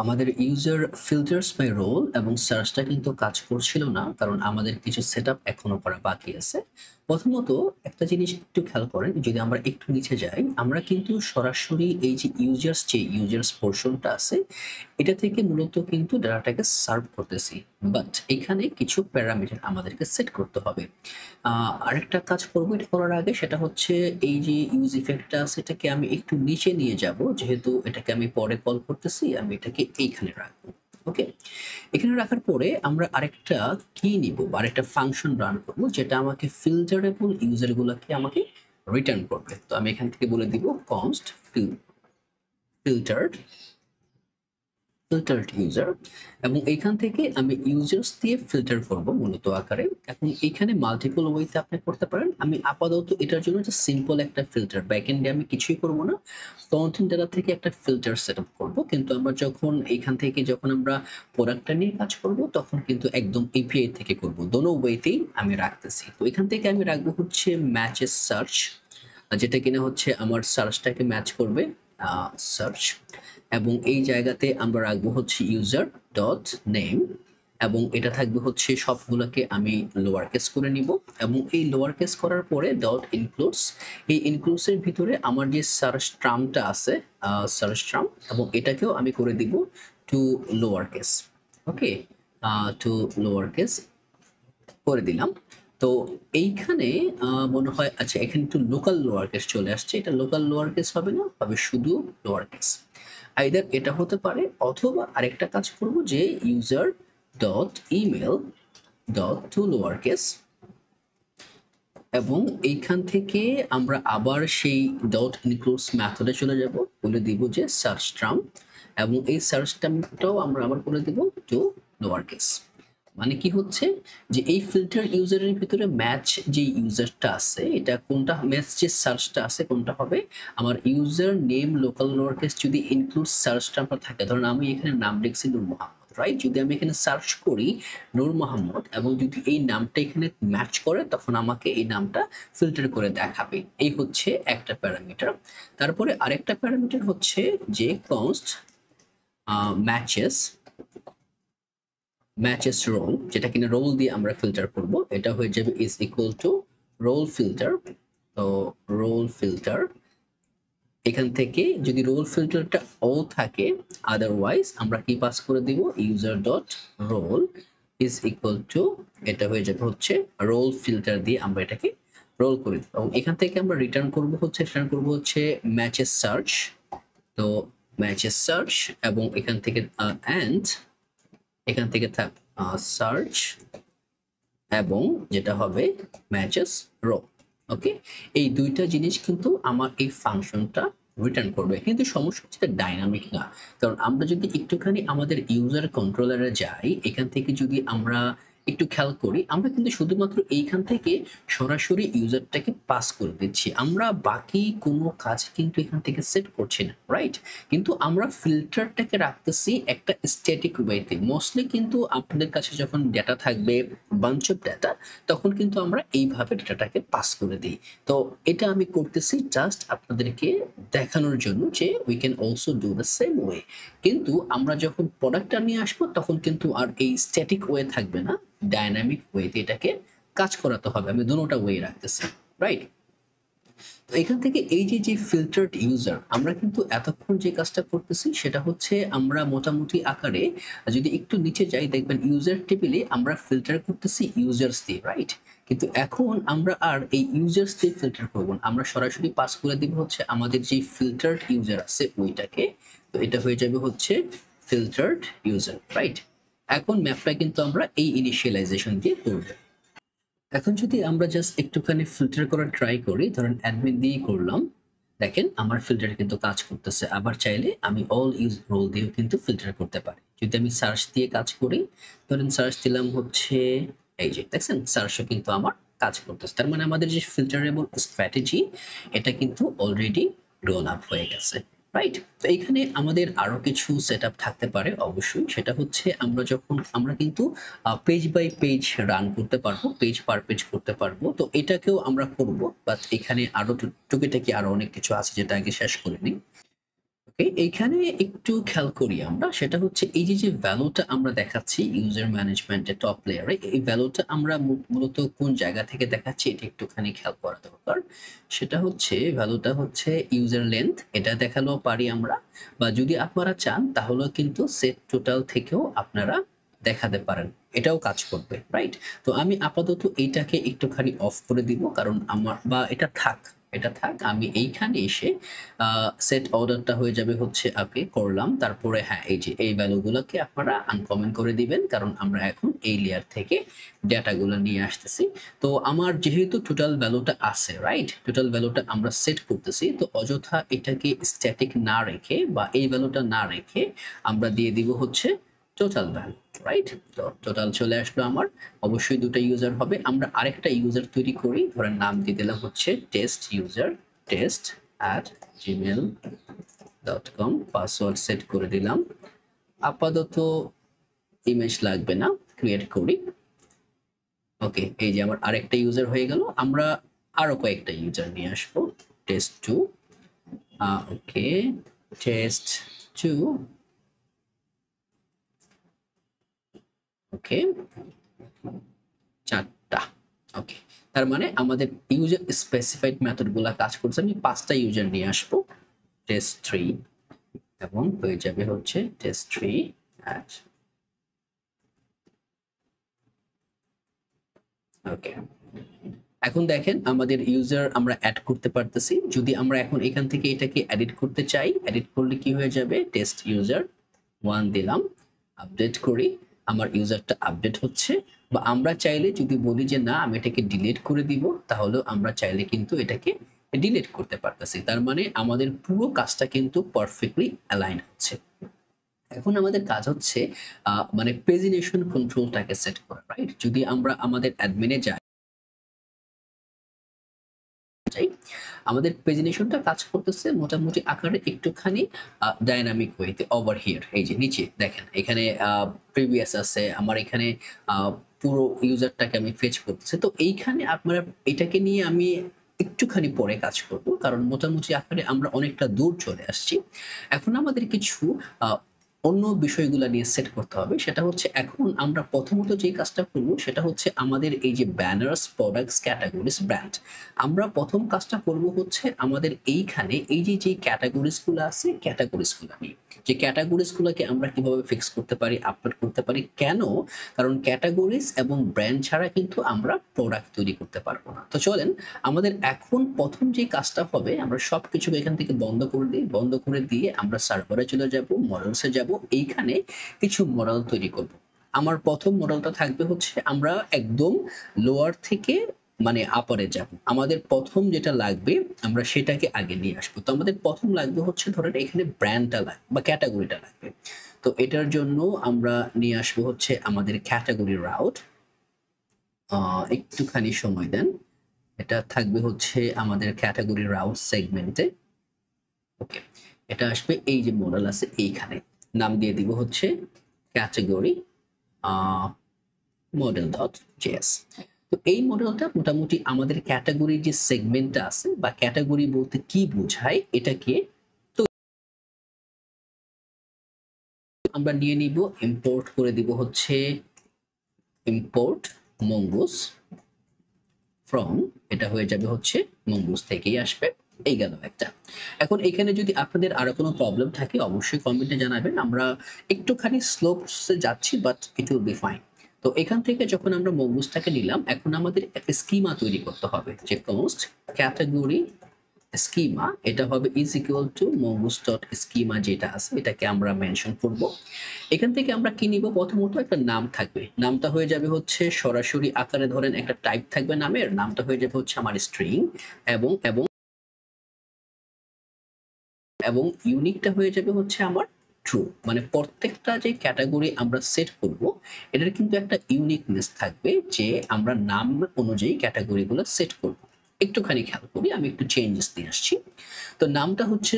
আমাদের user filters by role এবং সার্চটা কিন্তু কাজ করছিল না, কারণ আমাদের কিছু সেটআপ এখনো করা বাকি আছে। প্রথমত একটা জিনিস একটু খেয়াল করেন, যদি আমরা একটু নিচে যাই, আমরা কিন্তু সরাসরি এই যে ইউজার্স পোর্শনটা আছে, এটা থেকে মূলত কিন্তু ডাটাটাকে সার্ভ করতেছি। বাট এখানে কিছু প্যারামিটার আমাদেরকে সেট করতে হবে। আরেকটা কাজ করব এটা করার আগে, সেটা হচ্ছে এই যে ইউজ ইফেক্টটা আছে এটাকে আমি একটু নিচে নিয়ে যাব, যেহেতু এটাকে আমি পরে কল করতেছি, আমি এটাকে এইখানে রাখবো। ওকে, এখানে রাখার পরে আমরা আরেকটা কি নিব, আরেকটা ফাংশন রান করব, যেটা আমাকে ফিল্টারেবল ইউজারগুলোকে আমাকে রিটার্ন করবে। তো আমি এখান থেকে বলে দিব কনস্ট ফিল্টার্ড ইউজার, এবং এখান থেকে আমি ইউজার্স দিয়ে ফিল্টার করব মূলত আকারে। এখন এখানে মাল্টিপল ওয়েতে আপনি করতে পারেন। আমি আপাতত এটার জন্য যে সিম্পল একটা ফিল্টার, ব্যাকএন্ডে আমি কিছুই করব না, ফ্রন্ট এন্ড ডাটা থেকে একটা ফিল্টার সেটআপ করব। কিন্তু আমরা যখন এখান থেকে যখন আমরা প্রোডাক্টটা নিয়ে কাজ করব, তখন কিন্তু একদম এপিআই থেকে করব। দোনো ওয়েতেই আমি রাখতেছি। তো এখান থেকে আমি রাখবো হচ্ছে ম্যাচেস সার্চ, যেটা কিনা হচ্ছে আমার সার্চটাকে ম্যাচ করবে, সার্চ। এবং এই জায়গাতে আমরা রাখবো হচ্ছে ইউজার ডট নেম, এবং এটা থাকবে হচ্ছে সবগুলোকে আমি লোয়ার কেস করে নিব। এবং এই লোয়ার কেস করার পরে ডট ইনক্লুডস, এই ইনক্লুডসের ভিতরে আমার যে সার্চ ট্রামটা আছে, সার্চ ট্রাম, এবং এটাকেও আমি করে দিব টু লোয়ার কেস। ওকে, টু লোয়ার কেস করে দিলাম। তো এইখানে মনে হয়, আচ্ছা এখানে একটু লোকাল লোয়ার কেস চলে আসছে, এটা লোকাল লোয়ার কেস হবে না, হবে শুধু লোয়ার কেস। আইদার এটা হতে পারে, অথবা আরেকটা কাজ করব যে user dot email dot to lower case, এবং এইখান থেকে আমরা আবার সেই ডট ইনক্লুডস মেথডে চলে যাব, বলে দিব যে সার্চ ট্রাম, এবং এই সার্চ ট্রামটাও আমরা আবার করে দিব টু লোয়ার কেস। মানে কি হচ্ছে যে এই ফিল্টার ইউজারের ভিতরে ম্যাচ যে ইউজারটা আছে, এটা কোনটা ম্যাচ যে সার্চটা আছে কোনটা হবে, আমার user name local lower case যদি ইনক্লুড সার্চ টার্মটা থাকে, ধরুন আমি এখানে নাম লিখছি নূর মোহাম্মদ, রাইট? যদি আমি এখানে সার্চ করি নূর মোহাম্মদ এবং যদি এই নামটা এখানে ম্যাচ করে, তখন আমাকে এই নামটা ফিল্টার করে দেখাবে। এই হচ্ছে একটা প্যারামিটার। তারপরে আরেকটা প্যারামিটার হচ্ছে যে কনস্ট ম্যাচেস রোল, যেটা কিনা রোল দিয়ে আমরা ফিল্টার করব, এটা হয়ে যাবে is equal to role filter. তো রোল ফিল্টার, এখান থেকে যদি রোল ফিল্টারটা অল থাকে, আদারওয়াইজ আমরা কি পাস করে দিব, user dot role is equal to, এটা হয়ে যাবে হচ্ছে রোল ফিল্টার দিয়ে আমরা এটাকে রোল করে দিব। এবং এখান থেকে আমরা রিটার্ন করব হচ্ছে ম্যাচেস সার্চ। তো ম্যাচেস সার্চ, এবং এখান থেকে অ্যান্ড এখান থেকে থাক সার্চ, এবং যেটা হবে ম্যাচেস রো। ওকে, এই দুইটা জিনিস কিন্তু আমার এই ফাংশনটা রিটার্ন করবে, কিন্তু সমস্যা হচ্ছে ডাইনামিক না। কারণ আমরা যদি একটুখানি আমাদের ইউজার কন্ট্রোলারে যাই, এখান থেকে যদি আমরা একটু খেয়াল করি, আমরা কিন্তু শুধুমাত্র এইখান থেকে সরাসরি ইউজারটাকে পাস করে দিচ্ছি, আমরা বাকি কোনো কাজ কিন্তু এখান থেকে সেট করছি না, রাইট? কিন্তু আমরা ফিল্টারটাকে রাখতেছি একটা স্ট্যাটিক ওয়েতে। মোস্টলি কিন্তু আপনাদের কাছে যখন ডেটা থাকবে, বাঞ্চ অফ ডেটা, তখন কিন্তু আমরা এইভাবে ডেটাটাকে পাস করে দিই। তো এটা আমি করতেছি জাস্ট আপনাদেরকে দেখানোর জন্য যে we can also do the same way. কিন্তু আমরা যখন প্রোডাক্টটা নিয়ে আসবো, তখন কিন্তু আর এই স্ট্যাটিক ওয়ে থাকবে না, ডাইনামিক ওয়েতে এটাকে কাজ করাতে হবে। আমি দুটোটা ওয়ে রাখতেছি, রাইট? তো এখান থেকে এই যে ফিল্টার্ড ইউজার, আমরা কিন্তু এতক্ষণ যে কাজটা করতেছি সেটা হচ্ছে আমরা মোটামুটি আকারে যদি একটু নিচে যাই, দেখবেন ইউজার টেবিলে আমরা ফিল্টার করতেছি ইউজার্স দিয়ে, রাইট? কিন্তু এখন আমরা আর এই ইউজার্স দিয়ে ফিল্টার করব না, আমরা সরাসরি পাস করে দিব হচ্ছে আমাদের যে ফিল্টার্ড ইউজার আছে ওইটাকে। তো এটা হয়ে যাবে হচ্ছে ফিল্টার্ড ইউজার, রাইট? এখন ম্যাপটা কিন্তু আমরা এই ইনিশিয়ালাইজেশন দিয়ে করব। এখন যদি আমরা জাস্ট একটুখানি ফিল্টার করার ট্রাই করি, ধরেন অ্যাডমিন দিয়েই করলাম, দেখেন আমার ফিল্টার কিন্তু কাজ করতেছে। আবার চাইলে আমি অল ইউজ রোল দিয়েও কিন্তু ফিল্টার করতে পারি। যদি আমি সার্চ দিয়ে কাজ করি, ধরেন সার্চ দিলাম হচ্ছে এই যে, দেখছেন সার্চও কিন্তু আমার কাজ করতেছে। তার মানে আমাদের যে ফিল্টারেবল স্ট্র্যাটেজি, এটা কিন্তু অলরেডি রোল আপ হয়ে গেছে, রাইট? তো এইখানে আমাদের আরো কিছু সেটআপ থাকতে পারে অবশ্যই। সেটা হচ্ছে আমরা কিন্তু পেজ বাই পেজ রান করতে পারবো, পেজ পার পেজ করতে পারবো। তো এটাকেও আমরা করব, বাট এখানে আরো টুকিটাকি আরো অনেক কিছু আছে যেটা আগে শেষ করে নিই। ওকে, এইখানে একটু খেয়াল করি আমরা, সেটা হচ্ছে এই যে ভ্যালুটা আমরা দেখাচ্ছি ইউজার ম্যানেজমেন্টের টপ লেয়ারে, এই ভ্যালুটা আমরা মূলত কোন জায়গা থেকে দেখাচ্ছি এটা একটুখানি খেয়াল করা দরকার। সেটা হচ্ছে ভ্যালুটা হচ্ছে ইউজার লেন্থ, এটা দেখালেও পারি আমরা, বা যদি আপনারা চান তাহলে কিন্তু সেট টোটাল থেকেও আপনারা দেখাতে পারেন, এটাও কাজ করবে, রাইট? তো আমি আপাতত এইটাকে একটুখানি অফ করে দিব, কারণ আমার, বা এটা থাক, আমি এইখানে এসে সেট অর্ডারটা হয়ে যাবে হচ্ছে আপনি করলাম, তারপরে হ্যাঁ এই যে এই ভ্যালুগুলোকে আপনারা আনকমেন্ট করে দিবেন, কারণ আমরা এখন এই লেয়ার থেকে ডেটাগুলো নিয়ে আসতেছি। তো আমার যেহেতু টোটাল ভ্যালুটা আছে, রাইট, টোটাল ভ্যালুটা আমরা সেট করতেছি, তো অযথা এটাকে স্ট্যাটিক না রেখে বা এই ভ্যালুটা না রেখে আমরা দিয়ে দিব হচ্ছে টোটাল ভ্যালু, রাইট? তো টোটাল চলে আসলো আমার, অবশ্যই দুটো ইউজার হবে, আমরা আরেকটা ইউজার তৈরি করি, ধরেন নাম দিয়ে দিলাম হচ্ছে test user, test@gmail.com, password set করে দিলাম, আপাতত ইমেজ লাগবে না, ক্রিয়েট করি। ওকে, এই যে আমার আরেকটা ইউজার হয়ে গেল, আমরা আরো কয়েকটা ইউজার নিয়ে আসবো, test2, ওকে, test2, ওকে, 4টা। ওকে, তার মানে আমাদের ইউজার স্পেসিফাইড মেথডগুলো কাজ করছে, আমি 5টা ইউজার নিয়ে আসবো, test3, এবং হয়ে যাবে হচ্ছে test3 at, ওকে। এখন দেখেন আমাদের ইউজার আমরা অ্যাড করতে পারতেছি, যদি আমরা এখন এখান থেকে এটাকে এডিট করতে চাই, এডিট করলে কি হয়ে যাবে, টেস্ট ইউজার 1 দিলাম, আপডেট করি, আমার ইউজারটা আপডেট হচ্ছে। বা আমরা চাইলে যদি বলি যে না আমি এটাকে ডিলিট করে দিব, তাহলে আমরা চাইলে কিন্তু এটাকে ডিলিট করতে পারতেছি, তার মানে আমাদের পুরো কাজটা কিন্তু পারফেক্টলি অ্যালাইন হচ্ছে। এখন আমাদের কাজ হচ্ছে মানে পেজিনেশন কন্ট্রোলটাকে সেট করা, রাইট? যদি আমরা আমাদের অ্যাডমিনে যাই, আমাদের পেজিনেশনটা কাজ করতেছে মোটামুটি আকারে একটুখানি ডাইনামিক ওয়েতে, ওভার হিয়ার এই যে নিচে দেখেন, এখানে প্রিভিয়াস আছে, আমার এখানে পুরো ইউজারটাকে আমি ফেচ করতেছি, তো এইখানে আপনারা এটাকে নিয়ে আমি একটুখানি পরে কাজ করব, কারণ মোটামুটি আকারে আমরা অনেকটা দূর চলে আসছি। এখন আমাদের কিছু অন্য বিষয়গুলো নিয়ে সেট করতে হবে, সেটা হচ্ছে এখন আমরা প্রথমত যে কাজটা করব সেটা হচ্ছে আমাদের এই যে ব্যানার্স, প্রোডাক্টস, ক্যাটাগরিজ, ব্র্যান্ড, আমরা প্রথম কাজটা করব হচ্ছে আমাদের এইখানে এই যে ক্যাটাগরিজগুলো আছে, ক্যাটাগরিজগুলো নিয়ে, যে ক্যাটাগরিজগুলোকে আমরা কিভাবে ফিক্স করতে পারি, আপলোড করতে পারি, কেন? কারণ ক্যাটাগরিজ এবং ব্র্যান্ড ছাড়া কিন্তু আমরা প্রোডাক্ট তৈরি করতে পারবো না। তো চলেন আমাদের এখন প্রথম যে কাজটা হবে, আমরা সবকিছু এখান থেকে বন্ধ করে দিই, বন্ধ করে দিয়ে আমরা সার্ভারে চলে যাব, মডেলসে যাব, এইখানে কিছু মডেল তৈরি করব। আমার প্রথম মডেলটা থাকবে হচ্ছে আমরা একদম লোয়ার থেকে মানে আপারে যাব, আমাদের প্রথম যেটা লাগবে আমরা সেটাকে আগে নিয়ে আসবো। তো আমাদের প্রথম লাগবে হচ্ছে ধরেন এখানে ব্র্যান্ডটা লাগবে বা ক্যাটাগরিটা লাগবে, তো এটার জন্য আমরা নিয়ে আসবো হচ্ছে আমাদের ক্যাটাগরি রাউট, একটুখানি সময় দেন, এটা থাকবে হচ্ছে আমাদের ক্যাটাগরি রাউট সেগমেন্টে। ওকে, এটা আসবে এই যে মডেল আছে এইখানে, নাম দিয়ে দিব হচ্ছে ক্যাটাগরি মডেল ডট জেএস। তো এই মডেলটা মোটামুটি আমাদের ক্যাটাগরি যে সেগমেন্টটা আছে বা ক্যাটাগরি বলতে কি বোঝায় এটাকে আমরা নিয়ে নিব, ইম্পোর্ট করে দিব হচ্ছে ইম্পোর্ট মঙ্গুস ফ্রম, এটা হয়ে যাবে হচ্ছে মঙ্গুস থেকেই আসবে, এই গেল একটা। এখন এখানে যদি আপনাদের আরো কোনো প্রবলেম থাকে অবশ্যই কমেন্টে জানাবেন, আমরা একটুখানি স্লোপসে যাচ্ছি but it will be fine. তো এখান থেকে যখন আমরা মঙ্গুসটাকে নিলাম, এখন আমাদের একটা স্কিমা তৈরি করতে হবে, যে পোস্ট ক্যাটাগরি স্কিমা, এটা হবে is equal to mongoose dot schema, যেটা আছে এটাকে আমরা মেনশন করব। এখান থেকে আমরা কি নিব, প্রথমত একটা নাম থাকবে, নামটা হয়ে যাবে হচ্ছে সরাসরি আকারে, ধরেন একটা টাইপ থাকবে নামের, নামটা হয়ে যাবে হচ্ছে আমার স্ট্রিং, এবং এবং এবং ইউনিকটা হয়ে যাবে হচ্ছে আমার ট্রু। মানে প্রত্যেকটা যে ক্যাটাগরি আমরা সেট করব এটার কিন্তু একটা ইউনিকনেস থাকবে, যে আমরা নাম অনুযায়ী ক্যাটাগরিগুলো সেট করব। একটুখানি খেয়াল করি, আমি একটু চেঞ্জেস দিয়ে আসছি। তো নামটা হচ্ছে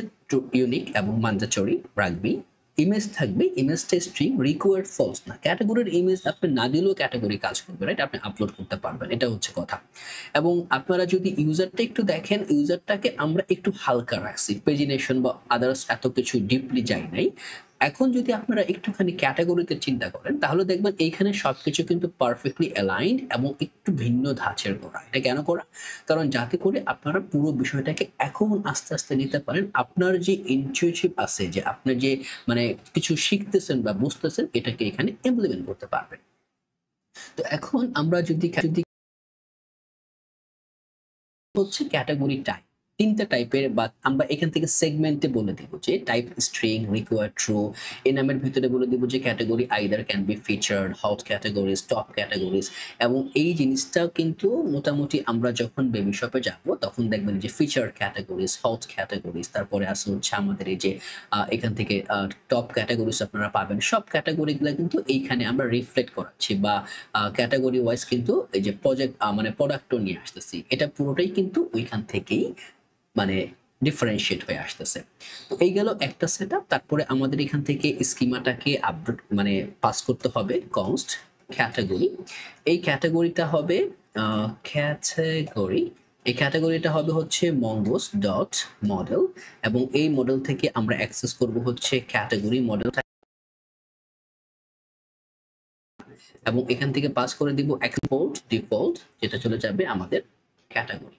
ইউনিক এবং মান্ডাটরি রাখবি, ইমেজ থাকবে, ইমেজটা স্ট্রিং, রিকোয়ার্ড ফলস না। ক্যাটাগরির ইমেজ আপনি না দিলেও ক্যাটাগরি কাজ করবে, রাইট? আপনি আপলোড করতে পারবেন, এটা হচ্ছে কথা। এবং আপনারা যদি ইউজারটা একটু দেখেন, ইউজারটাকে আমরা একটু হালকা রাখছি, পেজিনেশন বা আদার্স এত কিছু ডিপলি যাই নাই। এখন যদি আপনারা একটুখানি ক্যাটাগরিতে চিন্তা করেন, তাহলে দেখবেন এইখানে সবকিছু কিন্তু পারফেক্টলি অ্যালাইন্ড এবং একটু ভিন্ন ধাঁচের করা। এটা কেন করা? কারণ যাতে করে আপনারা পুরো বিষয়টাকে এখন আস্তে আস্তে নিতে পারেন, আপনার যে ইনটিউটিভ আছে, যে আপনার যে মানে কিছু শিখতেছেন বা বুঝতেছেন, এটাকে এখানে ইমপ্লিমেন্ট করতে পারবেন। তো এখন আমরা যদি হচ্ছে ক্যাটাগরি টাইপ, তিনটা টাইপের, বা আমরা এখান থেকে সেগমেন্টে বলে দিব যে টাইপ স্ট্রিং, রিকোয়ার ট্রু। এই নামের ভিতরে বলে দিব যে category either can be featured, hot categories, top categories. এবং এই জিনিসটা কিন্তু মোটামুটি আমরা যখন বেবি শপে যাব তখন দেখবেন যে ফিচার ক্যাটাগরিজ, হট ক্যাটাগরিজ, তারপরে আসলে হচ্ছে আমাদের এই যে এখান থেকে টপ ক্যাটাগরিজ আপনারা পাবেন। সব ক্যাটাগরিগুলো কিন্তু এইখানে আমরা রিফ্লেক্ট করাচ্ছি, বা ক্যাটাগরি ওয়াইজ কিন্তু এই যে মানে প্রোডাক্টও নিয়ে আসতেছি। এটা পুরোটাই কিন্তু ওইখান থেকেই মানে ডিফারেন্সিয়েট হয়ে আসতেছে। তো এই গেল একটা সেটআপ। তারপরে আমাদের এখান থেকে স্কিমাটাকে আপডেট মানে পাস করতে হবে কনস্ট ক্যাটাগরি। এই ক্যাটাগরিটা হবে ক্যাটাগরি, এই ক্যাটাগরিটা হবে হচ্ছে মঙ্গোস ডট মডেল, এবং এই মডেল থেকে আমরা অ্যাক্সেস করব হচ্ছে ক্যাটাগরি মডেল, এবং এখান থেকে পাস করে দিব এক্সপোর্ট ডিফল্ট, যেটা চলে যাবে আমাদের ক্যাটাগরি।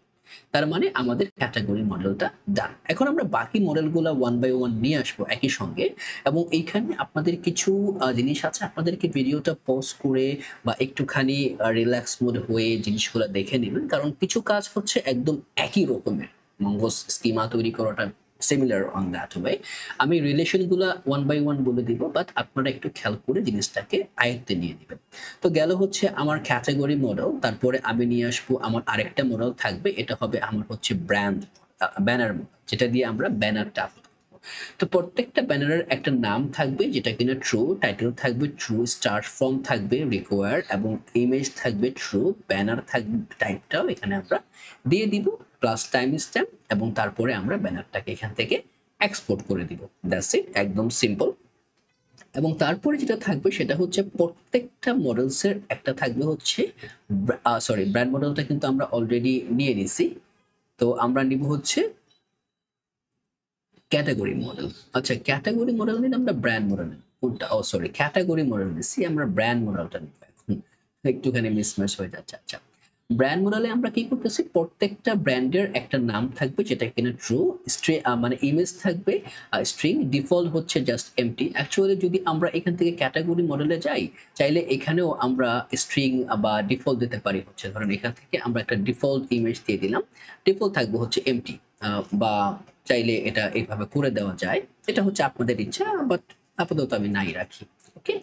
তার মানে আমাদের ক্যাটাগরি মডেলটা ডান। এখন আমরা বাকি মডেলগুলো ওয়ান বাই ওয়ান নিয়ে আসবো একই সঙ্গে, এবং এইখানে আপনাদের কিছু জিনিস আছে, আপনাদেরকে ভিডিওটা পজ করে বা একটুখানি রিল্যাক্স মোড হয়ে জিনিসগুলো দেখে নেবেন, কারণ কিছু কাজ হচ্ছে একদম একই রকমের। মঙ্গোস স্কিমা তৈরি করাটা সিমিলার অন দ্যাট ওয়ে। আমি রিলেশনগুলো ওয়ান বাই ওয়ান বলে দিব, বাট আপনারা একটু খেয়াল করে জিনিসটাকে আয়ত্তে নিয়ে নেবেন। তো গেল হচ্ছে আমার ক্যাটাগরি মডেল। তারপরে আমি নিয়ে আসবো আমার আরেকটা মডেল থাকবে, এটা হবে আমার হচ্ছে ব্র্যান্ড ব্যানার মডেল, যেটা দিয়ে আমরা ব্যানারটা আপলোড করবো। তো প্রত্যেকটা ব্যানারের একটা নাম থাকবে, যেটা কিনা ট্রু, টাইটেল থাকবে ট্রু, স্টার্ট ফ্রম থাকবে রিকোয়ার্ড, এবং ইমেজ থাকবে ট্রু, ব্যানার থাকবে টাইপটাও এখানে আমরা দিয়ে দিব, প্লাস টাইম স্ট্যাম্প, এবং তারপরে আমরা ব্যানারটাকে এখান থেকে এক্সপোর্ট করে দিব। দ্যাটস ইট, একদম সিম্পল। এবং তারপরে যেটা থাকবে সেটা হচ্ছে প্রত্যেকটা মডেলসের একটা থাকবে হচ্ছে সরি, ব্র্যান্ড মডেলটা কিন্তু আমরা অলরেডি নিয়ে নিছি, তো আমরা নিব হচ্ছে ক্যাটাগরি মডেল। আচ্ছা, ক্যাটাগরি মডেল নিলে আমরা ব্র্যান্ড মডেল কোনটা, ও সরি, ক্যাটাগরি মডেল নিছি, আমরা ব্র্যান্ড মডেলটা নিব। এখন একটুখানি মিসম্যাচ হয়ে যাচ্ছে। আচ্ছা, ব্র্যান্ড মডেলে আমরা কি করতেছি, প্রত্যেকটা ব্র্যান্ডের একটা নাম থাকবে, যেটা কিনা ট্রু, মানে ইমেজ থাকবে স্ট্রিং, ডিফল্ট হচ্ছে জাস্ট এমটি। অ্যাকচুয়ালি যদি আমরা এখান থেকে ক্যাটাগরি মডেলে যাই, চাইলে এখানেও আমরা স্ট্রিং বা ডিফল্ট দিতে পারি। হচ্ছে ধরেন এখান থেকে আমরা একটা ডিফল্ট ইমেজ দিয়ে দিলাম, ডিফল্ট থাকবে হচ্ছে এমটি, বা চাইলে এটা এইভাবে করে দেওয়া যায়, এটা হচ্ছে আপনাদের ইচ্ছা, বাট আপাতত আমি নাই রাখি। ওকে,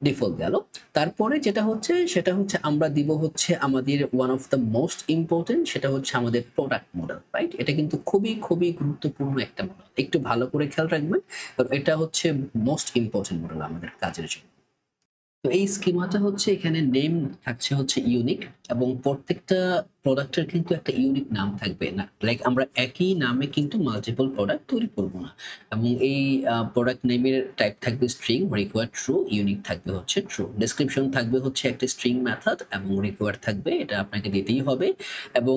ডিফল্ট গেল। তারপরে যেটা হচ্ছে সেটা হচ্ছে আমরা দিব হচ্ছে আমাদের one of the most important, সেটা হচ্ছে আমাদের প্রোডাক্ট মডেল, রাইট? এটা কিন্তু খুবই খুবই গুরুত্বপূর্ণ একটা মডেল, একটু ভালো করে খেয়াল রাখবেন, কারণ এটা হচ্ছে মোস্ট ইম্পর্টেন্ট মডেল আমাদের কাজের জন্য। তো এই স্কিমাটা হচ্ছে এখানে নেম থাকছে হচ্ছে ইউনিক, এবং প্রত্যেকটা প্রোডাক্টের কিন্তু একটা ইউনিক নাম থাকবে না, লাইক আমরা একই নামে কিন্তু মাল্টিপল প্রোডাক্ট তৈরি করব না। এবং এই প্রোডাক্ট নেমের টাইপ থাকবে স্ট্রিং, রিকোয়ার্ড ট্রু, ইউনিক থাকবে হচ্ছে ট্রু, ডেসক্রিপশন থাকবে হচ্ছে একটা স্ট্রিং মেথড, এবং রিকোয়ার্ড থাকবে, এটা আপনাকে দিতেই হবে। এবং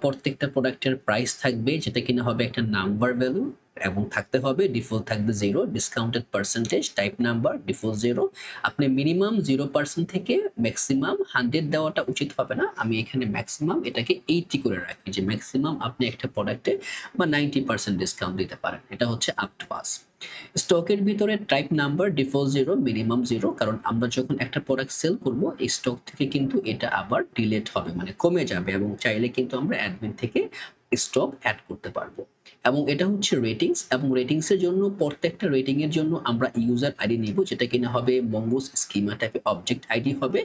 প্রত্যেকটা প্রোডাক্টের প্রাইস থাকবে, যেটা কিনা হবে একটা নাম্বার ভ্যালু, এবং থাকতে হবে ডিফল্ট থাকবে 0, discounted percentage, type number default 0। আপনি মিনিমাম 0% থেকে ম্যাক্সিমাম 100 দেওয়াটা উচিত হবে না, আমি এখানে ম্যাক্সিমাম এটাকে 80 করে রাখি, যে ম্যাক্সিমাম আপনি একটা প্রোডাক্টে বা 90% ডিসকাউন্ট দিতে পারেন, এটা হচ্ছে আপ টু পাস। স্টকের ভিতরে টাইপ নাম্বার ডিফল্ট 0, মিনিমাম 0, কারণ আমরা যখন একটা প্রোডাক্ট সেল করব এই স্টক থেকে কিন্তু এটা আবার ডিলেট হবে, মানে কমে যাবে, এবং চাইলে কিন্তু আমরা অ্যাডমিন থেকে স্টক অ্যাড করতে পারবো। এবং এটা হচ্ছে রেটিংস, এবং রেটিংসের জন্য প্রত্যেকটা রেটিং এর জন্য আমরা ইউজার আইডি নিব, যেটা কিনা হবে মঙ্গোস স্কিমা টাইপের অবজেক্ট আইডি হবে।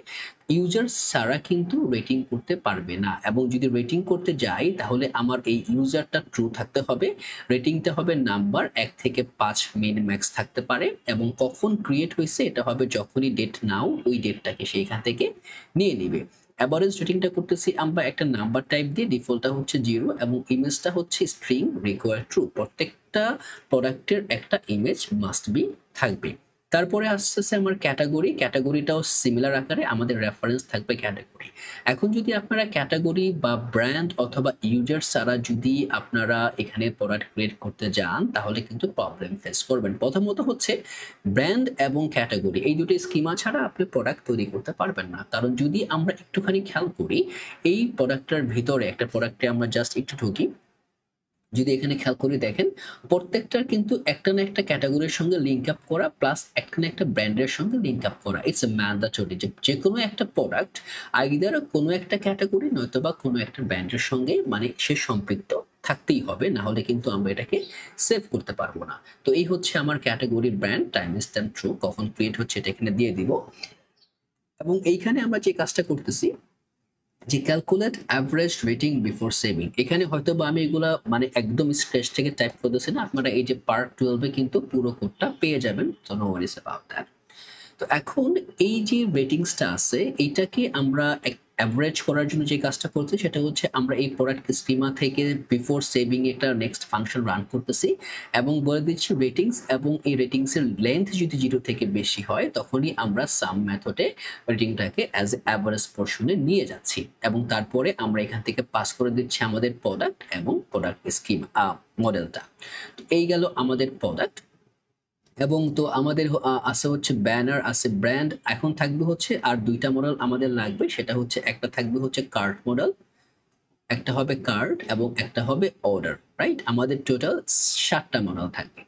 ইউজার ছাড়া কিন্তু রেটিং করতে পারবে না, এবং যদি রেটিং করতে যাই তাহলে আমার এই ইউজারটা ট্রু থাকতে হবে, রেটিংটা হবে নাম্বার 1 থেকে 5 মিন ম্যাক্স থাকতে পারে, এবং কখন ক্রিয়েট হয়েছে এটা হবে যখনই ডেট নাও, ওই ডেটটাকে সেইখান থেকে নিয়ে নিবে। অ্যাভারেজ রেটিংটা করতেছি আমরা একটা নাম্বার টাইপ দিয়ে, ডিফল্টটা হচ্ছে 0 এবং ইমেজটা হচ্ছে স্ট্রিং রিকোয়ার ট্রু। প্রত্যেকটা প্রোডাক্টের একটা ইমেজ মাস্ট বি থাকবে। তারপরে আসতেছে আমার ক্যাটাগরি। ক্যাটাগরিটাও সিমিলার আকারে আমাদের রেফারেন্স থাকবে ক্যাটাগরি। এখন যদি আপনারা ক্যাটাগরি বা ব্র্যান্ড অথবা ইউজার ছাড়া যদি আপনারা এখানে প্রোডাক্ট ক্রিয়েট করতে যান তাহলে কিন্তু প্রবলেম ফেস করবেন। প্রথমত হচ্ছে ব্র্যান্ড এবং ক্যাটাগরি এই দুটো স্কিমা ছাড়া আপনি প্রোডাক্ট তৈরি করতে পারবেন না। কারণ যদি আমরা একটুখানি খেয়াল করি এই প্রোডাক্টটার ভিতরে, একটা প্রোডাক্টে আমরা জাস্ট একটু ঢুকি, যদি এখানে খেয়াল করে দেখেন প্রত্যেকটার কিন্তু একটা না একটা ক্যাটাগরির সঙ্গে লিঙ্ক আপ করা, প্লাস একটা না একটা ব্র্যান্ডের সঙ্গে লিঙ্ক আপ করা। ইটস এ ম্যান্ডেটরি যে কোনো একটা প্রোডাক্ট আইদার কোনো একটা ক্যাটাগরি নয়তো বা কোনো একটা ব্র্যান্ডের সঙ্গে মানে সে সম্পৃক্ত থাকতেই হবে, না হলে কিন্তু আমরা এটাকে সেভ করতে পারবো না। তো এই হচ্ছে আমার category, brand, time stamp true, কখন ক্রিয়েট হচ্ছে এটা এখানে দিয়ে দিব। এবং এইখানে আমরা যে কাজটা করতেছি যে calculate average rating before saving, এখানে হয়তো বা আমি এগুলা মানে একদম স্ক্র্যাচ থেকে টাইপ করতেছি না, আপনারা এই যে পার্ট 12 কিন্তু পুরো কোডটা পেয়ে যাবেন, so no worries about that. তো এখন এই যে রেটিংসটা আছে এইটাকে আমরা অ্যাভারেজ করার জন্য যে কাজটা করছি সেটা হচ্ছে আমরা এই প্রোডাক্ট স্কিমা থেকে বিফোর সেভিং একটা নেক্সট ফাংশন রান করতেছি এবং বলে দিচ্ছি রেটিংস, এবং এই রেটিংসের লেন্থ যদি 0 থেকে বেশি হয় তখনই আমরা সাম মেথডে রেটিংটাকে অ্যাজ এ অ্যাভারেজ পোর্শনে নিয়ে যাচ্ছি এবং তারপরে আমরা এখান থেকে পাস করে দিচ্ছি আমাদের প্রোডাক্ট এবং প্রোডাক্ট স্কিমা মডেলটা। এই গেল আমাদের প্রোডাক্ট। এবং তো আমাদের আছে হচ্ছে ব্যানার, আছে ব্র্যান্ড। এখন থাকবে হচ্ছে আর দুইটা মডেল আমাদের লাগবে, সেটা হচ্ছে একটা থাকবে হচ্ছে কার্ট মডেল, একটা হবে কার্ট এবং একটা হবে অর্ডার, রাইট? আমাদের টোটাল 7টা মডেল থাকবে।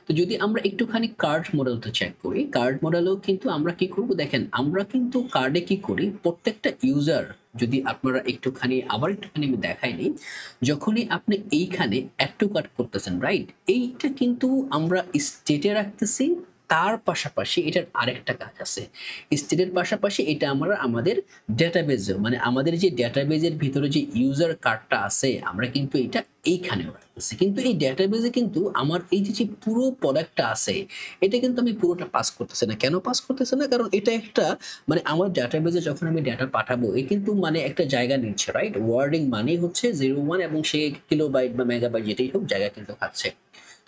তো যদি আমরা একটুখানি কার্ড মডেলটা চেক করি, কার্ড মডেলেও কিন্তু আমরা কি করব দেখেন, আমরা কিন্তু কার্ডে কি করি প্রত্যেকটা ইউজার, যদি আপনারা একটুখানি আবার একটুখানি আমি দেখাই নিই, যখনই আপনি এইখানে অ্যাড টু কার্ট করতেছেন, রাইট, এইটা কিন্তু আমরা স্টেটে রাখতেছি, তার পাশাপাশি এটার আরেকটা কাজ আছে। স্টেটের পাশাপাশি এটা আমরা আমাদের ডেটাবেজে, মানে আমাদের যে ডেটাবেজের ভিতরে যে ইউজার কার্ডটা আছে আমরা কিন্তু এটা এইখানেও রাখতেছি। কিন্তু এই ডেটাবেজে কিন্তু আমার এই যে পুরো প্রোডাক্টটা আছে এটা কিন্তু আমি পুরোটা পাস করতেছি না। কেন পাস করতেছি না? কারণ এটা একটা মানে আমার ডেটাবেজে যখন আমি ডেটা পাঠাবো এ কিন্তু মানে একটা জায়গা নিচ্ছে, রাইট? ওয়ার্ডিং মানেই হচ্ছে 01 এবং সে কিলোবাইট বা মেগাবাইট যেটাই হোক জায়গা কিন্তু খাচ্ছে।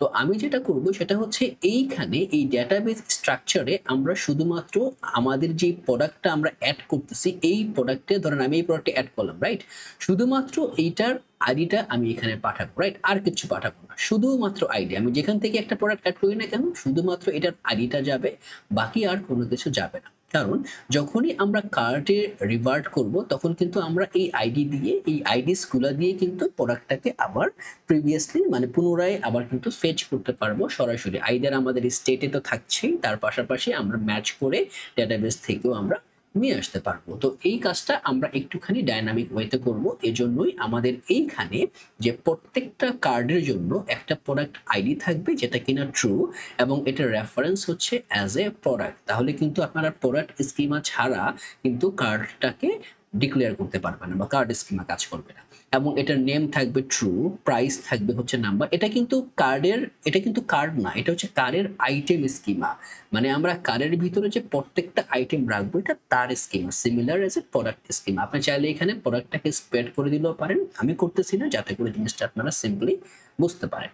তো আমি যেটা করব সেটা হচ্ছে এইখানে এই ডেটাবেস স্ট্রাকচারে আমরা শুধুমাত্র আমাদের যে প্রোডাক্টটা আমরা অ্যাড করতেছি এই প্রোডাক্টে, ধরেন আমি এই প্রোডাক্টে অ্যাড করলাম, রাইট, শুধুমাত্র এইটার আইডিটা আমি এখানে পাঠাবো, রাইট, আর কিছু পাঠাবো না, শুধুমাত্র আইডি। আমি যেখান থেকে একটা প্রোডাক্ট অ্যাড করি না কেন শুধুমাত্র এটার আইডিটা যাবে, বাকি আর কোনো কিছু যাবে না। কারণ যখনই আমরা কার্টে রিভার্ট করব তখন কিন্তু আমরা এই আইডি দিয়ে, এই আইডিসগুলো দিয়ে কিন্তু প্রোডাক্টটাকে আবার প্রিভিয়াসলি মানে পুনরায় আবার কিন্তু ফেচ করতে পারবো সরাসরি। আইদার আমাদের স্টেটে তো থাকছেই, তার পাশাপাশি আমরা ম্যাচ করে ডেটাবেস থেকেও আমরা নিয়ে আসতে পারবো। তো এই কাজটা আমরা একটুখানি ডাইনামিক ওয়েতে করব। এজন্যই আমাদের এইখানে যে প্রত্যেকটা কার্ডের জন্য একটা প্রোডাক্ট আইডি থাকবে যেটা কিনা ট্রু এবং এটার রেফারেন্স হচ্ছে অ্যাজ এ প্রোডাক্ট। তাহলে কিন্তু আপনারা প্রোডাক্ট স্কিমা ছাড়া কিন্তু কার্ডটাকে ডিক্লেয়ার করতে পারবেন না বা কার্ড স্কিমা কাজ করবে না। এবং এটার নেম থাকবে ট্রু, প্রাইস থাকবে হচ্ছে নাম্বার। এটা কিন্তু কার্ড না, এটা হচ্ছে কার্ডের আইটেম স্কিমা। মানে আমরা কার্ডের ভিতরে যে প্রত্যেকটা আইটেম রাখবো এটা তার schema, similar as a product schema. আপনি চাইলে এখানে প্রোডাক্টটাকে স্প্রেড করে দিলেও পারেন, আমি করতেছি না যাতে করে জিনিসটা আপনারা সিম্পলি বুঝতে পারেন।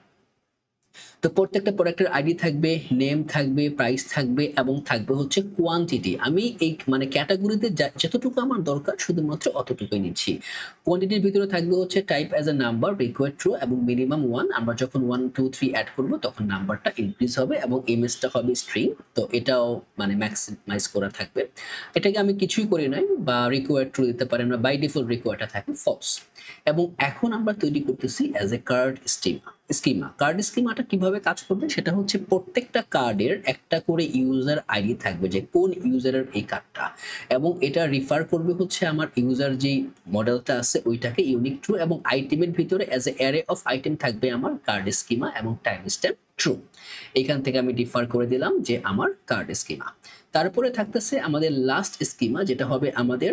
তো প্রত্যেকটা প্রোডাক্টের আইডি থাকবে, নেম থাকবে, প্রাইস থাকবে এবং থাকবে হচ্ছে কোয়ান্টিটি। আমি এই মানে ক্যাটাগরিতে যতটুকু আমার দরকার শুধুমাত্র অতটুকুই নিচ্ছি। কোয়ান্টিটির ভিতরে থাকবে হচ্ছে type as a number, required true এবং মিনিমাম 1। আমরা যখন 1 2 3 অ্যাড করব তখন নাম্বারটা ইনক্রিজ হবে এবং ইমেজটা হবে স্ট্রিং। তো এটাও মানে ম্যাক্সিমাইজ করা থাকবে। এটাকে আমি কিছুই করি নাই, বা রিকোয়ার্ড ট্রু দিতে পারেন, বা বাই ডিফল্ট রিকোয়ার্ডটা থাকে ফলস। এবং এখন আমরা তৈরি করতেছি as a card schema. Card স্কিমাটা কিভাবে কাজ করবে সেটা হচ্ছে প্রত্যেকটা কার্ডের একটা করে ইউজার আইডি থাকবে যে কোন ইউজারের এই কার্ডটা, এবং এটা রিফার করবে হচ্ছে আমার ইউজার যে মডেলটা আছে ওইটাকে ইউনিক ট্রু, এবং আইটেমের ভিতরে as a array of item থাকবে আমার কার্ড স্কিমা এবং টাইম স্ট্যাম্প ট্রু। এখান থেকে আমি ডিফার করে দিলাম যে আমার কার্ড স্কিমা। তারপরে থাকতেছে আমাদের লাস্ট স্কিমা, যেটা হবে আমাদের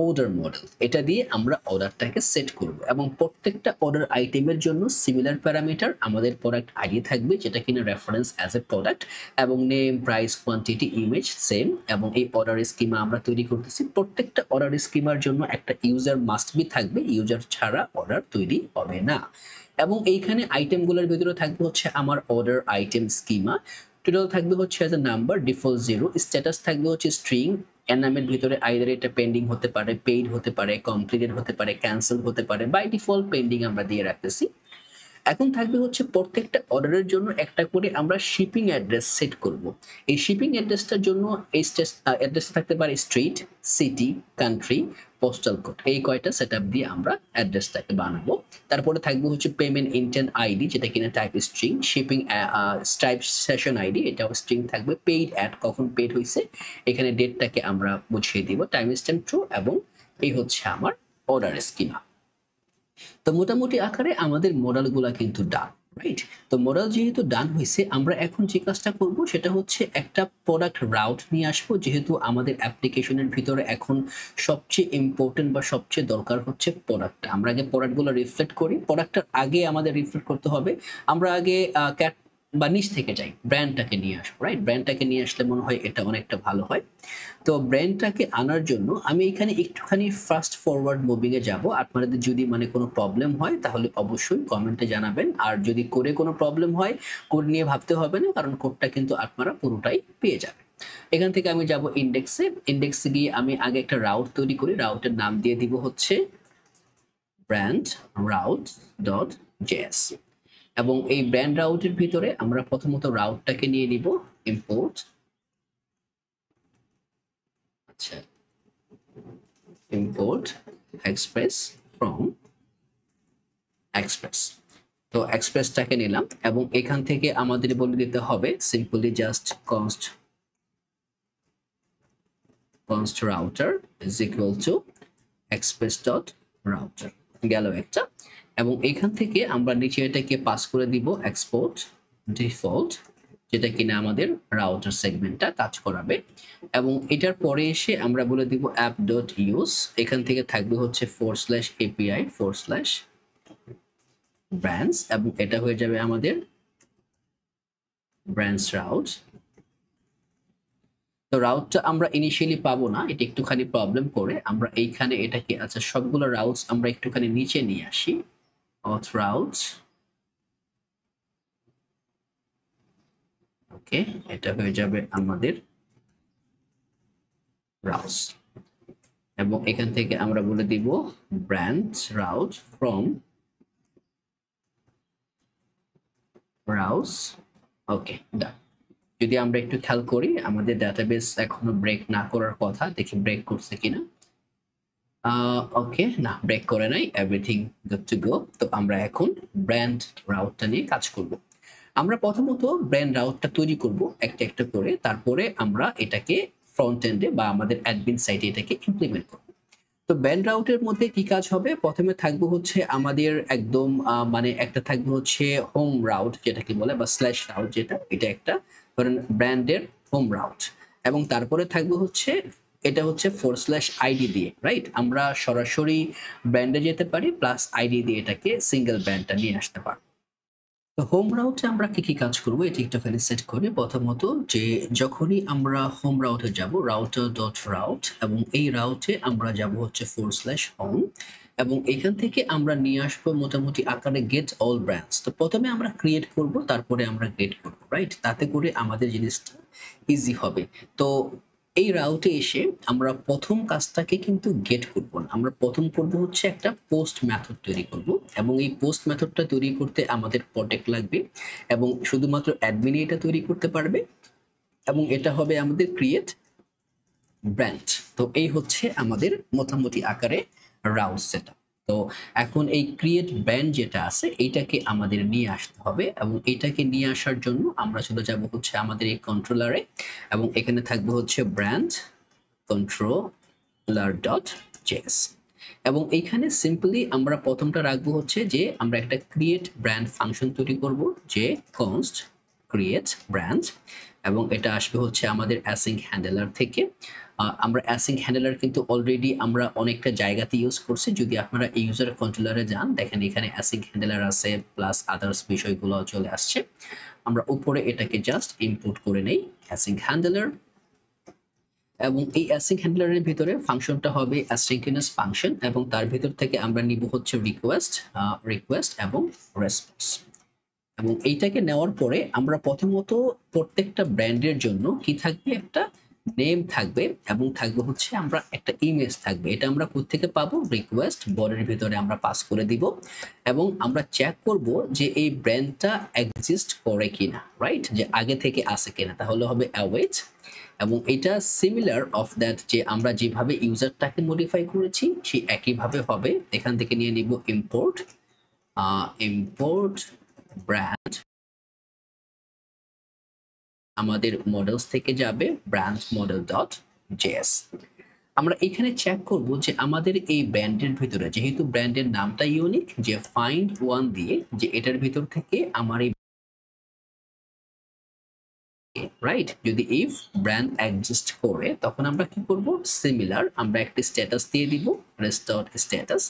অর্ডার মডেল। এটা দিয়ে আমরা অর্ডারটাকে সেট করব এবং প্রত্যেকটা অর্ডার আইটেমের জন্য সিমিলার প্যারামিটার আমাদের প্রোডাক্ট আইডি থাকবে, যেটা কিনা রেফারেন্স অ্যাজ এ প্রোডাক্ট, এবং name, price, quantity, image same. এবং এই অর্ডার স্কিমা আমরা তৈরি করতেছি। প্রত্যেকটা অর্ডার স্কিমার জন্য একটা ইউজার মাস্ট বি থাকবে, ইউজার ছাড়া অর্ডার তৈরি হবে না। এবং এইখানে আইটেমগুলোর ভিতরে থাকবে হচ্ছে আমার অর্ডার আইটেম স্কিমা। টোটাল থাকবে হচ্ছে as a number, default 0, status থাকবে হচ্ছে স্ট্রিং, এনামের ভিতরে আইদার এটা পেন্ডিং হতে পারে, পেইড হতে পারে, কমপ্লিটেড হতে পারে, ক্যান্সেল হতে পারে, বাই ডিফল্ট পেন্ডিং আমরা দিয়ে রাখতেছি। এখন থাকবে হচ্ছে প্রত্যেকটা অর্ডারের জন্য একটা করে আমরা শিপিং অ্যাড্রেস সেট করব। এই শিপিং অ্যাড্রেসটার জন্য এই অ্যাড্রেস থাকতে পারে street, city, country, postal code, এই কয়টা সেটআপ দিয়ে আমরা অ্যাড্রেসটাকে বানাবো। তারপরে থাকবে হচ্ছে পেমেন্ট ইন্টেন্ট আইডি, যেটা কিনা type string, shipping স্টাইপ session ID, এটাও স্ট্রিং থাকবে, পেইড অ্যাড কখন পেইড হয়েছে এখানে ডেটটাকে আমরা বুঝিয়ে দিব, টাইম স্ট্যাম্প ট্রু, এবং এই হচ্ছে আমার অর্ডার স্কিমা। তো মোটামুটি আকারে আমাদের মডেলগুলা কিন্তু ডান, রাইট? তো মডেল যেহেতু ডান হয়েছে, আমরা এখন যে কাজটা করব সেটা হচ্ছে একটা প্রোডাক্ট রাউট নিয়ে আসবো। যেহেতু আমাদের অ্যাপ্লিকেশনের ভিতরে এখন সবচেয়ে ইম্পর্টেন্ট বা সবচেয়ে দরকার হচ্ছে প্রোডাক্ট। আমরা আগে প্রোডাক্টগুলো রিফ্লেক্ট করি, প্রোডাক্টটার আগে আমাদের রিফ্লেক্ট করতে হবে। আমরা আগে ক্যাট বা নিচ থেকে যাই, ব্র্যান্ডটাকে নিয়ে আসবো, রাইট? ব্র্যান্ডটাকে নিয়ে আসলে মনে হয় এটা অনেকটা ভালো হয়। তো ব্র্যান্ডটাকে আনার জন্য আমি এখানে একটুখানি ফাস্ট ফরওয়ার্ড মুভিং এ যাব। আপনাদের যদি মানে কোনো প্রবলেম হয় তাহলে অবশ্যই কমেন্টে জানাবেন, আর যদি কোডে কোনো প্রবলেম হয় কোড নিয়ে ভাবতে হবে না, কারণ কোডটা কিন্তু আপনারা পুরোটাই পেয়ে যাবেন। এখান থেকে আমি যাব ইন্ডেক্সে। ইন্ডেক্সে গিয়ে আমি আগে একটা রাউট তৈরি করি, রাউটের নাম দিয়ে দিব হচ্ছে ব্র্যান্ড রাউট ডট জেএস। এবং এই ব্র্যান্ড রাউটের ভিতরে আমরা প্রথমত রাউটটাকে নিয়ে নিব, ইম্পোর্ট, আচ্ছা, import express from express। তো এক্সপ্রেসটাকে নিলাম এবং এখান থেকে আমাদের বলে দিতে হবে simply just const router is equal to express.router গেল একটা। এবং এখান থেকে আমরা নিচে এটাকে পাস করে দিব export default, যেটা কিনা আমাদের রাউটার সেগমেন্টটা কাজ করাবে। এবং এটার পরে এসে আমরা বলে দিব app.use, এখান থেকে থাকবে হচ্ছে /API/brands, এবং এটা হয়ে যাবে আমাদের brands route। তো রাউটটা আমরা ইনিশিয়ালি পাবো না, এটা একটুখানি প্রবলেম করে। আমরা এইখানে এটাকে, আচ্ছা, সবগুলো রাউটস আমরা একটুখানি নিচে নিয়ে আসি, auth routes, ওকে, এটা হয়ে যাবে আমাদের রাউটস। এবং এখান থেকে আমরা বলে দিব ব্র্যান্ড রাউট ফ্রম রাউটস, ওকে, ডান। যদি আমরা একটু খেয়াল করি আমাদের ডাটাবেস এখনো ব্রেক না করার কথা, দেখি ব্রেক করছে কিনা। ওকে, না, ব্রেক করে নাই, এভরিথিং গুড টু গো। তো আমরা এখন ব্র্যান্ড রাউটটা নিয়ে কাজ করব। আমরা প্রথমত ব্র্যান্ড রাউটটা তৈরি করব একটা একটা করে, তারপরে আমরা এটাকে ফ্রন্ট এন্ডে বা আমাদের অ্যাডমিন সাইটে এটাকে ইমপ্লিমেন্ট করব। তো ব্র্যান্ড রাউটের মধ্যে কি কাজ হবে, প্রথমে থাকবে হচ্ছে আমাদের একদম মানে একটা থাকবে হচ্ছে হোম রাউট যেটাকে বলে, বা স্ল্যাশ রাউট, যেটা এটা একটা ধরেন ব্র্যান্ডের হোম রাউট। এবং তারপরে থাকবে হচ্ছে এটা হচ্ছে /ID দিয়ে, রাইট? আমরা সরাসরি ব্র্যান্ডে যেতে পারি, প্লাস আইডি দিয়ে এটাকে সিঙ্গেল ব্র্যান্ডটা নিয়ে আসতে পারি। তো হোম রাউটে আমরা কি কি কাজ করব এটি একটুখানি সেট করি। প্রথমত যে যখনই আমরা হোম রাউটে যাব, router.route, এবং এই রাউটে আমরা যাব হচ্ছে /home, এবং এখান থেকে আমরা নিয়ে আসবো মোটামুটি আকারে গেট অল ব্র্যান্ডস। তো প্রথমে আমরা ক্রিয়েট করব, তারপরে আমরা গেট করব, রাইট? তাতে করে আমাদের জিনিসটা ইজি হবে। তো এই রাউটে এসে আমরা প্রথম কাজটাকে কিন্তু গেট করব না, আমরা প্রথম করব হচ্ছে একটা পোস্ট মেথড তৈরি করব। এবং এই পোস্ট মেথডটা তৈরি করতে আমাদের প্রোটেক্ট লাগবে, এবং শুধুমাত্র অ্যাডমিন এটা তৈরি করতে পারবে, এবং এটা হবে আমাদের ক্রিয়েট ব্র্যান্ড। তো এই হচ্ছে আমাদের মোটামুটি আকারে রাউট সেটআপ। তো এখন এই ক্রিয়েট ব্র্যান্ড যেটা আছে এইটাকে আমাদের নিয়ে আসতে হবে, এবং এটাকে নিয়ে আসার জন্য আমরা চলে যাব হচ্ছে আমাদের এই কন্ট্রোলারে, এবং এখানে থাকবে হচ্ছে ব্র্যান্ড controller.js। এবং এইখানে সিম্পলি আমরা প্রথমটা রাখবো হচ্ছে যে আমরা একটা ক্রিয়েট ব্র্যান্ড ফাংশন তৈরি করব, যে কনস্ট ক্রিয়েট ব্র্যান্ড, এবং এটা আসবে হচ্ছে আমাদের অ্যাসিঙ্ক হ্যান্ডেলার থেকে। আমরা অ্যাসিঙ্ক হ্যান্ডেলার কিন্তু অলরেডি আমরা অনেকটা জায়গাতে ইউজ করছি। যদি আপনারা ইউজার কন্ট্রোলারে যান, দেখেন এখানে অ্যাসিঙ্ক হ্যান্ডেলার আছে, প্লাস আদার্স বিষয়গুলো চলে আসছে। আমরা উপরে এটাকে জাস্ট ইনপুট করে নেই অ্যাসিঙ্ক হ্যান্ডেলার, এবং এই অ্যাসিঙ্ক হ্যান্ডলারের ভিতরে ফাংশনটা হবে অ্যাসিঙ্ক্রোনাস ফাংশন, এবং তার ভিতর থেকে আমরা নিব হচ্ছে রিকোয়েস্ট এবং রেসপন্স। এবং এইটাকে নেওয়ার পরে আমরা প্রথমত প্রত্যেকটা ব্র্যান্ডের জন্য কি থাকবে, একটা নেম থাকবে, এবং থাকবে হচ্ছে আমরা একটা ইমেজ থাকবে। এটা আমরা কোত্থেকে পাবো, রিকোয়েস্ট বডির ভিতরে আমরা পাস করে দিব, এবং আমরা চেক করব যে এই ব্র্যান্ডটা এক্সিস্ট করে কিনা, রাইট, যে আগে থেকে আছে কিনা, তাহলে হবে অ্যাওয়েট। এবং এটা সিমিলার অফ দ্যাট, যে আমরা যেভাবে ইউজারটাকে মডিফাই করেছি সেই একইভাবে হবে। এখান থেকে নিয়ে নিব ইম্পোর্ট ব্র্যান্ড, আমাদের মডেলস থেকে যাবে ব্র্যান্ড মডেল ডট জেএস। আমরা এখানে চেক করব যে আমাদের এই ব্র্যান্ডের ভিতরে, যেহেতু ব্র্যান্ডের নামটা ইউনিক, যে ফাইন্ড ওয়ান দিয়ে যে এটার ভিতর থেকে আমার এই রাইট, যদি ইফ ব্র্যান্ড এক্সিস্ট করে তখন আমরা কি করব, সিমিলার আমরা একটা স্ট্যাটাস দিয়ে দিব, রেস্টোর স্ট্যাটাস,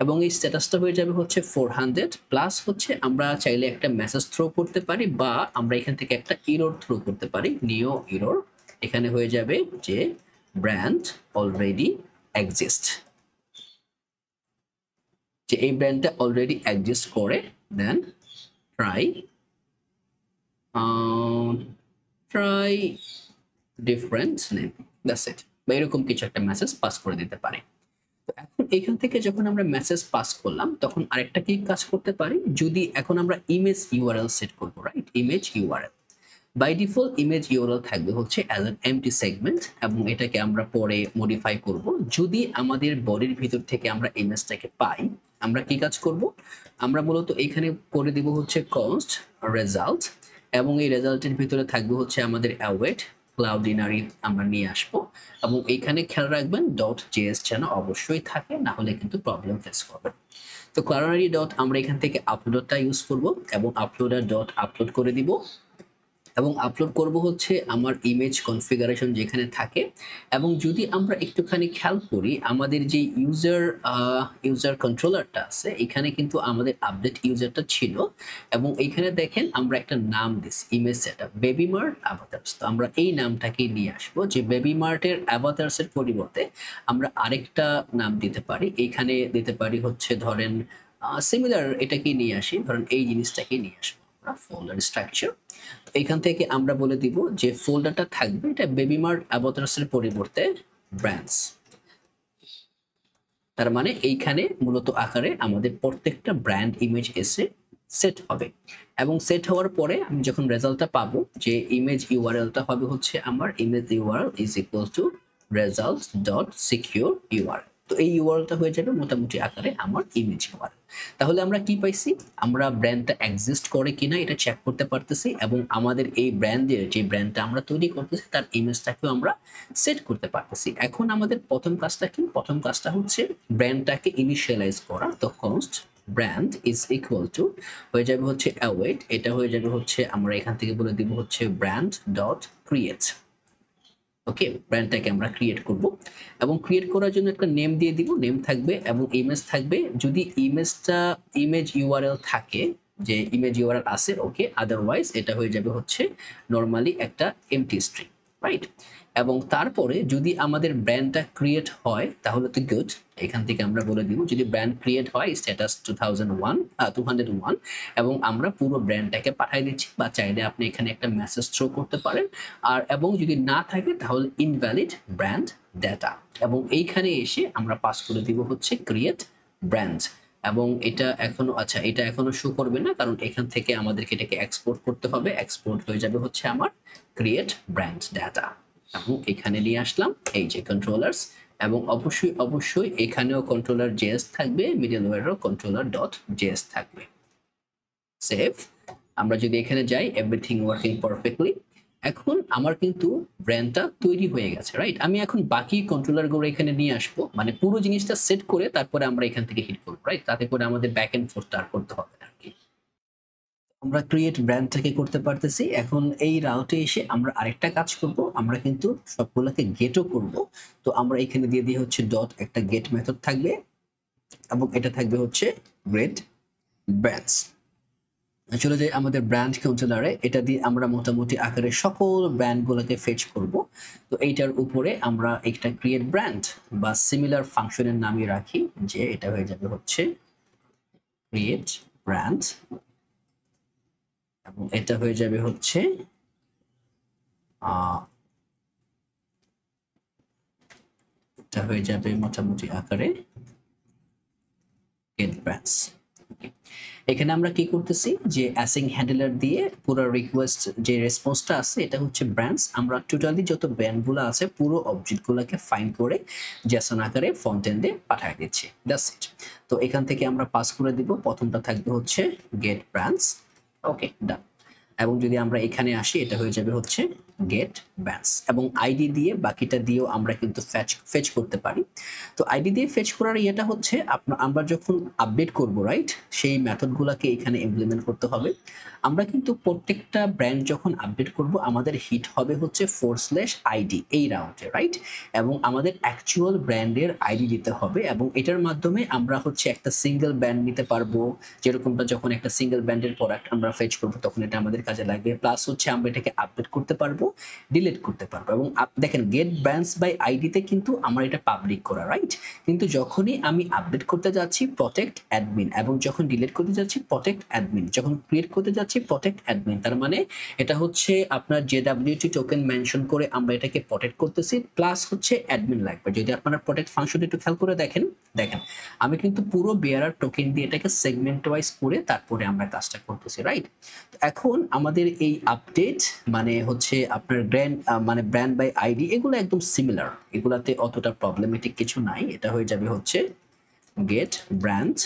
এবং এই স্ট্যাটাসটা হয়ে যাবে হচ্ছে 400, প্লাস হচ্ছে আমরা চাইলে একটা মেসেজ থ্রো করতে পারি, বা আমরা এখান থেকে একটা এরর থ্রো করতে পারি, নিও এরর। এখানে হয়ে যাবে যে ব্র্যান্ড অলরেডি এক্সিস্ট, যে এই ব্র্যান্ডটা অলরেডি এক্সিস্ট করে, then try different name, that's it, বা এরকম কিছু একটা মেসেজ পাস করে দিতে পারে। তো এখন এখান থেকে যখন আমরা মেসেজ পাস করলাম, তখন আরেকটা কি কাজ করতে পারি, যদি এখন আমরা ইমেজ ইউআরএল সেট করবো, right, image URL by default image URL থাকবে হচ্ছে অ্যাজ অ্যান এমটি সেগমেন্ট, এবং এটাকে আমরা পরে মডিফাই করব। যদি আমাদের বডির ভিতর থেকে আমরা ইমেজটাকে পাই, আমরা কি কাজ করব, আমরা মূলত এখানে করে দিব হচ্ছে কনস্ট রেজাল্ট, এবং এই রেজাল্টের ভিতরে থাকবে হচ্ছে আমাদের অ্যাওয়েট ক্লাউডিনারি আমরা নিয়ে আসবো, এবং এইখানে খেয়াল রাখবেন ডট জেএস যেন অবশ্যই থাকে, না হলে কিন্তু প্রবলেম ফেস করবে। তো ক্লাউডিনারি ডট আমরা এখান থেকে আপলোডটা ইউজ করব, এবং আপলোডার ডট আপলোড করে দিব, এবং আপলোড করব হচ্ছে আমার ইমেজ কনফিগারেশন যেখানে থাকে। এবং যদি আমরা একটুখানি খেয়াল করি, আমাদের যে ইউজার কন্ট্রোলারটা আছে, এখানে কিন্তু আমাদের আপডেট ইউজারটা ছিল, এবং এইখানে দেখেন আমরা একটা নাম দিছি ইমেজ সেটআপ বেবি মার্ট অ্যাভাটার্স। তো আমরা এই নামটাকে নিয়ে আসবো, যে বেবি মার্টের অ্যাভাটার্সের পরিবর্তে আমরা আরেকটা নাম দিতে পারি, এইখানে দিতে পারি হচ্ছে ধরেন সিমিলার, এটাকে নিয়ে আসি, ধরেন এই জিনিসটাকে নিয়ে আসবো ফোল্ডার স্ট্রাকচার। এখান থেকে আমরা বলে দিব যে ফোল্ডারটা থাকবে এটা বেবি মার্ট অ্যাভাটার্সের পরিবর্তে ব্র্যান্ডস। তার মানে এইখানে মূলত আকারে আমাদের প্রত্যেকটা ব্র্যান্ড ইমেজ এসে সেট হবে, এবং সেট হওয়ার পরে আমি যখন রেজাল্টটা পাবো, যে ইমেজ ইউআরএলটা হবে হচ্ছে আমার image URL is equal two results dot secure URL. তো এই ইউআরএলটা হয়ে যাবে মোটামুটি আকারে আমার ইমেজ ইউআরএল। তাহলে আমরা কি পাইছি, আমরা ব্র্যান্ডটা এক্সিস্ট করে কিনা এটা চেক করতে পারতেছি, এবং আমাদের এই ব্র্যান্ডের যে ব্র্যান্ডটা আমরা তৈরি করতেছি তার ইমেজটাকেও আমরা সেট করতে পারতেছি। এখন আমাদের প্রথম কাজটা কি, প্রথম কাজটা হচ্ছে ব্র্যান্ডটাকে ইনিশিয়ালাইজ করা। তো const brand is equal two হয়ে যাবে হচ্ছে অ্যাওয়েট, এটা হয়ে যাবে হচ্ছে আমরা এখান থেকে বলে দিব হচ্ছে ব্র্যান্ড ডট ক্রিয়েট। ওকে, ব্র্যান্ডটাকে আমরা ক্রিয়েট করব, এবং ক্রিয়েট করার জন্য একটা নেম দিয়ে দিব, নেম থাকবে এবং ইমেজ থাকবে। যদি ইমেজ ইউআরএল থাকে, যে ইমেজ ইউআরএল আছে, ওকে, আদারওয়াইজ এটা হয়ে যাবে হচ্ছে নরমালি একটা এমটি স্ট্রিং, রাইট। এবং তারপরে যদি আমাদের ব্র্যান্ডটা ক্রিয়েট হয় তাহলে তো গুড, এখান থেকে আমরা বলে দিব যদি ব্র্যান্ড ক্রিয়েট হয় স্ট্যাটাস 201, এবং আমরা পুরো ব্র্যান্ডটাকে পাঠিয়ে দিচ্ছি, বা চাইলে আপনি এখানে একটা মেসেজ থ্রো করতে পারেন। আর এবং যদি না থাকে তাহলে ইনভ্যালিড ব্র্যান্ড ডাটা, এবং এইখানে এসে আমরা পাস করে দিব হচ্ছে ক্রিয়েট ব্র্যান্ড। এবং এটা এখনো শো করবে না, কারণ এখান থেকে আমাদেরকে এটাকে এক্সপোর্ট করতে হবে। এক্সপোর্ট হয়ে যাবে হচ্ছে আমার ক্রিয়েট ব্র্যান্ড ডাটা, এবং এখানে নিয়ে আসলাম এই যে কন্ট্রোলার্স, এবং অবশ্যই এখানেও কন্ট্রোলার জেএস থাকবে, মিডলওয়্যারও কন্ট্রোলার ডট জেএস থাকবে। সেভ। আমরা যদি এখানে যাই, এভরিথিং ওয়ার্কিং পারফেক্টলি। এখন আমার কিন্তু ব্র্যান্ডটা তৈরি হয়ে গেছে, রাইট? আমি এখন বাকি কন্ট্রোলারগুলো এখানে নিয়ে আসবো, মানে পুরো জিনিসটা সেট করে তারপরে আমরা এখান থেকে হিট করবো, রাইট? তাতে করে আমাদের ব্যাক এন্ড ফোর্সটা আর করতে হবে না আরকি। আমরা ক্রিয়েট ব্র্যান্ডটাকে করতে পারতেছি। এখন এই রাউটে এসে আমরা আরেকটা কাজ করব। আমরা কিন্তু সবগুলোকে গেটও করব। তো আমরা এখানে দিয়ে দিই হচ্ছে ডট একটা গেট মেথড থাকবে এবং এটা থাকবে হচ্ছে গ্রেট ব্র্যান্ডস। চলে যাই আমাদের ব্র্যান্ড কাউন্সিলরে, এটা দিয়ে আমরা মোটামুটি আকারে সকল ব্র্যান্ডগুলোকে ফেচ করব। তো এইটার উপরে আমরা একটা ক্রিয়েট ব্র্যান্ড বা সিমিলার ফাংশনের নামই রাখি, যে এটা হয়ে যাবে হচ্ছে ক্রিয়েট ব্র্যান্ড এবং এটা হয়ে যাবে হচ্ছে এটা হয়ে যাবে মোটামুটি আকারে গেট ব্র্যান্ডস। এখানে আমরা কি করতেছি যে অ্যাসিং হ্যান্ডলার দিয়ে পুরো রিকোয়েস্ট যে রেসপন্সটা আছে এটা হচ্ছে ব্র্যান্ডস। আমরা টোটালি যত ব্র্যান্ডগুলো আছে পুরো অবজেক্টগুলোকে ফাইন্ড করে জেসন আকারে ফন্ট এন্ডে পাঠিয়ে দিচ্ছি, দ্যাটস ইট। তো এখান থেকে আমরা পাস করে দিব, প্রথমটা থাকবে হচ্ছে গেট ব্র্যান্ডস। ওকে, ডান। এবং যদি আমরা এখানে আসি এটা হয়ে যাবে হচ্ছে গেট ব্র্যান্ডস এবং আইডি দিয়ে বাকিটা দিয়েও আমরা কিন্তু ফেচ করতে পারি। তো আইডি দিয়ে ফেচ করার ইয়েটা হচ্ছে আমরা যখন আপডেট করব, রাইট, সেই মেথডগুলোকে এখানে ইমপ্লিমেন্ট করতে হবে। আমরা কিন্তু প্রত্যেকটা ব্র্যান্ড যখন আপডেট করব আমাদের হিট হবে হচ্ছে /id এই রাউন্ডে, রাইট? এবং আমাদের অ্যাকচুয়াল ব্র্যান্ডের আইডি দিতে হবে এবং এটার মাধ্যমে আমরা হচ্ছে একটা সিঙ্গেল ব্র্যান্ড নিতে পারবো, যেরকমটা যখন একটা সিঙ্গেল ব্র্যান্ডের প্রোডাক্ট আমরা ফেচ করব তখন এটা আমাদের কাজে লাগবে। প্লাস হচ্ছে আমরা এটাকে আপডেট করতে পারবো, ডিলিট করতে পারবো। এবং দেখেন গেট ব্র্যান্ডস বাই আইডিতে কিন্তু আমার এটা পাবলিক করা, রাইট? কিন্তু যখনই আমি আপডেট করতে যাচ্ছি প্রটেক্ট অ্যাডমিন এবং যখন ডিলিট করতে যাচ্ছি প্রটেক্ট অ্যাডমিন, যখন ক্রিয়েট করতে যাচ্ছি প্রটেক্ট অ্যাডমিন, তার মানে এটা হচ্ছে আপনার JWT টোকেন মেনশন করে আমরা এটাকে প্রটেক্ট করতেছি, প্লাস হচ্ছে অ্যাডমিন লাগবে। যদি আপনারা প্রটেক্ট ফাংশন একটু খেয়াল করে দেখেন আমি কিন্তু পুরো বেয়ারার টোকেন দিয়ে এটাকে সেগমেন্ট ওয়াইজ করে তারপরে আমরা কাজটা করতেছি, রাইট? এখন আমাদের এই আপডেট মানে হচ্ছে আপনার ব্র্যান্ড বাই আইডি এগুলো একদম সিমিলার, এগুলাতে অতটা প্রবলেমেটিক কিছু নাই। এটা হয়ে যাবে হচ্ছে গেট ব্র্যান্ড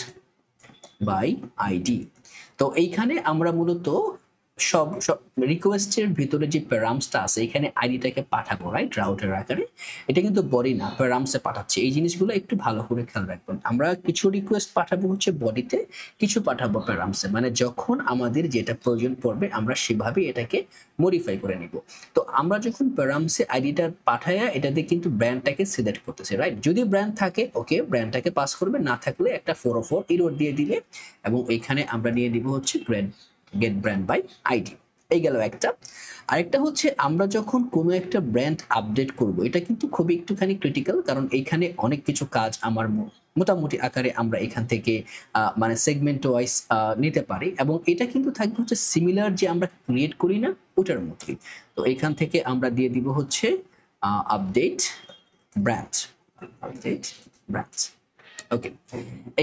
বাই আইডি। তো এইখানে আমরা মূলত সব রিকোয়েস্টের ভিতরে যে প্যারামসটা আছে এখানে আইডিটাকে পাঠাবো, রাইট, রাউটের আকারে। এটা কিন্তু বডি না, প্যারামসে পাঠাচ্ছে। এই জিনিসগুলো একটু ভালো করে খেয়াল রাখবেন। আমরা কিছু রিকোয়েস্ট পাঠাবো হচ্ছে বডিতে, কিছু পাঠাবো প্যারামসে, মানে যখন আমাদের যেটা প্রয়োজন পড়বে আমরা সেভাবে এটাকে মডিফাই করে নিব। তো আমরা যখন প্যারামসে আইডিটা পাঠাইয়া এটাতে কিন্তু ব্র্যান্ডটাকে সিলেক্ট করতেছি, রাইট? যদি ব্র্যান্ড থাকে ওকে, ব্র্যান্ডটাকে পাস করবে, না থাকলে একটা 404 এরর দিয়ে দিবে এবং এখানে আমরা নিয়ে দিব হচ্ছে গেট ব্র্যান্ড বাই আইডি। এই গেল একটা। আরেকটা হচ্ছে আমরা যখন কোনো একটা ব্র্যান্ড আপডেট করব, এটা কিন্তু খুবই একটুখানি ক্রিটিক্যাল, কারণ এখানে অনেক কিছু কাজ আমার মোটামুটি আকারে আমরা এখান থেকে মানে সেগমেন্ট ওয়াইজ নিতে পারি এবং এটা কিন্তু থাকবে হচ্ছে সিমিলার যে আমরা ক্রিয়েট করি না ওটার মতোই। তো এখান থেকে আমরা দিয়ে দিব হচ্ছে আপডেট ব্র্যান্ড। ওকে,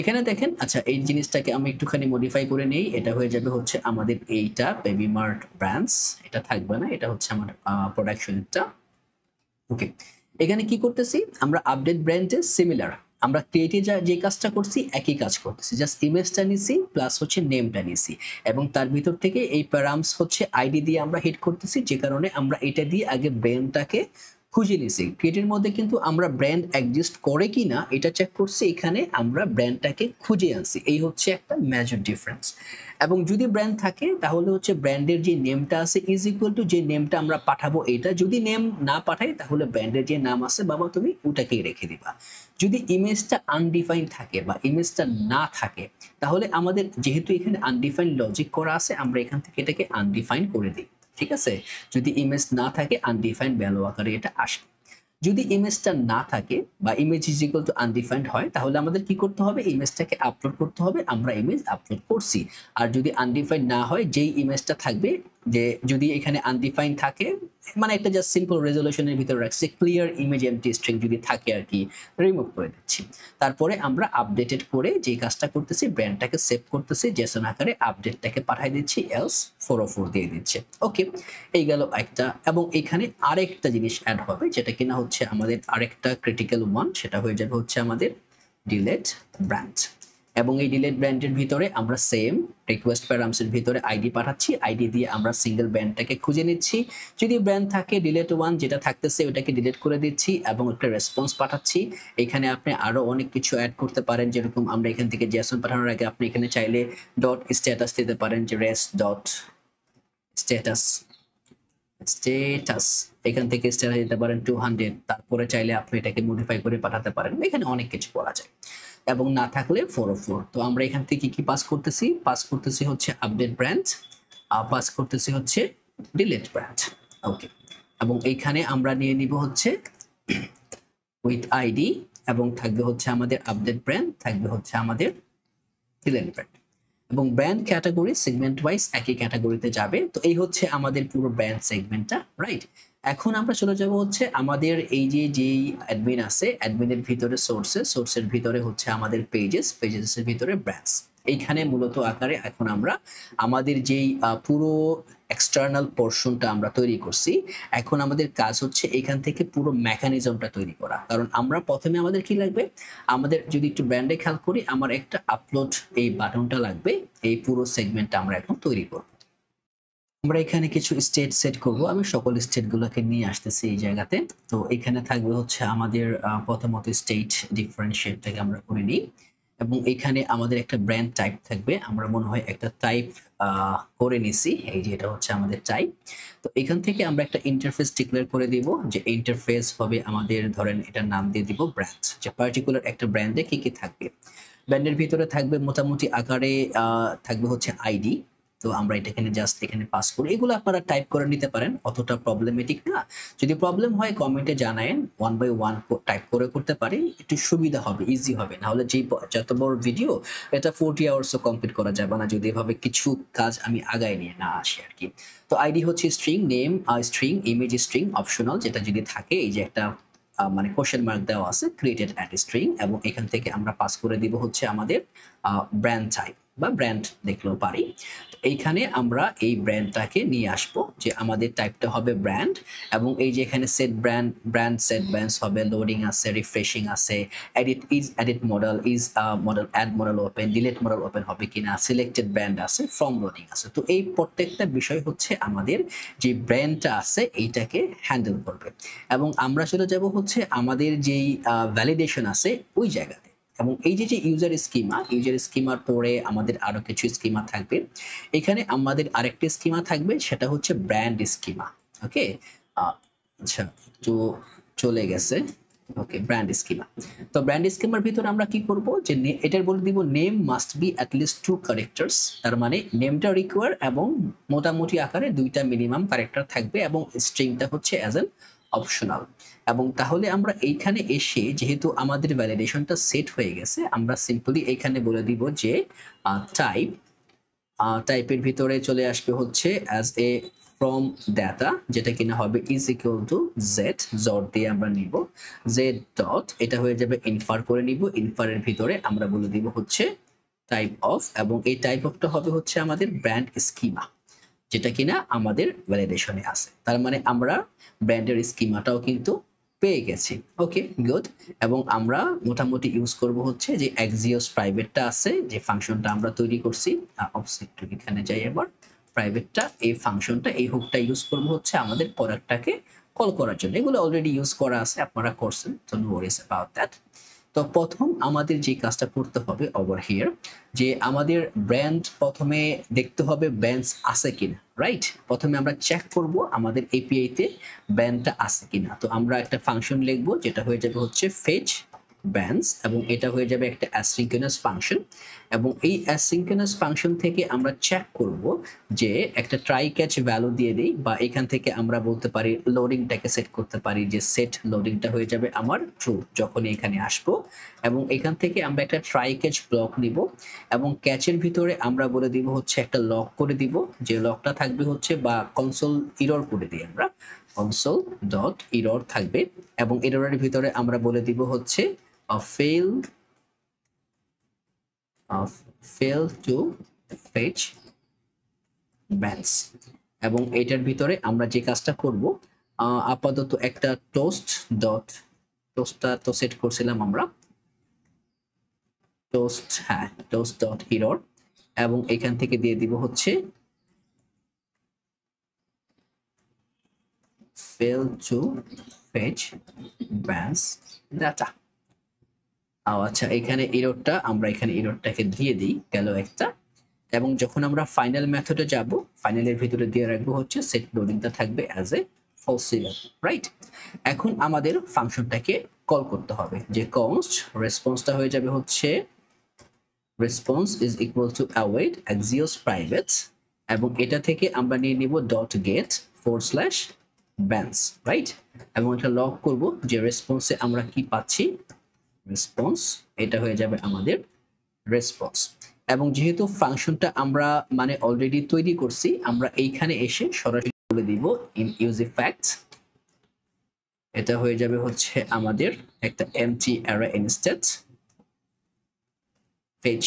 এখানে দেখেন, আচ্ছা এই জিনিসটাকে আমি একটুখানি মডিফাই করে নেই। এটা হয়ে যাবে হচ্ছে আমাদের এইটা বেবি মার্ট ব্র্যান্ডস, এটা থাকবে না, এটা হচ্ছে আমার প্রোডাকশনটা। ওকে, এখানে কি করতেছি আমরা আপডেট ব্র্যান্ডে সিমিলার, আমরা ক্রিয়েটে যে কাজটা করছি একই কাজ করতেছি, জাস্ট ইমেজটা নিছি প্লাস হচ্ছে নেমটা নিছি এবং তার ভিতর থেকে এই প্যারামস হচ্ছে আইডি দিয়ে আমরা হিট করতেছি, যে কারণে আমরা এটা দিয়ে আগে ব্র্যান্ডটাকে খুঁজে নিছি। ক্রিয়েটের মধ্যে কিন্তু আমরা ব্র্যান্ড এক্সিস্ট করে কি না এটা চেক করছি, এখানে আমরা ব্র্যান্ডটাকে খুঁজে আনছি। এই হচ্ছে একটা মেজর ডিফারেন্স। এবং যদি ব্র্যান্ড থাকে তাহলে হচ্ছে ব্র্যান্ডের যে নেমটা আছে ইজ ইকুয়াল টু যে নেমটা আমরা পাঠাবো এটা, যদি নেম না পাঠাই তাহলে ব্র্যান্ডের যে নাম আছে বাবা তুমি ওটাকেই রেখে দিবা। যদি ইমেজটা আনডিফাইন্ড থাকে বা ইমেজটা না থাকে তাহলে আমাদের যেহেতু এখানে আনডিফাইন্ড লজিক করা আছে আমরা এখান থেকে এটাকে আনডিফাইন্ড করে দিই, ঠিক আছে? যদি ইমেজ না থাকে আনডিফাইন্ড ভ্যালু আকারে এটা আসবে। যদি ইমেজটা না থাকে বা image is equal two undefined হয় তাহলে আমাদের কি করতে হবে, ইমেজটাকে আপলোড করতে হবে, আমরা ইমেজ আপলোড করছি। আর যদি আনডিফাইন্ড না হয় যেই ইমেজটা থাকবে, যে যদি এখানে আনডিফাইন্ড থাকে মানে একটা জাস্ট সিম্পল রেজলিউশনের ভিতরে রাখছি, ক্লিয়ার ইমেজ এমটি স্ট্রিং যদি থাকে আর কি, রিমুভ করে দিচ্ছি। তারপরে আমরা আপডেটেড করে যে কাজটা করতেছি ব্র্যান্ডটাকে সেভ করতেছি জেসন আকারে, আপডেটটাকে পাঠিয়ে দিচ্ছি, এলস 404 দিয়ে দিচ্ছে। ওকে, এই গেল একটা। এবং এখানে আরেকটা জিনিস অ্যাড হবে যেটা কিনা হচ্ছে আমাদের আরেকটা ক্রিটিক্যাল ওয়ান, সেটা হয়ে যাবে হচ্ছে আমাদের ডিলেট ব্র্যান্ড। এবং এই ডিলিট ব্র্যান্ডের ভিতরে আমরা সেম রিকোয়েস্ট প্যারামসের ভিতরে আইডি পাঠাচ্ছি, আইডি দিয়ে আমরা সিঙ্গেল ব্র্যান্ডটাকে খুঁজে নিচ্ছি, যদি ব্র্যান্ড থাকে ডিলিট ওয়ান যেটা থাকতেছে ওটাকে ডিলিট করে দিচ্ছি এবং একটা রেসপন্স পাঠাচ্ছি। এখানে আপনি আরো অনেক কিছু অ্যাড করতে পারেন, যেরকম আমরা এখান থেকে জেসন পাঠানোর আগে আপনি এখানে চাইলে ডট স্ট্যাটাস দিতে পারেন, যে রেস ডট স্ট্যাটাস স্ট্যাটাস এখান থেকে স্ট্যাটাস দিতে পারেন 200, তারপরে চাইলে আপনি এটাকে মডিফাই করে পাঠাতে পারেন, এখানে অনেক কিছু করা যায়। এবং না থাকলে 404। তো আমরা এখান থেকে কি পাস করতেছি হচ্ছে আপডেট ব্র্যান্ড, পাস করতেছি হচ্ছে ডিলিট ব্র্যান্ড। ওকে, এবং এইখানে আমরা নিয়ে নিব হচ্ছে উইথ আইডি এবং থাকবে হচ্ছে আমাদের আপডেট ব্র্যান্ড, থাকবে হচ্ছে আমাদের ডিলিট ব্র্যান্ড এবং ব্র্যান্ড ক্যাটাগরি সেগমেন্ট ওয়াইজ একই ক্যাটাগরিতে যাবে। তো এই হচ্ছে আমাদের পুরো ব্র্যান্ড সেগমেন্টটা, রাইট। এখন আমরা চলে যাব হচ্ছে আমাদের এই যেই অ্যাডমিন আছে, অ্যাডমিনের ভিতরে সোর্সের ভিতরে হচ্ছে আমাদের পেজেসের ভিতরে ব্র্যান্ডস। এইখানে মূলত আকারে এখন আমরা আমাদের যেই পুরো এক্সটার্নাল পোর্শনটা আমরা তৈরি করছি, এখন আমাদের কাজ হচ্ছে এখান থেকে পুরো মেকানিজমটা তৈরি করা। কারণ আমরা প্রথমে আমাদের কি লাগবে, আমাদের যদি একটু ব্র্যান্ডে খেয়াল করি, আমার একটা আপলোড এই বাটনটা লাগবে, এই পুরো সেগমেন্টটা আমরা এখন তৈরি করব। আমরা এখানে কিছু স্টেট সেট করব, আমি সকল স্টেটগুলোকে নিয়ে আসতেছি এই জায়গাতে। তো এখানে থাকবে হচ্ছে আমাদের প্রথমত স্টেট ডিফারেন্সিয়েটটাকে আমরা করে নিই এবং এখানে আমাদের একটা ব্র্যান্ড টাইপ থাকবে, আমরা মনে হয় একটা টাইপ করে নিছি, এই যে এটা হচ্ছে আমাদের টাইপ। তো এখান থেকে আমরা একটা ইন্টারফেস ডিক্লেয়ার করে দিব, যে ইন্টারফেস হবে আমাদের, ধরেন এটার নাম দিয়ে দিব ব্র্যান্ড, যে পার্টিকুলার একটা ব্র্যান্ডে কি কি থাকবে। ব্র্যান্ডের ভিতরে থাকবে মোটামুটি আকারে থাকবে হচ্ছে আইডি। তো আমরা এটা এখানে পাস করি, এগুলো আপনারা টাইপ করে নিতে পারেন, অতটা প্রবলেমেটিক না। যদি প্রবলেম হয় কমেন্টে জানায়েন, 1 বাই 1 টাইপ করে করতে পারি, একটু সুবিধা হবে, ইজি হবে। না হলে যত বড় ভিডিও এটা 40 আওয়ার্সও কমপ্লিট করা যাবে না যদি এভাবে কিছু কাজ আমি আগায় নিয়ে না আসি আর কি। তো আইডি হচ্ছে string, name string, image string, optional যেটা যদি থাকে, এই যে একটা মানে কোশ্চেন মার্ক দেওয়া আছে, ক্রিয়েটেড অ্যাট স্ট্রিং, এবং এখান থেকে আমরা পাস করে দিব হচ্ছে আমাদের ব্র্যান্ড টাইপ বা ব্র্যান্ড দেখলেও পারি। এইখানে আমরা এই ব্র্যান্ডটাকে নিয়ে আসবো, যে আমাদের টাইপটা হবে ব্র্যান্ড, এবং এই যে এখানে সেট ব্র্যান্ড সেট ব্র্যান্ডস হবে, লোডিং আছে, রিফ্রেশিং আছে, edit model model, add model open, delete model open হবে কিনা, সিলেক্টেড ব্র্যান্ড আছে, ফ্রম লোডিং আছে। তো এই প্রত্যেকটা বিষয় হচ্ছে আমাদের যে ব্র্যান্ডটা আছে এইটাকে হ্যান্ডেল করবে। এবং আমরা চলে যাব হচ্ছে আমাদের যেই ভ্যালিডেশন আছে ওই জায়গাতে। এবং এই যে ইউজার স্কিমার পরে আমাদের আরো কিছু স্কিমা থাকবে। এখানে আমাদের আরেকটি স্কিমা থাকবে, সেটা হচ্ছে ব্র্যান্ড স্কিমা। ওকে, আচ্ছা, তো চলে গেছে। ওকে, ব্র্যান্ড স্কিমা। তো ব্র্যান্ড স্কিমার ভিতরে আমরা কি করব, যে এটার বলে দিব name must be at least 2 characters. তার মানে নেমটা রিকোয়ার এবং মোটামুটি আকারে 2টা মিনিমাম ক্যারেক্টার থাকবে, এবং স্ট্রিংটা হচ্ছে অ্যাজ এন অপশনাল। এবং তাহলে আমরা এইখানে এসে, যেহেতু আমাদের ভ্যালিডেশনটা সেট হয়ে গেছে, আমরা সিম্পলি এইখানে বলে দিব যে টাইপের ভিতরে চলে আসবে হচ্ছে অ্যাজ এ ফ্রম ডাটা, যেটা কিনা হবে ইজ ইকুয়াল টু জেড, জড দিয়ে আমরা নিব জেড ডট, এটা হয়ে যাবে ইনফার করে নিব, ইনফারের ভিতরে আমরা বলে দিব হচ্ছে টাইপ অফ, এবং এই টাইপ অফটা হবে হচ্ছে আমাদের ব্র্যান্ড স্কিমা, যেটা কিনা আমাদের ভ্যালিডেশনে আছে। তার মানে আমরা ব্র্যান্ডের স্কিমাটাও কিন্তু পেয়ে গেছি। ওকে, গুড। এবং আমরা মোটামুটি ইউজ করব হচ্ছে যে এক্সিওস প্রাইভেটটা আছে, যে ফাংশনটা আমরা তৈরি করছি, এখানে যাই এবার, প্রাইভেটটা, এই ফাংশনটা, এই হুকটা ইউজ করব হচ্ছে আমাদের প্রোডাক্টটাকে কল করার জন্য। এগুলো অলরেডি ইউজ করা আছে, আপনারা করছেন, তো নো ওয়ারিজ অ্যাবাউট দ্যাট। তো প্রথম আমাদের যে কাজটা করতে হবে ওভার হিয়ার, যে আমাদের ব্র্যান্ড প্রথমে দেখতে হবে ব্র্যান্ডস আছে কিনা, রাইট। প্রথমে আমরা চেক করব আমাদের এপিআই তে ব্র্যান্ডটা আছে কিনা। তো আমরা একটা ফাংশন লিখবো, যেটা হয়ে যাবে হচ্ছে ফেচ ব্র্যান্ডস, এবং এটা হয়ে যাবে একটা অ্যাসিঙ্ক্রোনাস ফাংশন। এবং এই অ্যাসিঙ্ক্রোনাস ফাংশন থেকে আমরা চেক করব যে একটা ট্রাই ক্যাচ ভ্যালু দিয়ে দিই, বা এখান থেকে আমরা বলতে পারি লোডিংটাকে সেট করতে পারি, যে সেট লোডিংটা হয়ে যাবে আমার ট্রু যখনই এখানে আসবো। এবং এখান থেকে আমরা একটা ট্রাই ক্যাচ ব্লক নিব, এবং ক্যাচের ভিতরে আমরা বলে দিব হচ্ছে একটা লক করে দিব, যে লকটা থাকবে হচ্ছে, বা কনসোল ইরর করে দিই আমরা, কনসোল ডট ইরর থাকবে। এবং ইররের ভিতরে আমরা বলে দিব হচ্ছে fail to fetch bands। এবং এটার ভিতরে আমরা যে কাজটা করব, আপাতত একটা টোস্টটা তো সেট করছিলাম আমরা, টোস্ট, হ্যাঁ টোস্ট ডট এরর, এবং এখান থেকে দিয়ে দিব হচ্ছে fail to fetch branch data। আচ্ছা, এখানে এররটা আমরা এখানে এররটাকে দিয়ে দিই, গেল একটা। এবং যখন আমরা ফাইনাল মেথডে যাব, ফাইনালের ভিতরে দিয়ে রাখবো হচ্ছে সেট লোডিংটা থাকবে as a false error, right. এখন আমাদের ফাংশনটাকে কল করতে হবে, যে কনস্ট রেসপন্সটা হয়ে যাবে হচ্ছে response is equal two await axios private, এবং এটা থেকে আমরা নিয়ে নিব ডট গেট / branch, রাইট। এবং এটা লগ করব যে রেসপন্সে আমরা কি পাচ্ছি, রেসপন্স, এটা হয়ে যাবে আমাদের রেসপন্স। এবং যেহেতু ফাংশনটা আমরা মানে অলরেডি তৈরি করছি, আমরা এইখানে এসে সরাসরি বলে দিব ইন ইউজ ফ্যাক্টস, এটা হয়ে যাবে হচ্ছে আমাদের একটা এমটি অ্যারে ইনস্ট্যান্স ফেচ।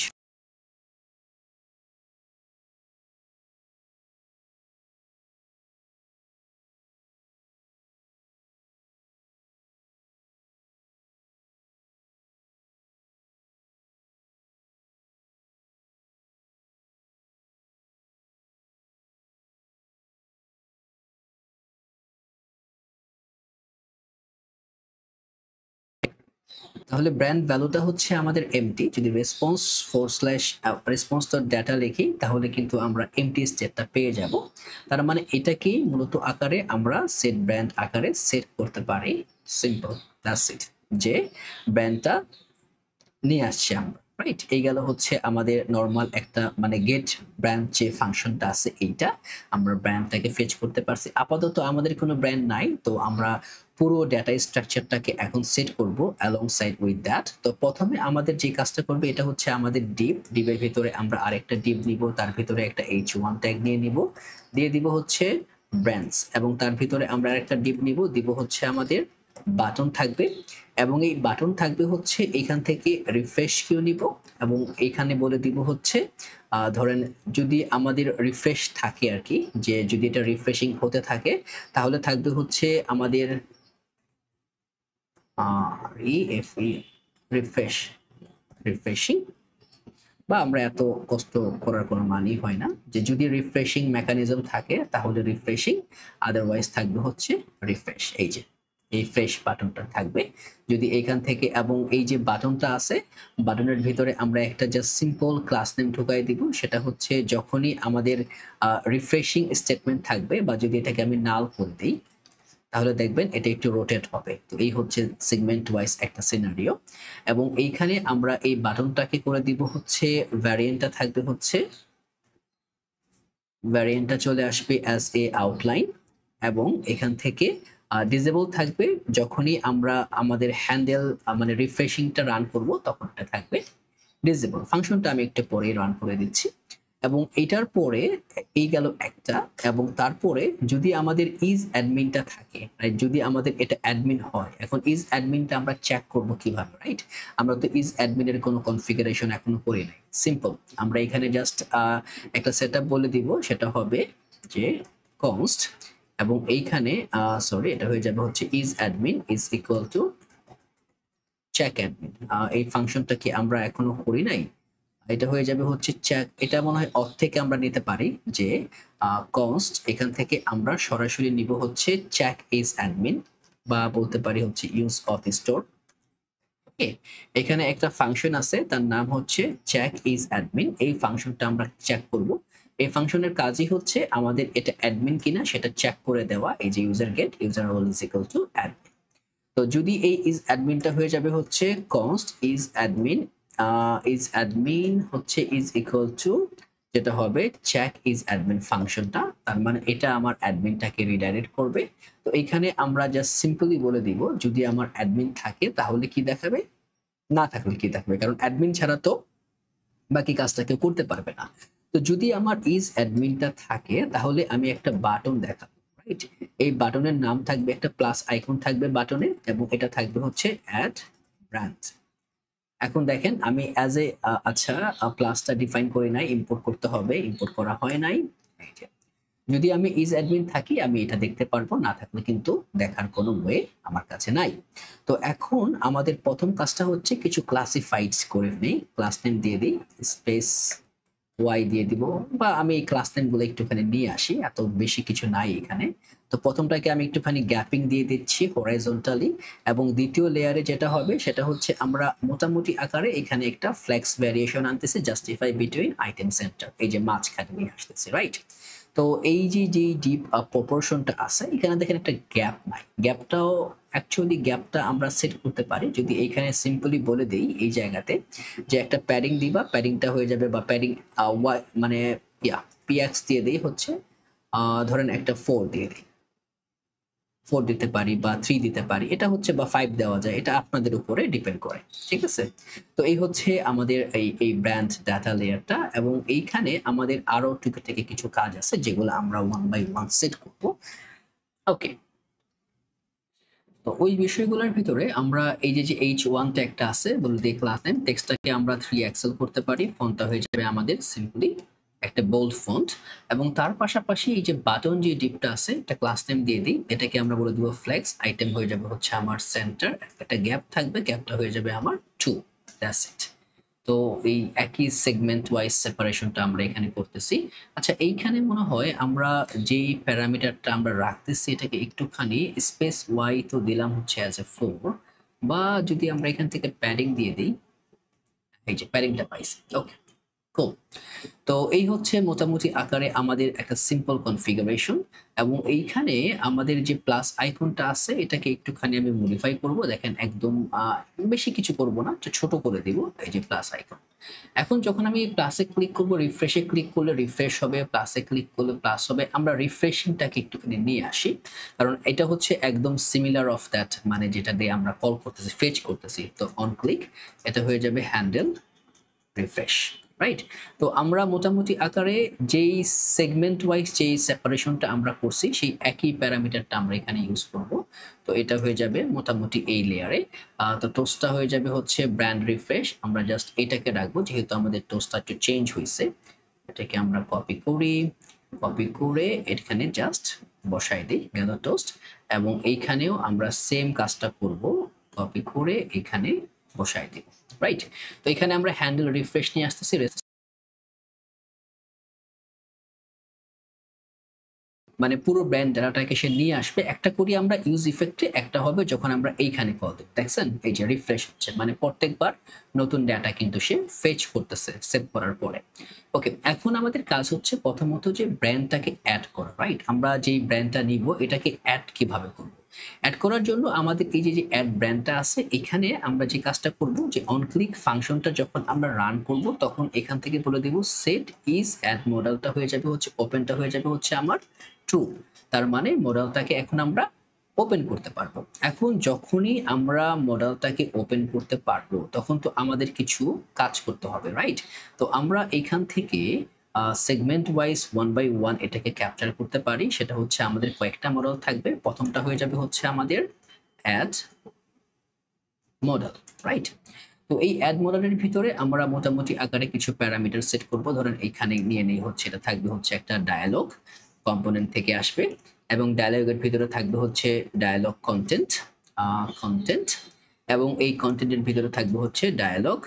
তাহলে ব্র্যান্ড ভ্যালুটা হচ্ছে আমাদের এমটি। যদি রেসপন্স রেসপন্স ডট ডাটা লিখি তাহলে কিন্তু আমরা এমটি স্টেটটা পেয়ে যাব। তার মানে এটাকেই মূলত আকারে আমরা সেট ব্র্যান্ড আকারে সেট করতে পারি। সিম্পল, দ্যাটস ইট, যে ব্র্যান্ডটা নিয়ে আসছি আমরা, রাইট। এই গেল হচ্ছে আমাদের নর্মাল একটা মানে গেট ব্র্যান্ড যে ফাংশনটা আছে, এইটা আমরা ব্র্যান্ডটাকে ফেচ করতে পারছি। আপাতত আমাদের কোনো ব্র্যান্ড নাই, তো আমরা পুরো ডেটা স্ট্রাকচারটাকে এখন সেট করব অ্যালং সাইড উইথ দ্যাট। তো প্রথমে আমাদের যে কাজটা করবে এটা হচ্ছে আমাদের ডিপের ভিতরে আমরা আরেকটা ডিপ নিব, তার ভিতরে একটা h1 ট্যাগ নিয়ে নিব, দিয়ে দিব হচ্ছে ব্র্যান্ডস, এবং তার ভিতরে আমরা আরেকটা ডিপ নিব, দিব হচ্ছে আমাদের বাটন থাকবে, এবং এই বাটন থাকবে হচ্ছে এখান থেকে রিফ্রেশ কিউ নিব, এবং এইখানে বলে দিব হচ্ছে ধরেন যদি আমাদের রিফ্রেশ থাকে আর কি, যে যদি এটা রিফ্রেশিং হতে থাকে তাহলে থাকবে হচ্ছে আমাদের রিফ্রেশিং, বা আমরা এত কষ্ট করার কোনো মানই হয় না, যে যদি রিফ্রেশিং মেকানিজম থাকে তাহলে রিফ্রেশিং, আদারওয়াইজ থাকবে হচ্ছে রিফ্রেশ। এই যে এই ফ্রেশ বাটনটা থাকবে যদি এইখান থেকে, এবং এই যে বাটনটা আছে বাটনের ভিতরে আমরা একটা জাস্ট সিম্পল ক্লাস নেম ঢুকাই দিব, সেটা হচ্ছে যখনই আমাদের রিফ্রেশিং স্টেটমেন্ট থাকবে, বা যদি এটাকে আমি নাল করে দিই তাহলে দেখবেন এটা একটু রোটেট হবে। তো এই হচ্ছে সেগমেন্ট ওয়াইজ একটা সিনারিও। এবং এইখানে আমরা এই বাটনটাকে করে দিব হচ্ছে ভ্যারিয়েন্টটা থাকবে হচ্ছে, ভ্যারিয়েন্টটা চলে আসবে অ্যাজ এ আউটলাইন, এবং এখান থেকে ডিসেবল থাকবে যখনই আমরা আমাদের হ্যান্ডেল মানে রিফ্রেশিংটা রান করব তখন এটা থাকবে ডিসেবল। ফাংশনটা আমি একটু পরে রান করে দিচ্ছি। এবং এটার পরে এই গেল একটা, এবং তারপরে যদি আমাদের ইজ অ্যাডমিনটা থাকে, রাইট, যদি আমাদের এটা অ্যাডমিন হয়, এখন ইজ অ্যাডমিনটা আমরা চেক করব কিভাবে, রাইট। আমরা তো ইজ অ্যাডমিনের কোনো কনফিগারেশন এখনো করি নাই। সিম্পল, আমরা এখানে জাস্ট একটা সেটআপ বলে দিব, সেটা হবে যে কনস্ট, এবং এইখানে সরি এটা হয়ে যাবে হচ্ছে is admin is equal to check admin. এই ফাংশনটা কি আমরা এখনো করি নাই, এটা হয়ে যাবে হচ্ছে চেক। এটা মনে হয় অথ থেকে আমরা নিতে পারি, যে কনস্ট এখান থেকে আমরা সরাসরি নিব হচ্ছে চেক ইজ অ্যাডমিন, বা বলতে পারি হচ্ছে ইউজ অথ স্টোর। ওকে, এখানে একটা ফাংশন আছে তার নাম হচ্ছে চেক ইজ অ্যাডমিন। এই ফাংশনটা আমরা চেক করব। এই ফাংশনের কাজই হচ্ছে আমাদের এটা অ্যাডমিন কিনা সেটা চেক করে দেওয়া। এই যে user get user role is equal to admin. তো যদি এই ইজ অ্যাডমিনটা হয়ে যাবে হচ্ছে const is admin, is admin হচ্ছে ইজ ইকুয়াল টু যেটা হবে চেক ইজ অ্যাডমিন ফাংশনটা, তার মানে এটা আমার অ্যাডমিনটাকে রিডাইরেক্ট করবে। তো এখানে আমরা জাস্ট সিম্পলি বলে দিব যদি আমার অ্যাডমিন থাকে তাহলে কি দেখাবে, না থাকলে কি দেখাবে, কারণ অ্যাডমিন ছাড়া তো বাকি কাজটা কেউ করতে পারবে না। তো যদি আমার ইজ অ্যাডমিনটা থাকে তাহলে আমি একটা বাটন দেখাবো, রাইট। এই বাটনের নাম থাকবে একটা প্লাস আইকন থাকবে বাটনে, এবং এটা থাকবে হচ্ছে অ্যাড ব্রাঞ্চ। এখন দেখেন আমি অ্যাজ এ আচ্ছা প্লাসটা ডিফাইন করি নাই, ইম্পোর্ট করতে হবে, ইম্পোর্ট করা হয় নাই। যদি আমি ইজ অ্যাডমিন থাকি আমি এটা দেখতে পারবো, না থাকলে কিন্তু দেখার কোনো ওয়ে আমার কাছে নাই। তো এখন আমাদের প্রথম কাজটা হচ্ছে কিছু ক্লাসিফাইডস করে নেই, ক্লাস নেম দিয়ে দিই, স্পেস ওয়াই দিয়ে দিব, বা আমি এই ক্লাস নেমগুলো একটুখানি নিয়ে আসি, এত বেশি কিছু নাই এখানে। তো প্রথমটাকে আমি একটুখানি গ্যাপিং দিয়ে দিচ্ছি হরাইজন্টালি, এবং দ্বিতীয় লেয়ারে যেটা হবে সেটা হচ্ছে আমরা মোটামুটি আকারে এখানে একটা ফ্লেক্স ভ্যারিয়েশন আনতেছি, জাস্টিফাই বিটুইন আইটেম সেন্টার, এই যে মাঝখানে নিয়ে আসতেছি, রাইট? তো এই যে ডিপ প্রপোর্শনটা আছে এখানে দেখেন একটা গ্যাপ নাই, গ্যাপটাও অ্যাকচুয়ালি গ্যাপটা আমরা সেট করতে পারি যদি এইখানে সিম্পলি বলে দেই এই জায়গাতে যে একটা প্যাডিং দিবা, প্যাডিংটা হয়ে যাবে, বা প্যাডিং মানে পিএক্স দিয়ে দেই হচ্ছে ধরেন একটা 4 দিয়ে দিই, 4 দিতে পারি বা 3 দিতে পারি, এটা হচ্ছে, বা 5 দেওয়া যায়, এটা আপনাদের উপরে ডিপেন্ড করে, ঠিক আছে? তো এই হচ্ছে আমাদের এই ব্র্যান্ড ডাটা লেয়ারটা, এবং এইখানে আমাদের আরো থেকে কিছু কাজ আছে যেগুলো আমরা 1 বাই 1 সেট করব। ওকে, তো ওই বিষয়গুলোর ভিতরে আমরা এই যে H1 ট্যাগটা আছে বলে দিই ক্লাস নেম, টেক্সটটাকে আমরা 3 এক্সেল করতে পারি, ফন্টটা হয়ে যাবে আমাদের সিম্পলি একটা বোল্ড ফন্ট, এবং তার পাশাপাশি এই যে বাটন যে ডিপটা আছে এটা ক্লাস নেম দিয়ে দিই, এটাকে আমরা বলে দিব ফ্লেক্স, আইটেম হয়ে যাবে হচ্ছে আমার সেন্টার, একটা গ্যাপ থাকবে, গ্যাপটা হয়ে যাবে আমার 2, দ্যাটস ইট। তো এই একই সেগমেন্ট ওয়াইজ সেপারেশনটা আমরা এখানে করতেছি। আচ্ছা, এইখানে মনে হয় আমরা যেই প্যারামিটারটা আমরা রাখতেছি এটাকে একটুখানি স্পেস ওয়াই তো দিলাম হচ্ছে অ্যাজ এ 4, বা যদি আমরা এখান থেকে প্যাডিং দিয়ে দিই, এই যে প্যাডিংটা পাইছি, ওকে কুল। তো এই হচ্ছে মোটামুটি আকারে আমাদের একটা সিম্পল কনফিগারেশন, এবং এইখানে আমাদের যে প্লাস আইকনটা আছে এটাকে একটুখানি আমি মডিফাই করব, দেখেন একদম বেশি কিছু করব না, একটু ছোট করে দিব, এই যে প্লাস আইকন। এখন যখন আমি প্লাসে ক্লিক করব, রিফ্রেশে ক্লিক করলে রিফ্রেশ হবে, প্লাসে ক্লিক করলে প্লাস হবে, আমরা রিফ্রেশিংটাকে একটুখানি নিয়ে আসি, কারণ এটা হচ্ছে একদম সিমিলার অফ দ্যাট, মানে যেটা দিয়ে আমরা কল করতেছি, ফেচ করতেছি। তো অন ক্লিক এটা হয়ে যাবে হ্যান্ডেল রিফ্রেশ, রাইট? তো আমরা মোটামুটি আকারে যেই সেগমেন্ট ওয়াইজ যেই সেপারেশনটা আমরা করছি সেই একই প্যারামিটারটা আমরা এখানে ইউজ করব। তো এটা হয়ে যাবে মোটামুটি এই লেয়ারে। তো টোস্টটা হয়ে যাবে হচ্ছে ব্র্যান্ড রিফ্রেশ, আমরা জাস্ট এটাকে রাখবো যেহেতু আমাদের টোস্টটা একটু চেঞ্জ হয়েছে। এটাকে আমরা কপি করি, কপি করে এখানে জাস্ট বসাই দিই গ্যাদার টোস্ট, এবং এইখানেও আমরা সেম কাজটা করব, কপি করে এখানে বসাই দিই, রাইট? তো এখানে আমরা হ্যান্ডেল রিফ্রেশ নিয়ে আসতেছি, মানে পুরো ব্র্যান্ড ডাটাটাকে সে নিয়ে আসবে। একটা করি আমরা ইউজ ইফেক্টে, একটা হবে যখন আমরা এইখানে কল দেব, দেখছেন এই যে রিফ্রেশ হচ্ছে, মানে প্রত্যেকবার নতুন ডাটা কিন্তু সে ফেচ করতেছে সেভ করার পরে। ওকে, এখন আমাদের কাজ হচ্ছে প্রথমত যে ব্র্যান্ডটাকে অ্যাড করা, রাইট? আমরা যেই ব্র্যান্ডটা নিব এটাকে অ্যাড কিভাবে করব? অ্যাড করার জন্য আমাদের এই যে অ্যাড ব্র্যান্ডটা আছে এখানে আমরা যে কাজটা করব, যে অন ক্লিক ফাংশনটা যখন আমরা রান করব তখন এখান থেকে বলে দিব সেট ইজ অ্যাড মডেলটা হয়ে যাবে হচ্ছে, ওপেনটা হয়ে যাবে হচ্ছে আমার ট্রু, তার মানে মডেলটাকে এখন আমরা ওপেন করতে পারবো। এখন যখনই আমরা মডেলটাকে ওপেন করতে পারবো তখন তো আমাদের কিছু কাজ করতে হবে, রাইট? তো আমরা এখান থেকে সেগমেন্ট ওয়াইজ 1 বাই 1 এটাকে ক্যাপচার করতে পারি, সেটা হচ্ছে আমাদের কয়েকটা মডেল থাকবে, প্রথমটা হয়ে যাবে হচ্ছে আমাদের অ্যাড মডেল, রাইট? তো এই অ্যাড মডেলের ভিতরে আমরা মোটামুটি আকারে কিছু প্যারামিটার সেট করব, ধরেন এইখানে নিয়ে নেই হচ্ছে এটা থাকবে হচ্ছে একটা ডায়ালগ কম্পোনেন্ট থেকে আসবে, এবং ডায়ালগের ভিতরে থাকবে হচ্ছে ডায়ালগ কন্টেন্ট, কন্টেন্ট, এবং এই কন্টেন্টের ভিতরে থাকবে হচ্ছে ডায়ালগ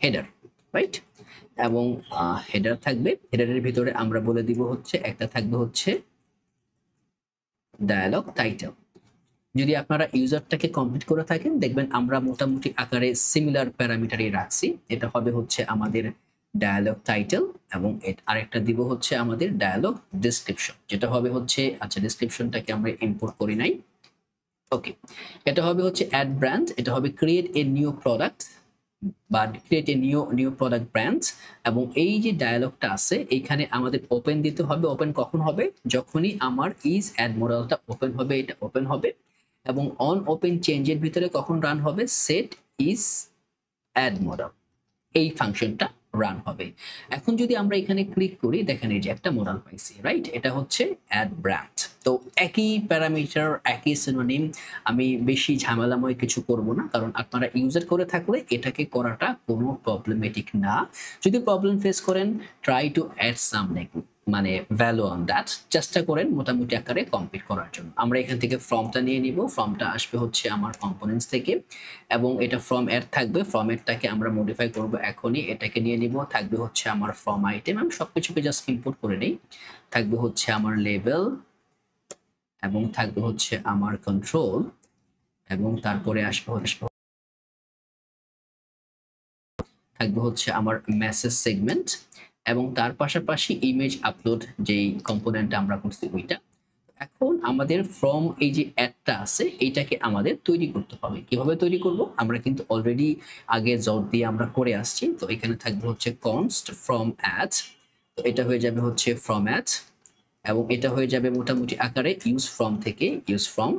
হেডার, রাইট? এবং হেডার থাকবে, হেডারের ভিতরে আমরা বলে দিব হচ্ছে একটা থাকবে হচ্ছে ডায়ালগ টাইটেল। যদি আপনারা ইউজারটাকে কমপ্লিট করে থাকেন দেখবেন আমরা মোটামুটি আকারে সিমিলার প্যারামিটারই রাখছি, এটা হবে হচ্ছে আমাদের ডায়ালগ টাইটেল, এবং আরেকটা দিব হচ্ছে আমাদের ডায়ালগ ডেসক্রিপশন, যেটা হবে হচ্ছে, আচ্ছা ডেসক্রিপশনটাকে আমরা ইম্পোর্ট করি নাই, ওকে। এটা হবে হচ্ছে অ্যাড ব্র্যান্ড, এটা হবে ক্রিয়েট এ নিউ প্রোডাক্ট বা create a new product brand, এবং এই যে ডায়ালগটা আছে এইখানে আমাদের ওপেন দিতে হবে। ওপেন কখন হবে? যখনই আমার ইজ অ্যাড মডেলটা ওপেন হবে, এটা ওপেন হবে, এবং অন ওপেন চেঞ্জের ভিতরে কখন রান হবে? সেট ইজ অ্যাড মডেল, এই ফাংশনটা রান হবে। এখন যদি আমরা এখানে ক্লিক করি দেখেন এই যে একটা মডেল পাইছি, রাইট? এটা হচ্ছে অ্যাড ব্র্যান্ড। তো একই প্যারামিটার, একই সিনোনিম, আমি বেশি ঝামেলাময় কিছু করব না, কারণ আপনারা ইউজার করে থাকলে এটাকে করাটা কোনো প্রবলেমেটিক না। যদি প্রবলেম ফেস করেন, ট্রাই টু অ্যাড সাম মানে ভ্যালু অন দ্যাট, চেষ্টা করেন মোটামুটি আকারে কমপ্লিট করার জন্য। আমরা এখান থেকে ফর্মটা নিয়ে নিব, ফর্মটা আসবে হচ্ছে আমার কম্পোনেন্টস থেকে, এবং এটা ফর্ম অ্যাড থাকবে, ফর্ম অ্যাডটাকে আমরা মডিফাই করব এখনই, এটাকে নিয়ে নিব, থাকবে হচ্ছে আমার ফর্ম আইটেম, আমি সবকিছুকে জাস্ট ইম্পোর্ট করে নিই, থাকবে হচ্ছে আমার লেভেল, এবং থাকবে হচ্ছে আমার কন্ট্রোল, এবং তারপরে থাকবে হচ্ছে আমার মেসেজ সেগমেন্ট, এবং তার পাশাপাশি ইমেজ আপলোড যেই কম্পোনেন্টটা আমরা করছি ওইটা। এখন আমাদের ফ্রম এই যে অ্যাডটা আছে এইটাকে আমাদের তৈরি করতে হবে। কিভাবে তৈরি করব? আমরা কিন্তু অলরেডি আগে জট দিয়ে আমরা করে আসছি। তো এখানে থাকবে হচ্ছে কনস্ট ফ্রম অ্যাড, তো এটা হয়ে যাবে হচ্ছে ফ্রম অ্যাড, এবং এটা হয়ে যাবে মোটামুটি আকারে ইউজ ফ্রম থেকে ইউজ ফ্রম,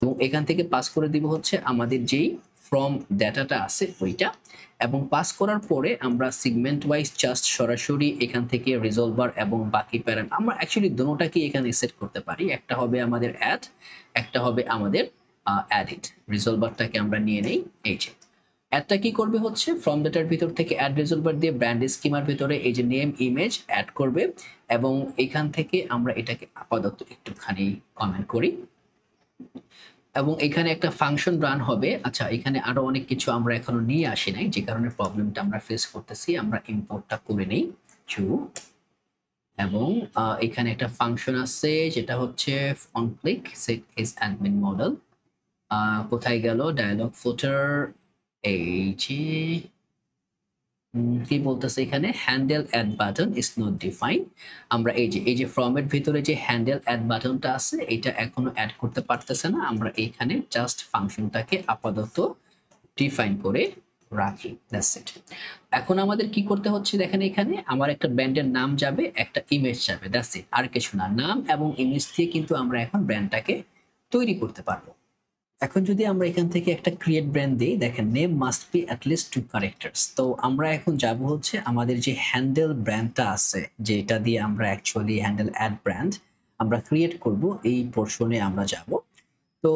এবং এখান থেকে পাস করে দিব হচ্ছে আমাদের যেই ফ্রম ডাটাটা আছে ওইটা, এবং পাস করার পরে আমরা সেগমেন্ট ওয়াইজ জাস্ট সরাসরি এখান থেকে রিজলভার এবং বাকি প্যারামিটার আমরা অ্যাকচুয়ালি দুটোটাকে এখানে সেট করতে পারি। একটা হবে আমাদের অ্যাড, একটা হবে আমাদের অ্যাডিট। রিজলভারটাকে আমরা নিয়ে নেই, এই যে অ্যাডটা কি করবে হচ্ছে ফ্রম ডাটার ভিতর থেকে অ্যাড রিজলভার দিয়ে ব্র্যান্ড স্কিমার ভিতরে এই যে নেম ইমেজ অ্যাড করবে, এবং এখান থেকে আমরা এটাকে আপাতত একটুখানি কমেন্ট করি, এবং এখানে একটা ফাংশন রান হবে। আচ্ছা, এখানে আরো অনেক কিছু আমরা এখনো নিয়ে আসি নাই, যে কারণে প্রবলেমটা আমরা ফেস করতেছি। আমরা ইম্পোর্টটা করে নেই টু, এবং এখানে একটা ফাংশন আছে যেটা হচ্ছে on click set is admin model, কোথায় গেল ডায়ালগ ফুটার, এই যে কি বলতেছে এখানে, handle add button is not define. আমরা এই যে ফর্মের ভিতরে যে হ্যান্ডেল অ্যাড বাটনটা আছে এটা এখনো অ্যাড করতে পারতেছে না, আমরা এখানে জাস্ট ফাংশনটাকে আপাতত ডিফাইন করে রাখি, দ্যাটস ইট। এখন আমাদের কি করতে হচ্ছে দেখেন, এখানে আমার একটা ব্র্যান্ডের নাম যাবে, একটা ইমেজ যাবে, দ্যাটস ইট, আর কিছু না। নাম এবং ইমেজ দিয়ে কিন্তু আমরা এখন ব্র্যান্ডটাকে তৈরি করতে পারবো। এখন যদি আমরা এখান থেকে একটা ক্রিয়েট ব্র্যান্ড দিই, দেখেন name must be at least 2 characters. তো আমরা এখন যাব হচ্ছে আমাদের যে হ্যান্ডেল ব্র্যান্ডটা আছে, যেটা দিয়ে আমরা অ্যাকচুয়ালি হ্যান্ডেল অ্যাড ব্র্যান্ড আমরা ক্রিয়েট করব, এই পোর্শনে আমরা যাব। তো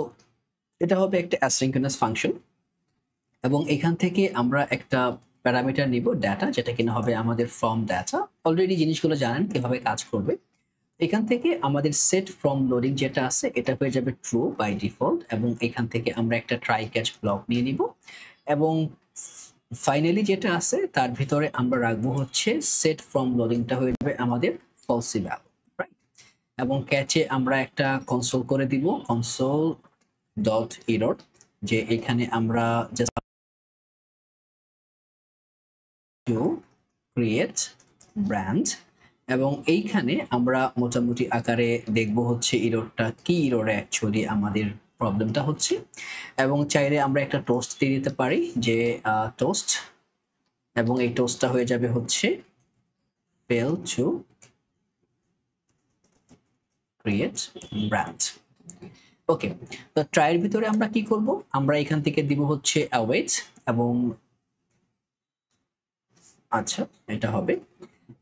এটা হবে একটা অ্যাসিঙ্ক্রোনাস ফাংশন, এবং এখান থেকে আমরা একটা প্যারামিটার নিব ডাটা, যেটা কিনা হবে আমাদের ফ্রম ডাটা। অলরেডি জিনিসগুলো জানেন কিভাবে কাজ করবে। এখান থেকে আমাদের সেট ফ্রম লোডিং যেটা আছে এটা হয়ে যাবে ট্রু বাই ডিফল্ট, এবং এখান থেকে আমরা একটা ট্রাই ক্যাচ ব্লক নিয়ে নিব, এবং ফাইনালি যেটা আছে তার ভিতরে আমরা রাখবো হচ্ছে সেট ফ্রম লোডিংটা হয়ে যাবে আমাদের ফলসি ভ্যালু, রাইট। এবং ক্যাচে আমরা একটা কনসোল করে দিব, কনসোল ডট এরর, যে এখানে আমরা জাস্ট টু ক্রিয়েট ব্র্যান্ড, এবং এইখানে আমরা মোটামুটি আকারে দেখব হচ্ছে ইরোরটা কি, ইরোরে অ্যাকচুয়ালি আমাদের প্রবলেমটা হচ্ছে। এবং চাইলে আমরা একটা টোস্ট দিয়ে দিতে পারি, যে টোস্ট, এবং এই টোস্টটা হয়ে যাবে হচ্ছে ফেল টু ক্রিয়েট ব্র্যান্ড। ওকে, তো ট্রাইয়ের ভিতরে আমরা কি করব, আমরা এখান থেকে দিব হচ্ছে অ্যাওয়েট, এবং আচ্ছা এটা হবে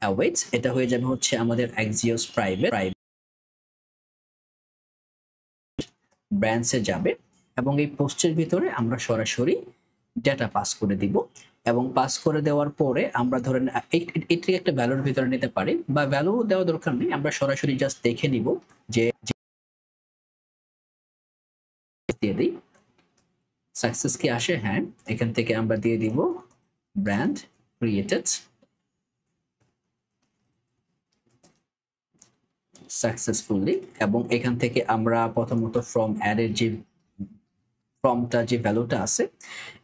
অ্যাওয়েট, এটা হয়ে যাবে হচ্ছে আমাদের এক্সিওস প্রাইভেট ব্র্যান্ডসে যাবে, এবং এই পোস্টের ভিতরে আমরা সরাসরি ডেটা পাস করে দিব, এবং পাস করে দেওয়ার পরে আমরা ধরেন এটি একটা ভ্যালুর ভিতরে নিতে পারি, বা ভ্যালু দেওয়া দরকার নেই, আমরা সরাসরি জাস্ট দেখে নিব যে দিয়ে দিই সাকসেস কি আসে। হ্যাঁ, এখান থেকে আমরা দিয়ে দিব ব্র্যান্ড ক্রিয়েটেড সাকসেসফুলি, এবং এখান থেকে আমরা প্রথমত ফ্রম অ্যাডের যে ফর্মটা যে ভ্যালুটা আছে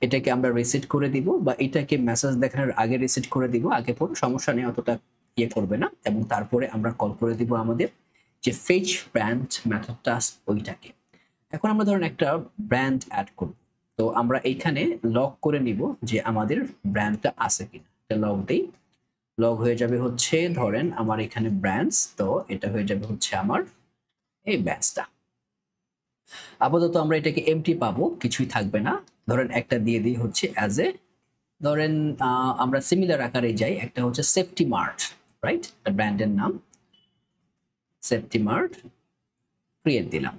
এটাকে আমরা রিসেট করে দিব, বা এটাকে মেসেজ দেখানোর আগে রিসেট করে দিব, আগে পরে সমস্যা নেই, অতটা ইয়ে করবে না। এবং তারপরে আমরা কল করে দিব আমাদের যে ফেচ ব্র্যান্ড মেথডটা ওইটাকে। এখন আমরা ধরেন একটা ব্র্যান্ড অ্যাড করব, তো আমরা এইখানে লগ করে নিব যে আমাদের ব্র্যান্ডটা আছে কিনা, এটা লগ দেই, লগ হয়ে যাবে হচ্ছে ধরেন আমার এখানে ব্র্যান্ডস, তো এটা হয়ে যাবে হচ্ছে আমার এই ব্র্যান্ডসটা। আপাতত আমরা এটাকে এমটি পাবো, কিছুই থাকবে না। ধরেন একটা দিয়ে দিই হচ্ছে অ্যাজ এ, ধরেন আমরা সিমিলার আকারে যাই, একটা হচ্ছে সেফটি মার্ট, রাইট, একটা ব্র্যান্ডের নাম, সেফটি মার্ট ক্রিয়েট দিলাম।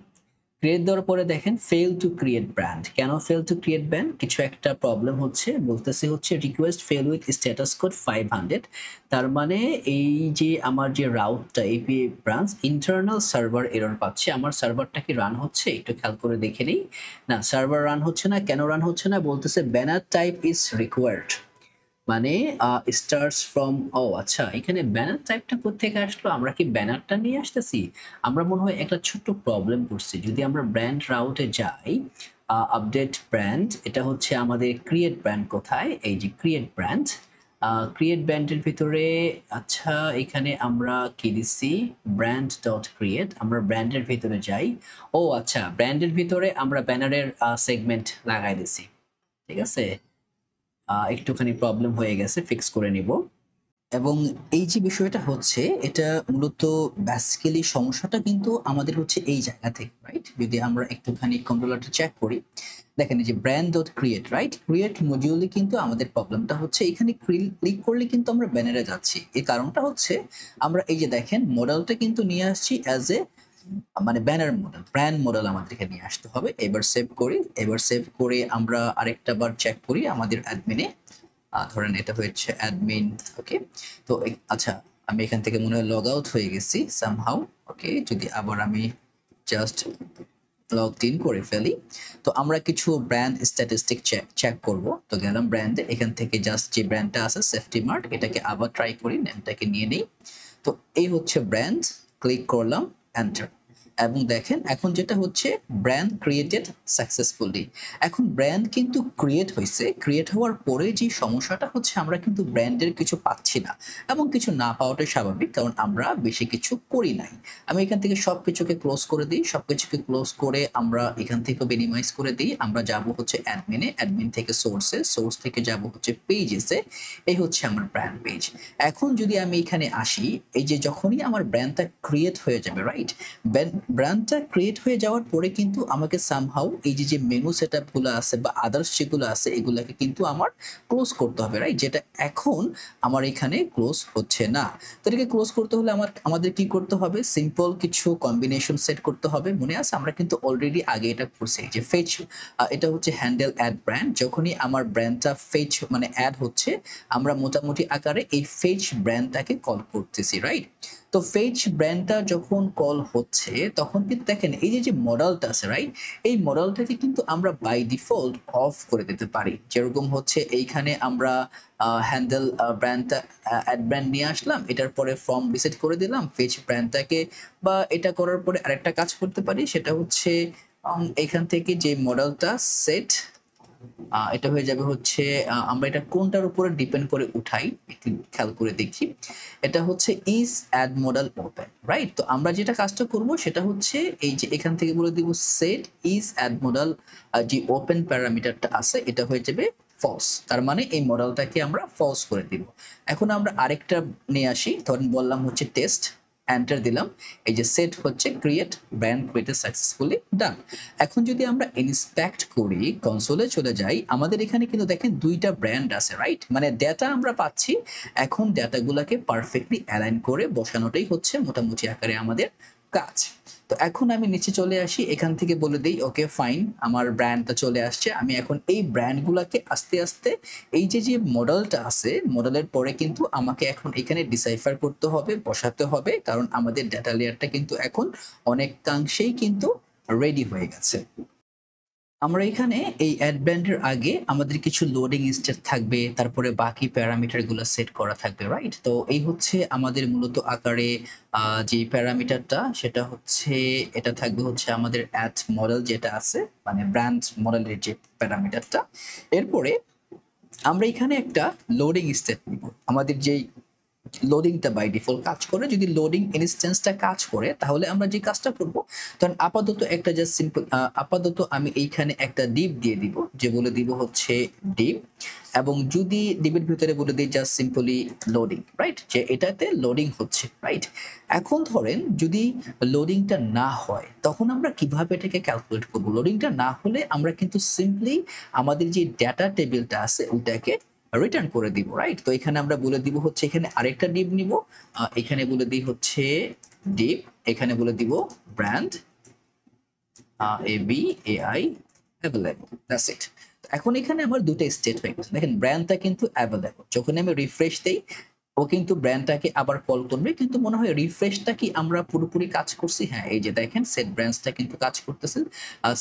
ক্রিয়েট দেওয়ার পরে দেখেন ফেল টু ক্রিয়েট ব্র্যান্ড। কেন ফেল টু ক্রিয়েট ব্র্যান্ড? কিছু একটা প্রবলেম হচ্ছে, বলতেছে হচ্ছে request fail with status code 500। তার মানে এই যে আমার যে রাউটটা API branch internal server error পাচ্ছে। আমার সার্ভারটা কি রান হচ্ছে? একটু খেয়াল করে দেখে নিই। না, সার্ভার রান হচ্ছে না। কেন রান হচ্ছে না? বলতেছে ব্যানার টাইপ ইজ রিকোয়ার্ড, মানে স্টার্স ফ্রম, ও আচ্ছা, এখানে ব্যানার টাইপটা কোত্থেকে আসলো? আমরা কি ব্যানারটা নিয়ে আসতেছি? আমরা মনে হয় একটা ছোট্ট প্রবলেম করছি। যদি আমরা ব্র্যান্ড রাউটে যাই, আপডেট ব্র্যান্ড, এটা হচ্ছে আমাদের ক্রিয়েট ব্র্যান্ড কোথায়? এই যে ক্রিয়েট ব্র্যান্ড, ক্রিয়েট ব্র্যান্ডের ভিতরে, আচ্ছা এখানে আমরা কি দিচ্ছি? Brand dot create. আমরা ব্র্যান্ডের ভিতরে যাই। ও আচ্ছা, ব্র্যান্ডের ভিতরে আমরা ব্যানারের সেগমেন্ট লাগাই দিছি। ঠিক আছে, একটুখানি প্রবলেম হয়ে গেছে, ফিক্স করে নিব। এবং এই যে বিষয়টা হচ্ছে, এটা মূলত বেসিক্যালি সমস্যাটা কিন্তু আমাদের হচ্ছে এই জায়গা থেকে, রাইট? যদি আমরা একটুখানি কন্ট্রোলারটা চেক করি, দেখেন এই যে brand dot create, right? Create মডিউলে কিন্তু আমাদের প্রবলেমটা হচ্ছে এখানে ক্লিক করলে কিন্তু আমরা ব্যানারে যাচ্ছি। এর কারণটা হচ্ছে আমরা এই যে দেখেন মডেলটা কিন্তু নিয়ে আসছি অ্যাজ এ, মানে ব্যানার মডেল, ব্র্যান্ড মডেল আমাদেরকে নিয়ে আসতে হবে। এবার সেভ করি। এবার সেভ করে আমরা আরেকটা বার চেক করি আমাদের অ্যাডমিনে। ধরেন এটা হচ্ছে অ্যাডমিন, ওকে। তো আচ্ছা, আমি এখান থেকে মনে হয় লগ আউট হয়ে গেছি সামহাউ, ওকে। যদি আবার আমি জাস্ট লগ ইন করে ফেলি, তো আমরা কিছু ব্র্যান্ড স্ট্যাটিস্টিক চেক করব। তো গেলাম ব্র্যান্ডে, এখান থেকে জাস্ট যে ব্র্যান্ডটা আছে সেফটি মার্ট, এটাকে আবার ট্রাই করি, নেমটাকে নিয়ে নেই। তো এই হচ্ছে ব্র্যান্ড, ক্লিক করলাম, এন্টার। এবং দেখেন এখন যেটা হচ্ছে ব্র্যান্ড ক্রিয়েটেড সাকসেসফুলি। এখন ব্র্যান্ড কিন্তু ক্রিয়েট হয়েছে, ক্রিয়েট হওয়ার পরে যে সমস্যাটা হচ্ছে আমরা কিন্তু ব্র্যান্ডের কিছু পাচ্ছি না, এবং কিছু না পাওয়াটাই স্বাভাবিক, কারণ আমরা বেশি কিছু করি নাই। আমি এখান থেকে সব কিছুকে ক্লোজ করে দিই, সব কিছুকে ক্লোজ করে আমরা এখান থেকে মিনিমাইজ করে দিই। আমরা যাব হচ্ছে অ্যাডমিনে, অ্যাডমিন থেকে সোর্সে, সোর্স থেকে যাব হচ্ছে পেজেসে। এই হচ্ছে আমার ব্র্যান্ড পেজ। এখন যদি আমি এখানে আসি, এই যে যখনই আমার ব্র্যান্ডটা ক্রিয়েট হয়ে যাবে, রাইট? ব্র্যান্ডটা ক্রিয়েট হয়ে যাওয়ার পরে কিন্তু আমাকে সামহাউ এই যে যে মেনু সেটআপগুলো আছে বা আদার্স যেগুলো আছে এগুলোকে কিন্তু আমার ক্লোজ করতে হবে, রাইট? যেটা এখন আমার এখানে ক্লোজ হচ্ছে না। তো এটাকে ক্লোজ করতে হলে আমাদের কি করতে হবে? সিম্পল কিছু কম্বিনেশন সেট করতে হবে। মনে আছে আমরা কিন্তু অলরেডি আগে এটা করছি, যে ফেচ, এটা হচ্ছে হ্যান্ডেল অ্যাড ব্র্যান্ড। যখনই আমার ব্র্যান্ডটা ফেচ মানে অ্যাড হচ্ছে, আমরা মোটামুটি আকারে এই ফেচ ব্র্যান্ডটাকে কল করতেছি, রাইট? তো ফেচ ব্র্যান্ডটা যখন কল হচ্ছে, তখন কিন্তু দেখেন এই যে যে মডেলটা আছে, রাইট? এই মডেলটাকে কিন্তু আমরা বাই ডিফল্ট অফ করে দিতে পারি। যেরকম হচ্ছে এইখানে আমরা হ্যান্ডেল ব্র্যান্ডটা অ্যাড ব্র্যান্ড নিয়ে আসলাম, এটার পরে ফর্ম রিসেট করে দিলাম ফেচ ব্র্যান্ডটাকে। বা এটা করার পরে আরেকটা কাজ করতে পারি, সেটা হচ্ছে এখান থেকে যে মডেলটা সেট, এটা হয়ে যাবে হচ্ছে, আমরা এটা কোনটার উপরে ডিপেন্ড করে উঠাই একটু খেয়াল করে দেখি। এটা হচ্ছে is add model open, right? তো আমরা যেটা কাজটা করব সেটা হচ্ছে এই যে এখান থেকে বলে দিব সেট ইজ অ্যাড মডেল, যে ওপেন প্যারামিটারটা আছে এটা হয়ে যাবে ফলস। তার মানে এই মডেলটাকে আমরা ফলস করে দিব। এখন আমরা আরেকটা নিয়ে আসি, ধরেন বললাম হচ্ছে টেস্ট, এন্টার দিলাম। এই যে সেট হচ্ছে ক্রিয়েট ব্র্যান্ড ক্রিয়েটেড সাকসেসফুলি, ডান। এখন যদি আমরা ইন্সপেক্ট করি, কনসোলে চলে যাই, আমাদের এখানে কিন্তু দেখেন দুইটা ব্র্যান্ড আছে, রাইট? মানে ডেটা আমরা পাচ্ছি। এখন ডেটাগুলোকে পারফেক্টলি অ্যালাইন করে বসানোটাই হচ্ছে মোটামুটি আকারে আমাদের কাজ। তো এখন আমি নিচে চলে আসি, এখান থেকে বলে দিই ওকে ফাইন, আমার ব্র্যান্ডটা চলে আসছে। আমি এখন এই ব্র্যান্ডগুলোকে আস্তে আস্তে এই যে যে মডেলটা আছে, মডেলের পরে কিন্তু আমাকে এখন এখানে ডিসাইফার করতে হবে, বসাতে হবে, কারণ আমাদের ডেটা লেয়ারটা কিন্তু এখন অনেকাংশেই কিন্তু রেডি হয়ে গেছে। আমরা এখানে এই অ্যাড ব্র্যান্ডের আগে আমাদের কিছু লোডিং স্টেট থাকবে, তারপরে বাকি প্যারামিটারগুলো সেট করা থাকবে, রাইট? তো এই হচ্ছে আমাদের মূলত আকারে যে প্যারামিটারটা, সেটা হচ্ছে এটা থাকবে হচ্ছে আমাদের অ্যাড মডেল যেটা আছে, মানে ব্র্যান্ড মডেলের যে প্যারামিটারটা। এরপরে আমরা এখানে একটা লোডিং স্টেট নিব। আমাদের যেই লোডিংটা বাই ডিফল্ট কাজ করে, যদি লোডিং ইনস্ট্যান্সটা কাজ করে তাহলে আমরা যে কাজটা করব, তখন আপাতত একটা জাস্ট সিম্পল, আপাতত আমি এইখানে একটা ডিপ দিয়ে দিব, যে বলে দিব হচ্ছে ডিপ। এবং যদি ডিপের ভিতরে বলে দিই জাস্ট সিম্পলি লোডিং, রাইট? যে এটাতে লোডিং হচ্ছে, রাইট? এখন ধরেন যদি লোডিংটা না হয়, তখন আমরা কিভাবে এটাকে ক্যালকুলেট করব? লোডিংটা না হলে আমরা কিন্তু সিম্পলি আমাদের যে ডেটা টেবিলটা আছে ওইটাকে রিটার্ন করে দিব, রাইট? তো এখানে আমরা বলে দিব হচ্ছে এখানে আরেকটা ডিপ নিব, এখানে বলে দিই হচ্ছে ডিপ, এখানে বলে দিব brand ABAI available, that's it. এখন এখানে আমার দুটো স্টেট হয়ে গেছে, দেখেন ব্র্যান্ডটা কিন্তু অ্যাভেলেবল, যখন আমি রিফ্রেশ দেই ও কিন্তু ব্র্যান্ডটাকে আবার কল করবে, কিন্তু মনে হয় রিফ্রেশটা কি আমরা পুরোপুরি কাজ করছি? হ্যাঁ, এই যে দেখেন সেট ব্র্যান্ডসটা কিন্তু কাজ করতেছে,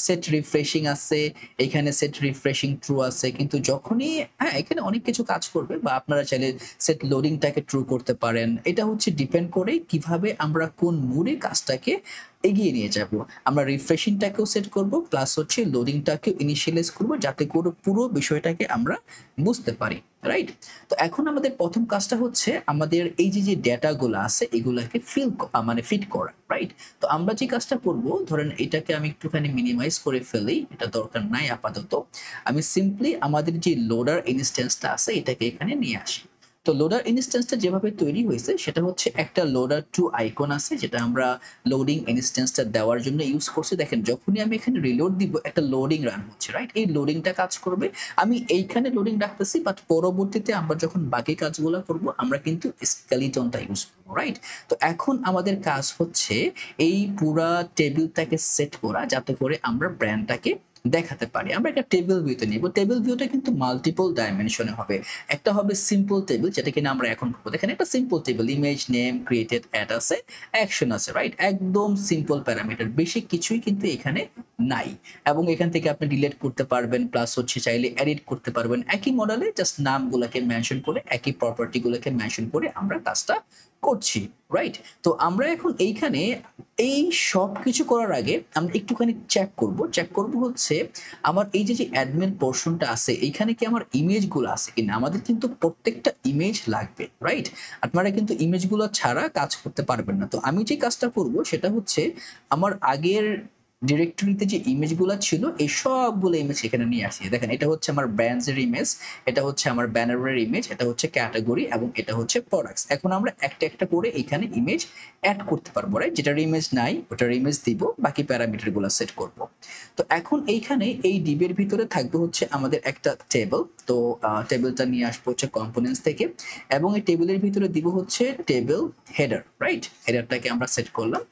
সেট রিফ্রেশিং আছে, এখানে সেট রিফ্রেশিং ট্রু আছে, কিন্তু যখনই হ্যাঁ এখানে অনেক কিছু কাজ করবে, বা আপনারা চাইলে সেট লোডিংটাকে ট্রু করতে পারেন। এটা হচ্ছে ডিপেন্ড করে কিভাবে আমরা কোন মুডে কাজটাকে এগিয়ে নিয়ে যাব। আমরা রিফ্রেশিংটাকেও সেট করব, প্লাস হচ্ছে লোডিংটাকেও ইনিশিয়ালাইজ করব, যাতে করে পুরো বিষয়টাকে আমরা বুঝতে পারি, রাইট? তো এখন আমাদের প্রথম কাজটা হচ্ছে আমাদের এই যে ডেটাগুলো আছে এগুলাকে মানে ফিট করা, রাইট? তো আমরা যে কাজটা করব, ধরেন এটাকে আমি একটুখানি মিনিমাইজ করে ফেলি, এটা দরকার নাই আপাতত। আমি সিম্পলি আমাদের যে লোডার ইনস্ট্যান্সটা আছে এটাকে এখানে নিয়ে আসি। তো লোডার ইনস্ট্যান্সটা যেভাবে তৈরি হয়েছে সেটা হচ্ছে একটা লোডার টু আইকন আছে, যেটা আমরা লোডিং ইনস্ট্যান্সটা দেওয়ার জন্য ইউজ করছি। দেখেন যখনই আমি এখানে রিলোড দিব একটা লোডিং রান হচ্ছে, রাইট? এই লোডিংটা কাজ করবে, আমি এইখানে লোডিং রাখতেছি, বাট পরবর্তীতে আমরা যখন বাকি কাজগুলো করব আমরা কিন্তু স্কেলিটনটা ইউজ করবো, রাইট? তো এখন আমাদের কাজ হচ্ছে এই পুরা টেবিলটাকে সেট করা, যাতে করে আমরা ব্র্যান্ডটাকে দেখাতে পারি। আমরা একটা টেবিল ভিউতে নিব, টেবিল ভিউটা কিন্তু মাল্টিপল ডাইমেনশনে হবে। একটা হবে সিম্পল টেবিল, যেটা কিনা আমরা এখন করবো। দেখেন একটা simple table, image, name, created, add আছে, অ্যাকশন আছে, রাইট? একদম সিম্পল প্যারামিটার, বেশি কিছুই কিন্তু এখানে নাই। এবং এখান থেকে আপনি ডিলিট করতে পারবেন, প্লাস হচ্ছে চাইলে এডিট করতে পারবেন। একই মডেলে জাস্ট নামগুলোকে মেনশন করে, একই প্রপার্টিগুলোকে মেনশন করে আমরা কাজটা করছি, রাইট? তো আমরা এখন এইখানে এই সব কিছু করার আগে আমরা একটুখানি চেক করব হচ্ছে আমার এই যে অ্যাডমিন পোর্শনটা আছে এইখানে কি আমার ইমেজগুলো আছে কিনা। আমাদের কিন্তু প্রত্যেকটা ইমেজ লাগবে, রাইট? আপনারা কিন্তু ইমেজগুলো ছাড়া কাজ করতে পারবেন না। তো আমি যে কাজটা করব সেটা হচ্ছে আমার আগের ডিরেক্টরিতে যে ইমেজগুলো ছিল এই সবগুলো ইমেজ এখানে নিয়ে আসি। দেখেন এটা হচ্ছে আমার ব্র্যান্ডসের ইমেজ, এটা হচ্ছে আমার ব্যানারের ইমেজ, এটা হচ্ছে ক্যাটাগরি, এবং এটা হচ্ছে প্রোডাক্টস। এখন আমরা একটা একটা করে এখানে ইমেজ অ্যাড করতে পারবো, রাইট? যেটার ইমেজ নাই ওটার ইমেজ দিব, বাকি প্যারামিটারগুলো সেট করব। তো এখন এইখানে এই ডিবের ভিতরে থাকবে হচ্ছে আমাদের একটা টেবিল। তো টেবিলটা নিয়ে আসবো হচ্ছে কম্পোনেন্টস থেকে, এবং এই টেবিলের ভিতরে দিব হচ্ছে টেবিল হেডার, রাইট? হেডারটাকে আমরা সেট করলাম।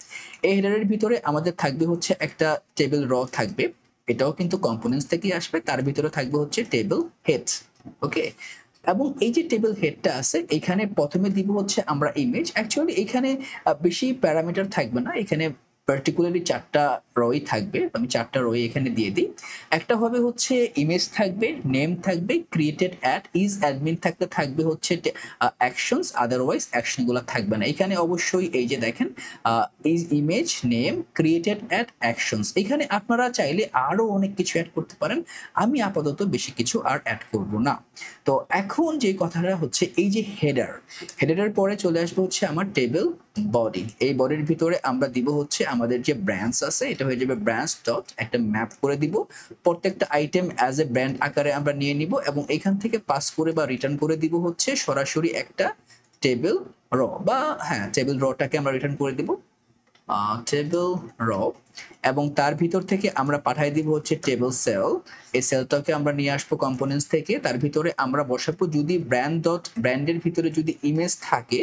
এই হেডারের ভিতরে আমাদের থাকবে হচ্ছে একটা টেবিল র থাকবে, এটাও কিন্তু কম্পোনেন্টস থেকেই আসবে। তার ভিতরে থাকবে হচ্ছে টেবিল হেড, ওকে? এবং এই যে টেবিল হেডটা আছে এখানে প্রথমে দিব হচ্ছে আমরা ইমেজ। অ্যাকচুয়ালি এখানে বেশি প্যারামিটার থাকবে না, এখানে পার্টিকুলারলি 4টা রই থাকবে। আমি 4টা রই এখানে দিয়ে দিই। একটা হবে হচ্ছে ইমেজ থাকবে, নেম থাকবে, ক্রিয়েটেড অ্যাড, ইজ অ্যাডমিন থাকবে হচ্ছে অ্যাকশনস, আদারওয়াইজ অ্যাকশনগুলো থাকবে না। এখানে অবশ্যই এই যে দেখেন is image, name, created add, actions. এখানে আপনারা চাইলে আরো অনেক কিছু অ্যাড করতে পারেন, আমি আপাতত বেশি কিছু আর অ্যাড করব না। তো এখন যে কথাটা হচ্ছে এই যে হেডারের পরে চলে আসবে হচ্ছে আমার টেবিল বডি। এই বডির ভিতরে আমরা দিব হচ্ছে আমাদের যে ব্র্যান্ডস আছে, এটা হয়ে যাবে ব্র্যান্ডস ডট, একটা ম্যাপ করে দিব। প্রত্যেকটা আইটেম অ্যাজ এ ব্র্যান্ড আকারে আমরা নিয়ে নিব, এবং এখান থেকে পাস করে বা রিটার্ন করে দিব হচ্ছে সরাসরি একটা টেবিল র, বা হ্যাঁ টেবিল রটাকে আমরা রিটার্ন করে দিব টেবিল র, এবং তার ভিতর থেকে আমরা পাঠাই দিব হচ্ছে টেবিল সেল। এই সেলটাকে আমরা নিয়ে আসবো কম্পোনেন্টস থেকে, তার ভিতরে আমরা বসাবো যদি ব্র্যান্ডের ভিতরে যদি ইমেজ থাকে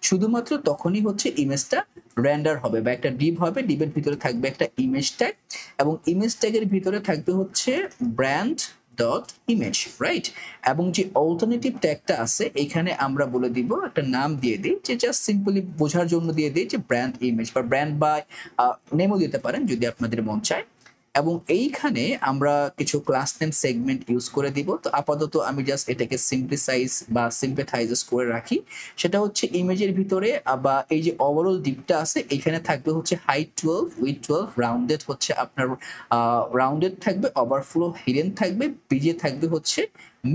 শুধুমাত্র তখনই হচ্ছে ইমেজটা রেন্ডার হবে, বা একটা ডিভ হবে, ডিভের ভিতরে থাকবে একটা ইমেজ ট্যাগ, এবং ইমেজ ট্যাগের ভিতরে থাকবে হচ্ছে ব্র্যান্ড ডট ইমেজ, রাইট? এবং যে অল্টারনেটিভ ট্যাগটা আছে এখানে আমরা বলে দিব একটা নাম দিয়ে দিই, যে জাস্ট সিম্পলি বোঝার জন্য দিয়ে দিই যে ব্র্যান্ড ইমেজ, বা ব্র্যান্ড বা নেমও দিতে পারেন যদি আপনাদের মন চায়। এবং এইখানে আমরা কিছু ক্লাস নেম সেগমেন্ট ইউজ করে দিব। তো আপাতত আমি জাস্ট এটাকে সিম্পলিসাইজ বা সিম্পেথাইজেস করে রাখি। সেটা হচ্ছে ইমেজের ভিতরে বা এই যে ওভারঅল ডিপটা আছে এখানে থাকবে হচ্ছে হাইট 12, উইথ 12, রাউন্ডেড হচ্ছে আপনার রাউন্ডেড থাকবে, ওভারফ্লো হিডেন থাকবে, বিজে থাকবে হচ্ছে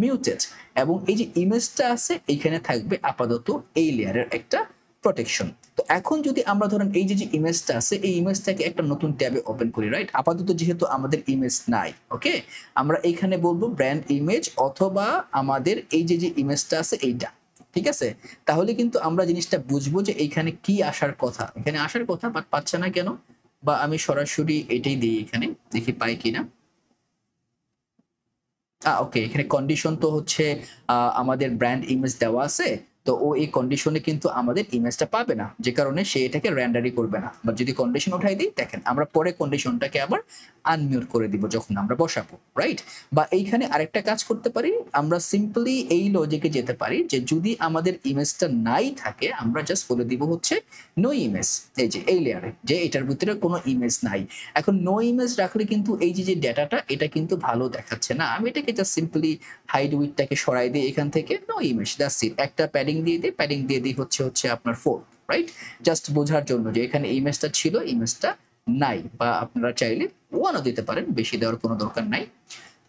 মিউটেড, এবং এই যে ইমেজটা আছে এখানে থাকবে আপাতত এই লেয়ারের একটা প্রোটেকশন। তো এখন যদি আমরা ধরেন এই যে ইমেজটা আছে এই ইমেজটাকে একটা নতুন ট্যাবে ওপেন করি, রাইট? আপাতত যেহেতু আমাদের ইমেজ নাই, ওকে, আমরা এইখানে বলবো ব্র্যান্ড ইমেজ, অথবা আমাদের এই যে ইমেজটা আছে এইটা, ঠিক আছে? তাহলে কিন্তু আমরা জিনিসটা বুঝবো যে এইখানে কি আসার কথা, এখানে আসার কথা বাট পাচ্ছে না কেন। বা আমি সরাসরি এটাই দিই, এখানে দেখি পাই কিনা। ওকে, এখানে কন্ডিশন তো হচ্ছে আমাদের ব্র্যান্ড ইমেজ দেওয়া আছে, তো ও এই কন্ডিশনে কিন্তু আমাদের ইমেজটা পাবে না, যে কারণে সে এটাকে র্যান্ডারি করবে না। বা যদি কন্ডিশন উঠাই দিই, দেখেন আমরা পরে কন্ডিশনটাকে আবার আনমিউট করে দিব যখন আমরা বসাবো, রাইট? বা এইখানে আরেকটা কাজ করতে পারি, আমরা সিম্পলি এই লজিকে যেতে পারি যে যদি আমাদের ইমেজটা নাই থাকে, আমরা জাস্ট বলে দিব হচ্ছে নো ইমেজ, এই যে এই লেয়ারে যে এটার ভিতরে কোনো ইমেজ নাই। এখন নো ইমেজ রাখলে কিন্তু এই যে ডেটাটা এটা কিন্তু ভালো দেখাচ্ছে না। আমি এটাকে জাস্ট সিম্পলি হাইড উইডটাকে সরাই দিই এখান থেকে, নো ইমেজ, দ্যাটস ইট। একটা প্যাডিং দিয়ে দিই, প্যাডিং দিয়ে দিই হচ্ছে আপনার 4, রাইট? জাস্ট বোঝার জন্য যে এখানে ইমেজটা ছিল, ইমেজটা নাই। বা আপনারা চাইলে 1ও দিতে পারেন, বেশি দেওয়ার কোনো দরকার নাই,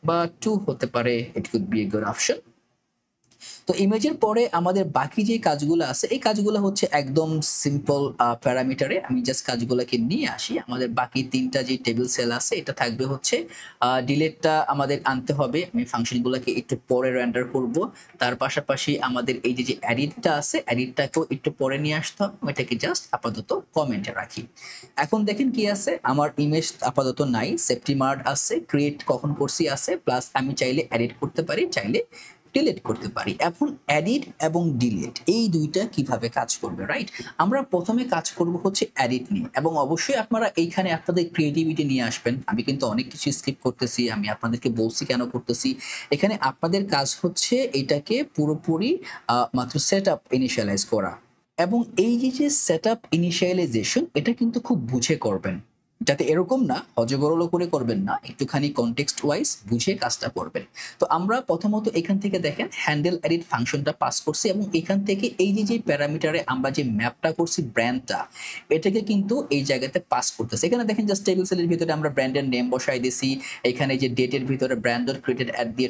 বা 2 হতে পারে, it could B a good option. তো ইমেজের পরে আমাদের বাকি যে কাজগুলো আছে, এই কাজগুলো হচ্ছে একদম সিম্পল প্যারামিটারে। আমি জাস্ট কাজগুলোকে নিয়ে আসি। আমাদের বাকি 3টা যে টেবিল সেল আছে, এটা থাকবে হচ্ছে ডিলেটটা আমাদের আনতে হবে, আমি ফাংশনগুলোকে একটু পরে রেন্ডার করব। তার পাশাপাশি আমাদের এই যে এডিটটা আছে, এডিটটাকেও একটু পরে নিয়ে আসতে হবে, এটাকে জাস্ট আপাতত কমেন্টে রাখি। এখন দেখেন কি আছে, আমার ইমেজ আপাতত নাই, সেফটি মার্ড আছে, ক্রিয়েট কখন করছি আছে, প্লাস আমি চাইলে এডিট করতে পারি, চাইলে ডিলিট করতে পারি। এখন এডিট এবং ডিলিট এই দুইটা কিভাবে কাজ করবে, রাইট? আমরা প্রথমে কাজ করব হচ্ছে এডিট নিয়ে, এবং অবশ্যই আপনারা এইখানে আপনাদের ক্রিয়েটিভিটি নিয়ে আসবেন। আমি কিন্তু অনেক কিছু স্কিপ করতেছি, আমি আপনাদেরকে বলছি কেন করতেছি। এখানে আপনাদের কাজ হচ্ছে এটাকে পুরোপুরি মাত্র সেট আপ ইনিশিয়ালাইজ করা, এবং এই যে সেট আপ ইনিশিয়ালাইজেশন এটা কিন্তু খুব বুঝে করবেন, যাতে এরকম না অজগরলো করে করবেন না, একটুখানি কনটেক্সট ওয়াইজ বুঝে কাজটা করবেন। তো আমরা প্রথমত এখান থেকে দেখেন হ্যান্ডেল এডিট ফাংশনটা পাস করছি, এবং এখান থেকে এই যে প্যারামিটারে আমরা যে ম্যাপটা করছি ব্র্যান্ডটা, এটাকে কিন্তু এই জায়গাতে পাস করতেছে। এখানে দেখেন জাস্ট টেবিল সেলের ভিতরে আমরা ব্র্যান্ডের নেম বসাই দিছি, এখানে যে ডেটের ভিতরে ব্র্যান্ড ডট ক্রিয়েটেড অ্যাট দিয়ে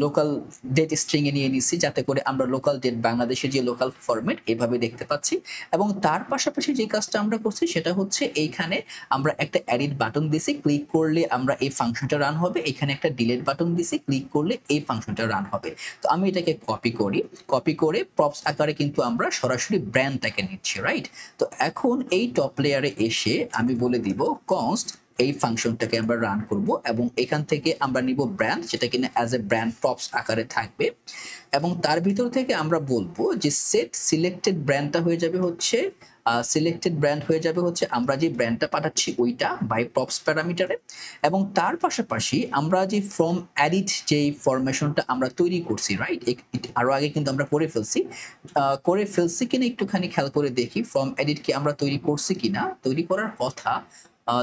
লোকাল ডেট স্ট্রিং এ নিয়ে নিছি, যাতে করে আমরা লোকাল ডেট বাংলাদেশের যে লোকাল ফরম্যাট এভাবে দেখতে পাচ্ছি। এবং তার পাশাপাশি যে কাজটা আমরা করছি সেটা হচ্ছে এইখানে আমরা একটা এডিট বাটন দিছি, ক্লিক করলে আমরা এই ফাংশনটা রান হবে। এখানে একটা ডিলিট বাটন দিছি, ক্লিক করলে এই ফাংশনটা রান হবে। তো আমি এটাকে কপি করি, কপি করে প্রপস আকারে কিন্তু আমরা সরাসরি ব্র্যান্ডটাকে নিচ্ছি, রাইট? তো এখন এই টপ লেয়ারে এসে আমি বলে দিব কনস্ট, এই ফাংশনটাকে আমরা রান করব, এবং এখান থেকে আমরা নিব ব্র্যান্ড, যেটা কিনা অ্যাজ এ ব্র্যান্ড প্রপস আকারে থাকবে। এবং তার ভিতর থেকে আমরা বলবো যে সেট সিলেক্টেড ব্র্যান্ডটা হয়ে যাবে হচ্ছে সিলেক্টেড ব্র্যান্ড হয়ে যাবে হচ্ছে আমরা যে ব্র্যান্ডটা পাঠাচ্ছি ওইটা বাই প্রপস প্যারামিটারে। এবং তার পাশাপাশি আমরা যে ফ্রম এডিট যেই ফরমেশনটা আমরা তৈরি করছি, রাইট? আরো আগে কিন্তু আমরা করে ফেলছি কিনা একটুখানি খেয়াল করে দেখি, ফ্রম এডিট কি আমরা তৈরি করছি কিনা। তৈরি করার কথা,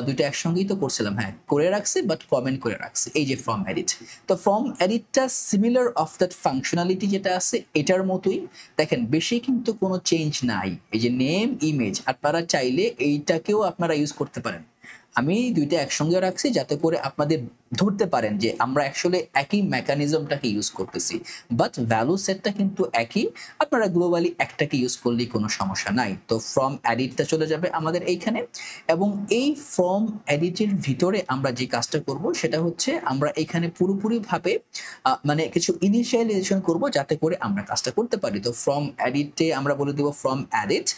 দুইটা একসঙ্গেই তো করছিলাম, হ্যাঁ করে রাখছি, বাট কমেন্ট করে রাখছি, এই যে ফর্ম এডিট। তো ফর্ম এডিটটা সিমিলার অফ দ্যাট ফাংশনালিটি যেটা আছে এটার মতোই, দেখেন বেশি কিন্তু কোনো চেঞ্জ নাই। এই যে নেম ইমেজ, আপনারা চাইলে এইটাকেও আপনারা ইউজ করতে পারেন। আমি দুইটা একসঙ্গে রাখছি যাতে করে আপনাদের ধরতে পারেন যে আমরা অ্যাকচুয়ালি একই মেকানিজমটাকে ইউজ করতেছি, বাট ভ্যালু সেটটা কিন্তু একই। আপনারা গ্লোবালি একটাকে ইউজ করলেই কোনো সমস্যা নাই। তো ফ্রম এডিটটা চলে যাবে আমাদের এইখানে, এবং এই ফর্ম এডিটের ভিতরে আমরা যে কাজটা করব সেটা হচ্ছে আমরা এখানে পুরোপুরিভাবে মানে কিছু ইনিশিয়ালাইজেশন করব যাতে করে আমরা কাজটা করতে পারি। তো ফ্রম এডিটে আমরা বলে দিব ফ্রম এডিট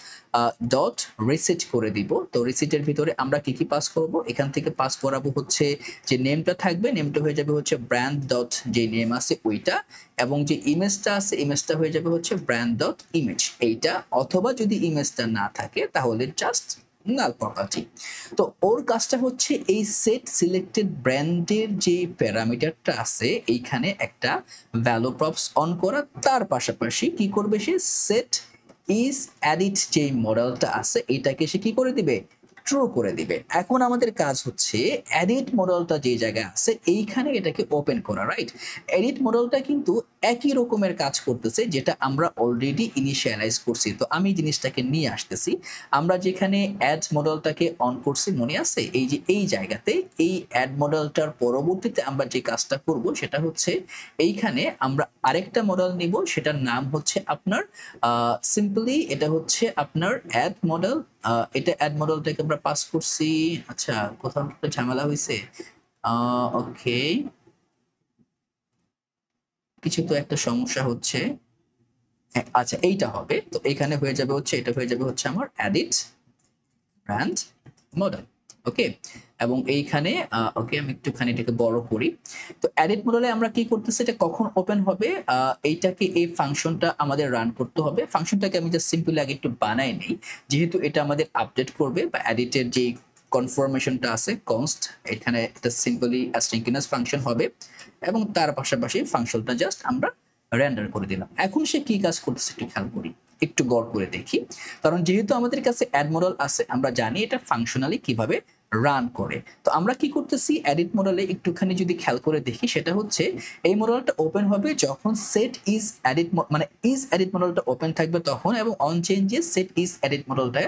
ডট রিসেট করে দিব। তো রিসেটের ভিতরে আমরা কি পাস করব, এখান থেকে পাস করাবো হচ্ছে যে নেমটা থাকবে, নেমটা হয়ে যাবে হচ্ছে ব্র্যান্ড ডট যে নেম আছে ওইটা, এবং যে ইমেজটা আছে ইমেজটা হয়ে যাবে হচ্ছে ব্র্যান্ড ডট ইমেজ এইটা। অথবা যদি ইমেজটা না থাকে তাহলে জাস্ট নাল প্রপার্টি। তো ওর কাজটা হচ্ছে এই সেট সিলেক্টেড ব্র্যান্ডের যে প্যারামিটারটা আছে এইখানে একটা ভ্যালু প্রপস অন করা, তার পাশাপাশি কি করবে সে সেট ইজ এডিট যে মডেলটা আছে এটাকে সে কি করে দিবে, ট্রু করে দিবে। এখন আমাদের কাজ হচ্ছে এডিট মডেলটা যে জায়গায় আছে এইখানে এটাকে ওপেন করা, রাইট? এডিট মডেলটা কিন্তু একই রকমের কাজ করতেছে যেটা আমরা অলরেডি ইনিশিয়ালাইজ করছি। তো আমি জিনিসটাকে নিয়ে আসতেছি, আমরা যেখানে অ্যাড মডেলটাকে অন করছি মনে আছে, এই যে এই জায়গাতে এই অ্যাড মডেলটার পরবর্তীতে আমরা যে কাজটা করব সেটা হচ্ছে এইখানে আমরা আরেকটা মডেল নিব, সেটার নাম হচ্ছে আপনার সিম্পলি এটা হচ্ছে আপনার অ্যাড মডেল। এটা অ্যাড মডেলটাকে আমরা পাস করছি, আচ্ছা কোথাও একটা ঝামেলা হয়েছে, ওকে কিছু তো একটা সমস্যা হচ্ছে, আচ্ছা এইটা হবে। তো এখানে হয়ে যাবে হচ্ছে, এটা হয়ে যাবে হচ্ছে আমার এডিট ব্র্যান্ড মডেল, ওকে। এবং এইখানে ওকে আমি একটুখানি এটাকে বড় করি। তো এডিট মডেলে আমরা কি করতেছি, এটা কখন ওপেন হবে, এইটাকে এই ফাংশনটা আমাদের রান করতে হবে। ফাংশনটাকে আমি জাস্ট সিম্পলি আগে একটু বানাই নেই, যেহেতু এটা আমাদের আপডেট করবে বা এডিটের যে কনফার্মেশনটা আছে কনস্ট, এখানে এটা সিম্পলি অ্যাসিনক্রোনাস ফাংশন হবে এবং তার পাশাপাশি ফাংশনটা জাস্ট আমরা রেন্ডার করে দিলাম। এখন সে কি কাজ করতেছে একটু খেয়াল করি, একটু গড় করে দেখি। কারণ যেহেতু আমাদের কাছে অ্যাড মডেল আছে, আমরা জানি এটা ফাংশনালি কিভাবে রান করে। তো আমরা কি করতেছি, এডিট মডেলে একটুখানি যদি খেয়াল করে দেখি, সেটা হচ্ছে এই মডেলটা ওপেন হবে যখন সেট ইজ এডিট মানে ইজ এডিট মডেলটা ওপেন থাকবে তখন, এবং অন চেঞ্জে সেট ইজ এডিট মডেলটা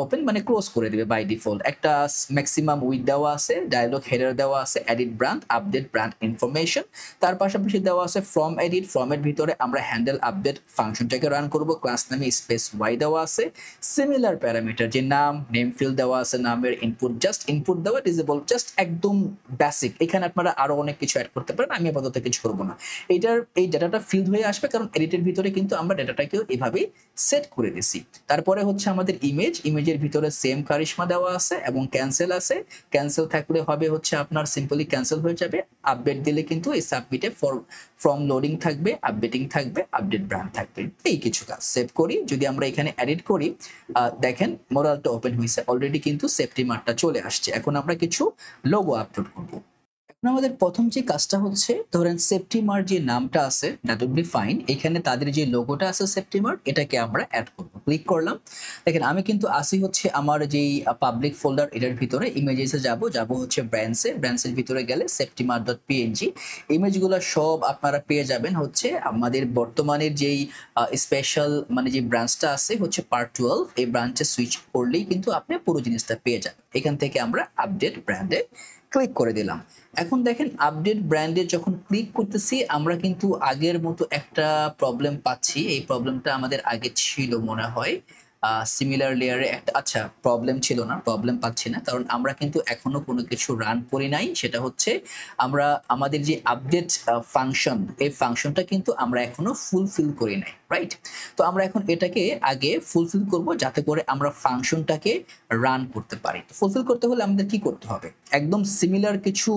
ওপেন মানে ক্লোজ করে দিবে বাই ডিফল্ট। একটা ম্যাক্সিমাম উইথ দেওয়া আছে, ডায়লগ হেডার দেওয়া আছে, edit brand, update brand information, তার পাশাপাশি দেওয়া আছে ফ্রম এডিট, ফ্রমের ভিতরে আমরা হ্যান্ডেল আপডেট ফাংশনটাকে রান করব, ক্লাস নামে স্পেস ওয়াই দেওয়া আছে, সিমিলার প্যারামিটার যে নাম নেম ফিল্ড দেওয়া আছে, নামের ইনপুট জাস্ট ইনপুট দেওয়া, ডিসেবল জাস্ট একদম বেসিক। এখানে আপনারা আরো অনেক কিছু অ্যাড করতে পারেন, আমি আপাতত কিছু করবো না। এই ডাটাটা ফিল্ড হয়ে আসবে কারণ এডিটের ভিতরে কিন্তু আমরা ডাটাটাকেও এভাবেই সেট করে দিছি। তারপরে হচ্ছে আমাদের ইমেজের ভিতরে সেম কারিশমা দেওয়া আছে এবং ক্যান্সেল আছে। ক্যান্সেল থাকলে হবে হচ্ছে আপনার সিম্পলি ক্যান্সেল হয়ে যাবে। আপডেট দিলে কিন্তু এই সাবমিটে ফ্রম লোডিং থাকবে, আপডেটিং থাকবে, আপডেট ব্র্যান্ড থাকবে। এই কিছু কাজ সেভ করি, যদি আমরা এখানে এডিট করি দেখেন মডেলটা ওপেন হয়েছে অলরেডি, কিন্তু সেফটি মার্কটা চলে আসছে। এখন আমরা কিছু লোগো আপলোড করব। এখন আমাদের প্রথম যে কাজটা হচ্ছে, ধরেন সেপ্টিমার যে নামটা আছে দ্যাট উড বি ফাইন, এখানে তাদের যে লোগোটা আছে সেপ্টিমার, এটাকে আমরা অ্যাড করব। ক্লিক করলাম, দেখেন আমি কিন্তু আসি হচ্ছে আমার যেই পাবলিক ফোল্ডার, এটার ভিতরে ইমেজেসে যাব হচ্ছে ব্র্যান্ডসের ভিতরে গেলে septimar.png ইমেজগুলো সব আপনারা পেয়ে যাবেন হচ্ছে আমাদের বর্তমানের যেই স্পেশাল মানে যে ব্রাঞ্চটা আছে হচ্ছে পার্ট 12, এই ব্রাঞ্চে সুইচ করলেই কিন্তু আপনি পুরো জিনিসটা পেয়ে যাবেন। এখান থেকে আমরা আপডেট ব্র্যান্ডে ক্লিক করে দিলাম। এখন দেখেন আপডেট ব্র্যান্ডে যখন ক্লিক করতেছি আমরা কিন্তু আগের মতো একটা প্রবলেম পাচ্ছি। এই প্রবলেমটা আমাদের আগে ছিল মনে হয় সিমিলার লেয়ারে একটা, আচ্ছা প্রবলেম ছিল না, প্রবলেম পাচ্ছি না কারণ আমরা কিন্তু এখনো কোনো কিছু রান করি নাই। সেটা হচ্ছে আমরা আমাদের যে আপডেট ফাংশন, এই ফাংশনটা কিন্তু আমরা এখনো ফুলফিল করি নাই, রাইট? তো আমরা এখন এটাকে আগে ফুলফিল করব যাতে করে আমরা ফাংশনটাকে রান করতে পারি। ফুলফিল করতে হলে আমাদের কি করতে হবে, একদম সিমিলার কিছু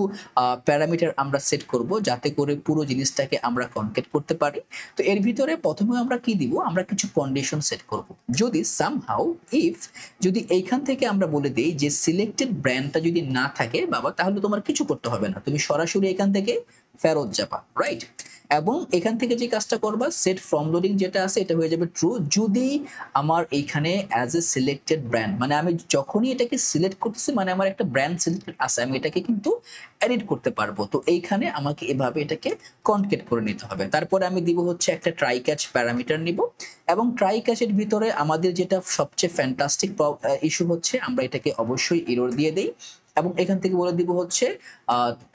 প্যারামিটার আমরা সেট করব যাতে করে পুরো জিনিসটাকে আমরা কনকেট করতে পারি। তো এর ভিতরে প্রথমে আমরা কি দিব, আমরা কিছু কন্ডিশন সেট করব। যদি সামহাউ ইফ যদি এইখান থেকে আমরা বলে দেই যে সিলেক্টেড ব্র্যান্ডটা যদি না থাকে বাবা, তাহলে তোমার কিছু করতে হবে না, তুমি সরাসরি এখান থেকে ফেরত যাবা, রাইট? এবং এখান থেকে যে কাজটা করবা, সেট ফ্রম লোডিং যেটা আছে এটা হয়ে যাবে ট্রু যদি আমার এইখানে অ্যাজ এ সিলেক্টেড ব্র্যান্ড, মানে আমি যখনই এটাকে সিলেক্ট করতেছি মানে আমার একটা ব্র্যান্ড সিলেক্টেড আছে, আমি এটাকে কিন্তু এডিট করতে পারবো। তো এইখানে আমাকে এভাবে এটাকে কনকেট করে নিতে হবে। তারপরে আমি দিব হচ্ছে একটা ট্রাই ক্যাচ প্যারামিটার নিব, এবং ট্রাই ক্যাচের ভিতরে আমাদের যেটা সবচেয়ে ফ্যান্টাস্টিক ইস্যু হচ্ছে আমরা এটাকে অবশ্যই এরর দিয়ে দেই, এবং এখান থেকে বলে দিব হচ্ছে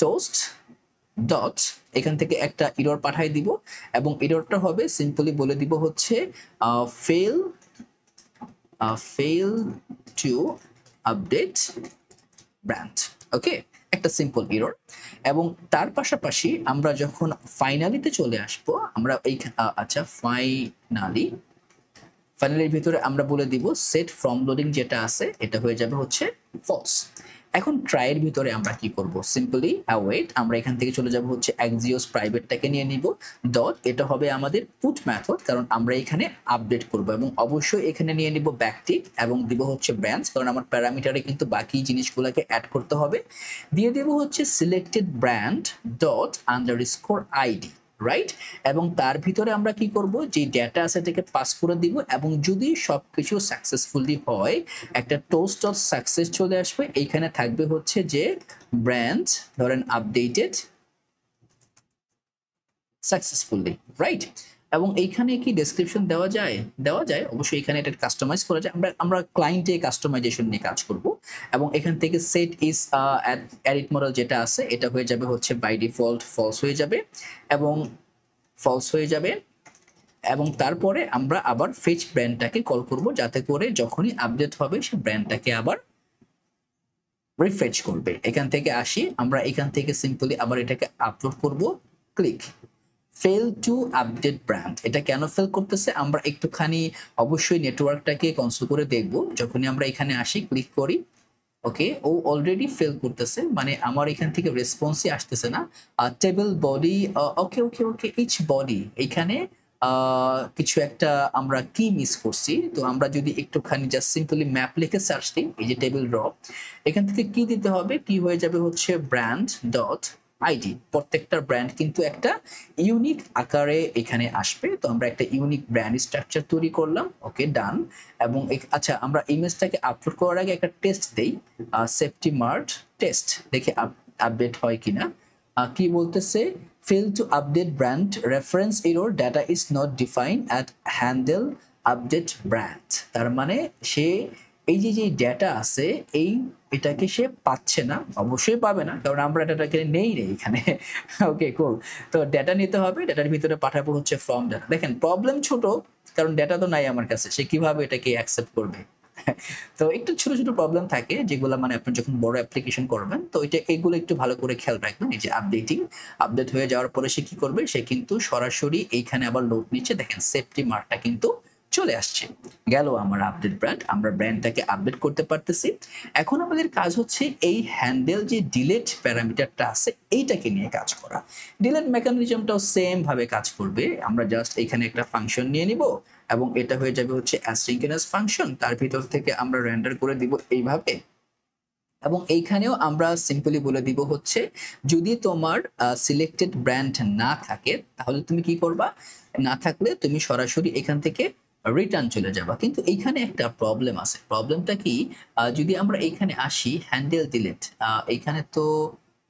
টোস্ট ডট, এখান থেকে একটা এরর পাঠাই দিব, এবং এররটা হবে সিম্পলি বলে দিব হচ্ছে fail to update brand, ওকে, একটা সিম্পল এরর। এবং তার পাশাপাশি আমরা যখন ফাইনালিতে চলে আসবো আমরা এই আচ্ছা ফাইনালির ভিতরে আমরা বলে দিব সেট ফ্রম লোডিং যেটা আছে এটা হয়ে যাবে হচ্ছে ফলস। এখন ট্রাইয়ের ভিতরে আমরা কি করব, সিম্পলি অ্যাওয়েট, আমরা এখান থেকে চলে যাব হচ্ছে এক্সিওস প্রাইভেটটাকে নিয়ে নিব ডট, এটা হবে আমাদের পুট মেথড কারণ আমরা এখানে আপডেট করব, এবং অবশ্যই এখানে নিয়ে নিব ব্যাকটিক এবং দিব হচ্ছে ব্র্যান্ডস কারণ আমার প্যারামিটারে কিন্তু বাকি জিনিসগুলোকে অ্যাড করতে হবে। দিয়ে দেব হচ্ছে selected brand dot underscore ID, right? এবং তার ভিতরে আমরা কি করব, যে ডেটা আছে এটাকে পাস করে দিব, এবং যদি সবকিছু সাকসেসফুলি হয় একটা টোস্ট অফ সাকসেস চলে আসবে। এইখানে থাকবে হচ্ছে যে ব্র্যান্ড ধরেন আপডেটেড সাকসেসফুলি, রাইট? এবং এইখানে কি ডেসক্রিপশন দেওয়া যায়, অবশ্যই এখানে এটা কাস্টমাইজ করা যায়। আমরা ক্লায়েন্টে কাস্টমাইজেশন নিয়ে কাজ করব, এবং এখান থেকে সেট ইজ এডিট মডেল যেটা আছে এটা হয়ে যাবে হচ্ছে বাই ডিফল্ট ফলস হয়ে যাবে, এবং তারপরে আমরা আবার ফেচ ব্র্যান্ডটাকে কল করব যাতে করে যখনই আপডেট হবে সে ব্র্যান্ডটাকে আবার রিফ্রেশ করবে। এখান থেকে আসি, আমরা এখান থেকে সিম্পলি আবার এটাকে আপলোড করব, click fail to update brand. এটা কেন ফেল করতেছে আমরা একটুখানি অবশ্যই নেটওয়ার্কটাকে কনসোল করে দেখব। যখনই আমরা এখানে আসি ক্লিক করি, ওকে, ও অলরেডি ফেল করতেছে, মানে আমার এখান থেকে রেসপন্সই আসতেছে না। টেবিল বডি, ওকে ওকে ওকে, ইচ বডি, এখানে কিছু একটা আমরা কি মিস করছি। তো আমরা যদি একটুখানি জাস্ট সিম্পলি ম্যাপ লিখে সার্চ দিই, এই যে টেবিল র, এখান থেকে কি দিতে হবে, কি হয়ে যাবে হচ্ছে ব্র্যান্ড ডট আইডি। প্রত্যেকটা ব্র্যান্ড কিন্তু একটা ইউনিক আকারে এখানে আসবে। তো আমরা একটা ইউনিক ব্র্যান্ড স্ট্রাকচার তৈরি করলাম, ওকে ডান। এবং আচ্ছা, আমরা ইমেজটাকে আপলোড করার আগে একটা টেস্ট দেই, সেফটি মার্ট টেস্ট, দেখি আপডেট হয় কিনা। কি বলতেছে, fail to update brand reference error, data is not defined at handle update brand। তার মানে সে এই যে যে ডেটা আছে এটাকে সে পাচ্ছে না, অবশ্যই পাবে না, কারণ আমরা ডেটাটাকে নেই এখানে। ওকে কুল। তো ডেটা নিতে হবে, ডেটার ভিতরে পাঠাবো হচ্ছে ফ্রম ডেটা। দেখেন প্রবলেম ছোট, কারণ ডেটা তো নাই আমার কাছে, সে কিভাবে এটাকে অ্যাকসেপ্ট করবে। তো একটু ছোট ছোট প্রবলেম থাকে যেগুলো মানে আপনি যখন বড় অ্যাপ্লিকেশন করবেন, তো এগুলো একটু ভালো করে খেয়াল রাখবেন। এই যে আপডেট হয়ে যাওয়ার পরে সে কি করবে, সে কিন্তু সরাসরি এইখানে আবার লোড নিচ্ছে, দেখেন সেফটি মার্কটা কিন্তু চলে আসছে। গেল আমার আপডেট ব্র্যান্ড, আমরা ব্র্যান্ডটাকে আপডেট করতে পারতেছি। এখন আমাদের কাজ হচ্ছে এই হ্যান্ডেল যে ডিলেট প্যারামিটারটা আছে এইটাকে নিয়ে কাজ করা। ডিলেট মেকানিজমটাও সেম ভাবে কাজ করবে। আমরা জাস্ট এখানে একটা ফাংশন নিয়ে নিব এবং এটা হয়ে যাবে হচ্ছে অ্যাসিঙ্ক্রোনাস ফাংশন, তার ভিতর থেকে আমরা রেন্ডার করে দিব এইভাবে। এবং এইখানেও আমরা সিম্পলি বলে দিব হচ্ছে যদি তোমার সিলেক্টেড ব্র্যান্ড না থাকে তাহলে তুমি কি করবা, না থাকলে তুমি সরাসরি এখান থেকে রিটার্ন চলে যাবা। কিন্তু এইখানে একটা প্রবলেম আছে। প্রবলেমটা কি, যদি আমরা এইখানে আসি হ্যান্ডেল ডিলেট, এইখানে তো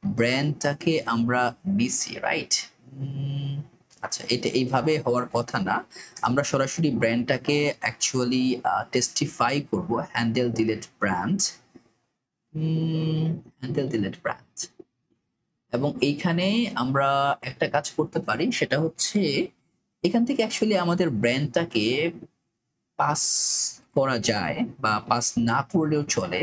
ব্র্যান্ডটাকে আমরা নিছি, রাইট? আচ্ছা, এটা এইভাবে হওয়ার কথা না, আমরা সরাসরি ব্র্যান্ডটাকে অ্যাকচুয়ালি টেস্টিফাই করব handle delete brand, handle delete brand. এবং এইখানে আমরা একটা কাজ করতে পারি, সেটা হচ্ছে এখান থেকে অ্যাকচুয়ালি আমাদের ব্র্যান্ডটাকে পাস করা যায় বা পাস না করলেও চলে,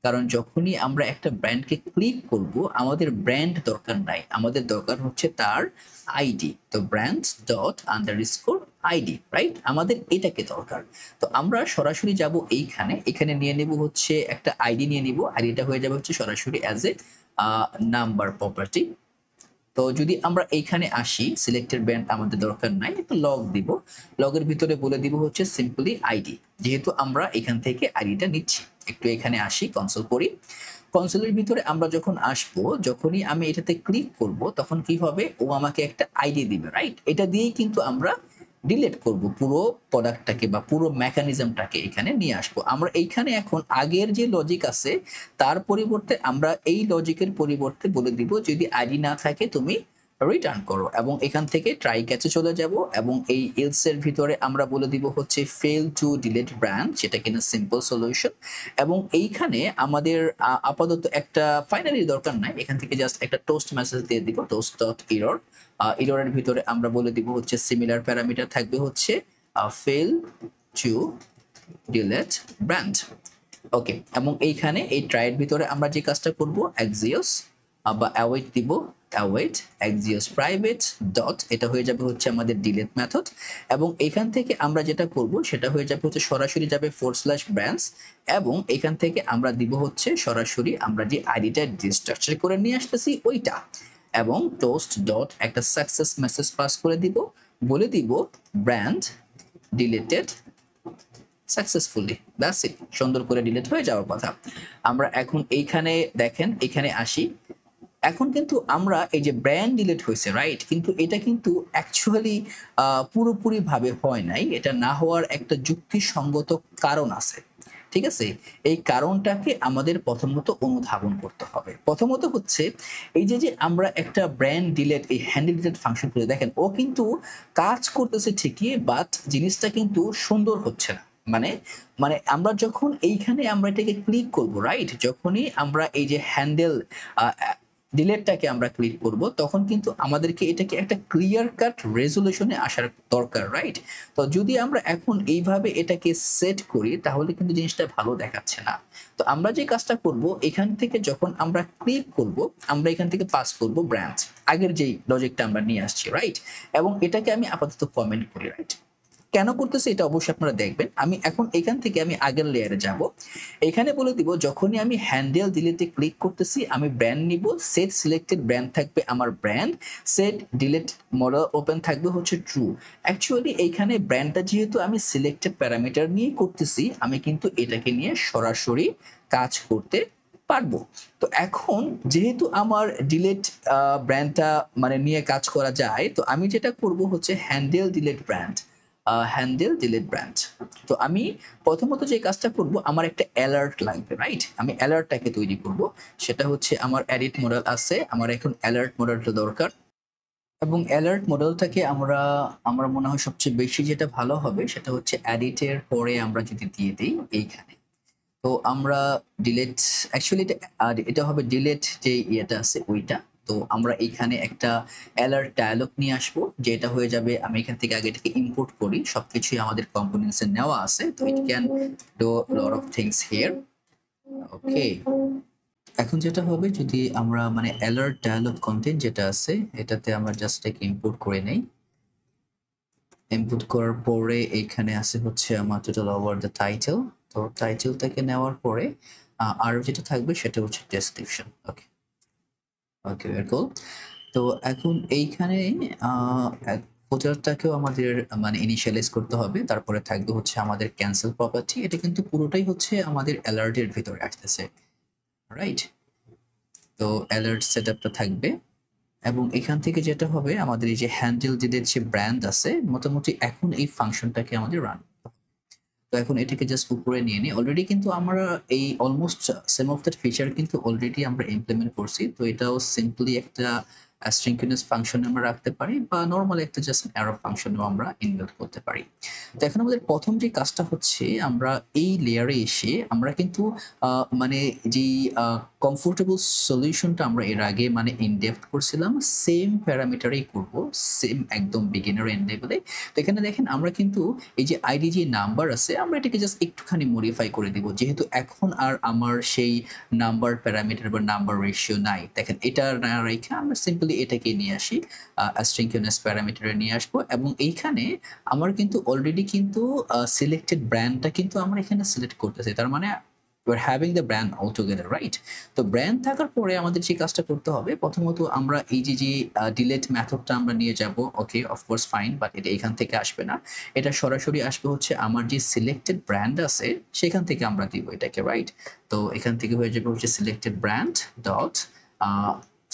কারণ যখনই আমরা একটা ব্র্যান্ডকে ক্লিক করব আমাদের ব্র্যান্ড দরকার নাই, আমাদের দরকার হচ্ছে তার আইডি। তো brand dot underscore ID, right? আমাদের এটাকে দরকার। তো আমরা সরাসরি যাব এইখানে, এখানে নিয়ে নেব হচ্ছে একটা আইডি নিয়ে নিব, আইডিটা হয়ে যাবে হচ্ছে সরাসরি অ্যাজ এ নাম্বার প্রপার্টি। তো যদি আমরা এইখানে আসি, সিলেক্টেড ব্র্যান্ড আমাদের দরকার নাই, একটু লগ দিব, লগের ভিতরে বলে দিব হচ্ছে সিম্পলি আইডি, যেহেতু আমরা এখান থেকে আইডিটা নিচ্ছি। একটু এখানে আসি, কনসোল করি। কনসোলের ভিতরে আমরা যখন আসবো, যখনই আমি এটাতে ক্লিক করব তখন কি হবে, ও আমাকে একটা আইডি দিবে, রাইট? এটা দিয়েই কিন্তু আমরা ডিলিট করব পুরো প্রোডাক্টটাকে বা পুরো মেকানিজমটাকে এখানে নিয়ে আসবো। আমরা এইখানে এখন আগের যে লজিক আছে তার পরিবর্তে আমরা এই লজিকের পরিবর্তে বলে দিব যদি আইডি না থাকে তুমি রিটার্ন করো, এবং এখান থেকে ট্রাই ক্যাচে চলে যাব এবং এই এলস এর ভিতরে আমরা বলে দিব হচ্ছে ফেল টু ডিলিট ব্র্যান্ড, যেটা কিনা সিম্পল সলিউশন। এবং এইখানে আমাদের আপাতত একটা ফাইনালি দরকার নাই, এখান থেকে জাস্ট একটা টোস্ট মেসেজ দিয়ে দিব, টোস্ট ডট এরর। এররের ভিতরে আমরা বলে দিব হচ্ছে সিমিলার প্যারামিটার থাকবে হচ্ছে ফেল টু ডিলিট ব্র্যান্ড। ওকে, এবং এইখানে এই ট্রাইয়ের ভিতরে আমরা যে কাজটা করব, এক্সিওস বা অ্যাওয়েট দিব, অ্যাওয়েট এক্সিওস প্রাইভেট ডট, এটা হয়ে যাবে হচ্ছে আমাদের ডিলিট মেথড। এবং এখান থেকে আমরা যেটা করব সেটা হয়ে যাবে হচ্ছে সরাসরি যাবে /brands, এবং এখান থেকে আমরা দিব হচ্ছে সরাসরি আমরা যে আইডিটা ডিস্ট্রাকচার করে নিয়ে আসতেছি ওইটা, এবং টোস্ট ডট একটা সাকসেস মেসেজ পাস করে দিব, বলে দিব brand deleted successfully, that's it. সুন্দর করে ডিলিট হয়ে যাওয়ার কথা। আমরা এখন এইখানে দেখেন, এখানে আসি, এখন কিন্তু আমরা এই যে ব্র্যান্ড ডিলিট হয়েছে, রাইট? কিন্তু এটা কিন্তু অ্যাকচুয়ালি পুরোপুরি ভাবে হয় নাই। এটা না হওয়ার একটা যুক্তিসঙ্গত কারণ আছে, ঠিক আছে? এই কারণটাকে আমাদের প্রথমত অনুধাবন করতে হবে। প্রথমত হচ্ছে এই যে যে আমরা একটা ব্র্যান্ড ডিলিট, এই হ্যান্ডেল ডিলিট ফাংশন করে দেখেন, ও কিন্তু কাজ করতেছে ঠিকই, বাট জিনিসটা কিন্তু সুন্দর হচ্ছে না। মানে মানে আমরা যখন এইখানে আমরা এটাকে ক্লিক করব, রাইট? যখনই আমরা এই যে হ্যান্ডেল ডিলেটটাকে আমরা ক্লিক করব তখন কিন্তু আমাদেরকে এটাকে একটা ক্লিয়ার কাট রেজলিউশনে আসার দরকার, রাইট? তো যদি আমরা এখন এইভাবে এটাকে সেট করি তাহলে কিন্তু জিনিসটা ভালো দেখাচ্ছে না। তো আমরা যে কাজটা করব, এখান থেকে যখন আমরা ক্লিক করব আমরা এখান থেকে পাস করব ব্র্যান্ড, আগের যেই লজিকটা আমরা নিয়ে আসছি, রাইট? এবং এটাকে আমি আপাতত কমেন্ট করি, রাইট? কেন করতেছি এটা অবশ্যই আপনারা দেখবেন। আমি এখন এখান থেকে আমি আগের লেয়ারে যাব। এখানে বলে দিব যখনই আমি হ্যান্ডেল ডিলিটে ক্লিক করতেছি আমি ব্র্যান্ড নিব, সেট সিলেক্টেড ব্র্যান্ড থাকবে আমার brand, set delete model open থাকবে হচ্ছে ট্রু। অ্যাকচুয়ালি এইখানে ব্র্যান্ডটা যেহেতু আমি সিলেক্টেড প্যারামিটার নিয়ে করতেছি আমি কিন্তু এটাকে নিয়ে সরাসরি কাজ করতে পারবো। তো এখন যেহেতু আমার ডিলিট ব্র্যান্ডটা মানে নিয়ে কাজ করা যায়, তো আমি যেটা করব হচ্ছে handle delete brand, handle delete brand. তো আমি প্রথমত যে কাজটা করব আমার একটা অ্যালার্ট লাগবে, রাইট? আমি অ্যালার্টটাকে তৈরি করব, সেটা হচ্ছে আমার এডিট মডেল আছে, আমার এখন অ্যালার্ট মডেলটা দরকার। এবং অ্যালার্ট মডেলটাকে আমার মনে হয় সবচেয়ে বেশি যেটা ভালো হবে সেটা হচ্ছে এডিটের পরে আমরা যদি দিয়ে দিই এইখানে, তো আমরা ডিলেট, অ্যাকচুয়ালি এটা হবে ডিলেট যে ইয়েটা আছে ওইটা। তো আমরা এইখানে একটা অ্যালার্ট ডায়ালগ নিয়ে আসবো, যেটা হয়ে যাবে আমি এখান থেকে আগে এটাকে ইম্পোর্ট করি, সবকিছুই আমাদের কম্পোনেন্টস এ নেওয়া আছে, তো it can do lot of things here. Okay, এখন যেটা হবে যদি আমরা মানে অ্যালার্ট ডায়ালগ কন্টেন্ট যেটা আছে এটাতে আমরা জাস্ট এটাকে ইম্পোর্ট করে নেই। ইনপুট করার পরে এখানে আছে হচ্ছে আমার টোটাল ওভার দ্য টাইটেল। তো টাইটেলটাকে নেওয়ার পরে আর যেটা থাকবে সেটা হচ্ছে ডেসক্রিপশন। ওকে ওকে, ভেরি কুল। তো এখন এইখানে ফোল্ডারটাকেও আমাদের মানে ইনিশিয়ালাইজ করতে হবে, তারপরে থাকবে হচ্ছে আমাদের ক্যান্সেল প্রপার্টি। এটা কিন্তু পুরোটাই হচ্ছে আমাদের অ্যালার্টের ভিতরে আসতেছে, রাইট? তো অ্যালার্ট সেটআপটা থাকবে এবং এখান থেকে যেটা হবে আমাদের এই যে হ্যান্ডেল ডিলের যে ব্র্যান্ড আছে মোটামুটি এখন এই ফাংশনটাকে আমাদের রান। তো এখন এটাকে জাস্ট উপরে নিয়ে নিই। অলরেডি কিন্তু আমরা এই almost same of that feature কিন্তু অলরেডি আমরা ইমপ্লিমেন্ট করছি। তো এটাও সিম্পলি একটা অ্যাসিনক্রোনাস ফাংশন আমরা রাখতে পারি বা নরমাল একটা জাস্ট অ্যারো ফাংশনও আমরা ইনবিল্ট করতে পারি। তো এখন আমাদের প্রথম যে কাজটা হচ্ছে আমরা এই লেয়ারে এসে আমরা কিন্তু মানে যেই কমফোর্টেবল সলিউশনটা আমরা এর আগে মানে ইনডেপথ করছিলাম সেম প্যারামিটারেই করব, সেম একদম বিগিনার এন্ড লেভেলে। তো এখানে দেখেন আমরা কিন্তু এই যে আইডি যে নাম্বার আছে আমরা এটাকে জাস্ট একটুখানি মডিফাই করে দিব, যেহেতু এখন আর আমার সেই নাম্বার প্যারামিটার বা নাম্বার রেশিও নাই। দেখেন এটা না রেখে আমরা সিম্পলি এটাকে নিয়ে আসি অ্যাসিনক্রোনাস প্যারামিটারে নিয়ে আসবো এবং এইখানে আমার কিন্তু অলরেডি কিন্তু সিলেক্টেড ব্র্যান্ডটা কিন্তু আমরা এখানে সিলেক্ট করতেছি, তার মানে we're having the brand all together, right? তো ব্র্যান্ড থাকার পরে আমাদের যে কাজটা করতে হবে প্রথমত আমরা এই যে ডিলেট মেথডটা আমরা নিয়ে যাব। ওকে, অফকোর্স ফাইন, বাট এটা এখান থেকে আসবে না, এটা সরাসরি আসবে হচ্ছে আমার যে সিলেক্টেড ব্র্যান্ড আছে সেখান থেকে আমরা দিব এটাকে, রাইট? তো এখান থেকে হয়ে যাবে হচ্ছে selected brand dot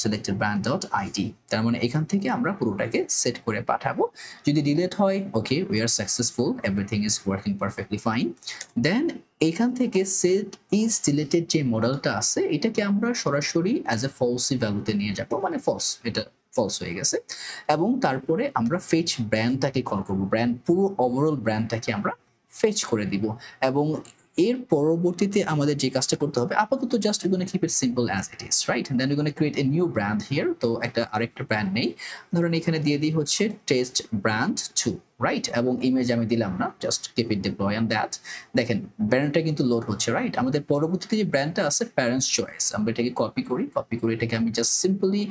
selected brand dot ID, তার মানে এখান থেকে আমরা পুরোটাকে সেট করে পাঠাবো। যদি ডিলেট হয় okay we are successful, everything is working perfectly fine. Then এখান থেকে সেট ইজ ডিলেটেড যে মডেলটা আছে এটাকে আমরা সরাসরি অ্যাজ এ ফলসি ভ্যালুতে নিয়ে যাব, মানে ফলস, এটা ফলস হয়ে গেছে। এবং তারপরে আমরা ফেচ ব্র্যান্ডটাকে কল করবো, ব্র্যান্ড পুরো ওভারঅল ব্র্যান্ডটাকে আমরা ফেচ করে দিব। এবং এর পরবর্তীতে আমাদের যে কাজটা করতে হবে আপাতত just we gonna keep it simple as it is, right? Then we gonna create a new brand here. তো আরেকটা ব্র্যান্ড নেই, ধরেন এখানে দিয়ে দিই হচ্ছে টেস্ট ব্র্যান্ড 2, রাইট? এবং ইমেজ আমি দিলাম না, just keep it deploy on that. দেখেন ব্র্যান্ডটা কিন্তু লোড হচ্ছে, রাইট? আমাদের পরবর্তীতে যে ব্র্যান্ডটা আছে প্যারেন্টস চয়েস, আমরা এটাকে কপি করি এটাকে আমি জাস্ট সিম্পলি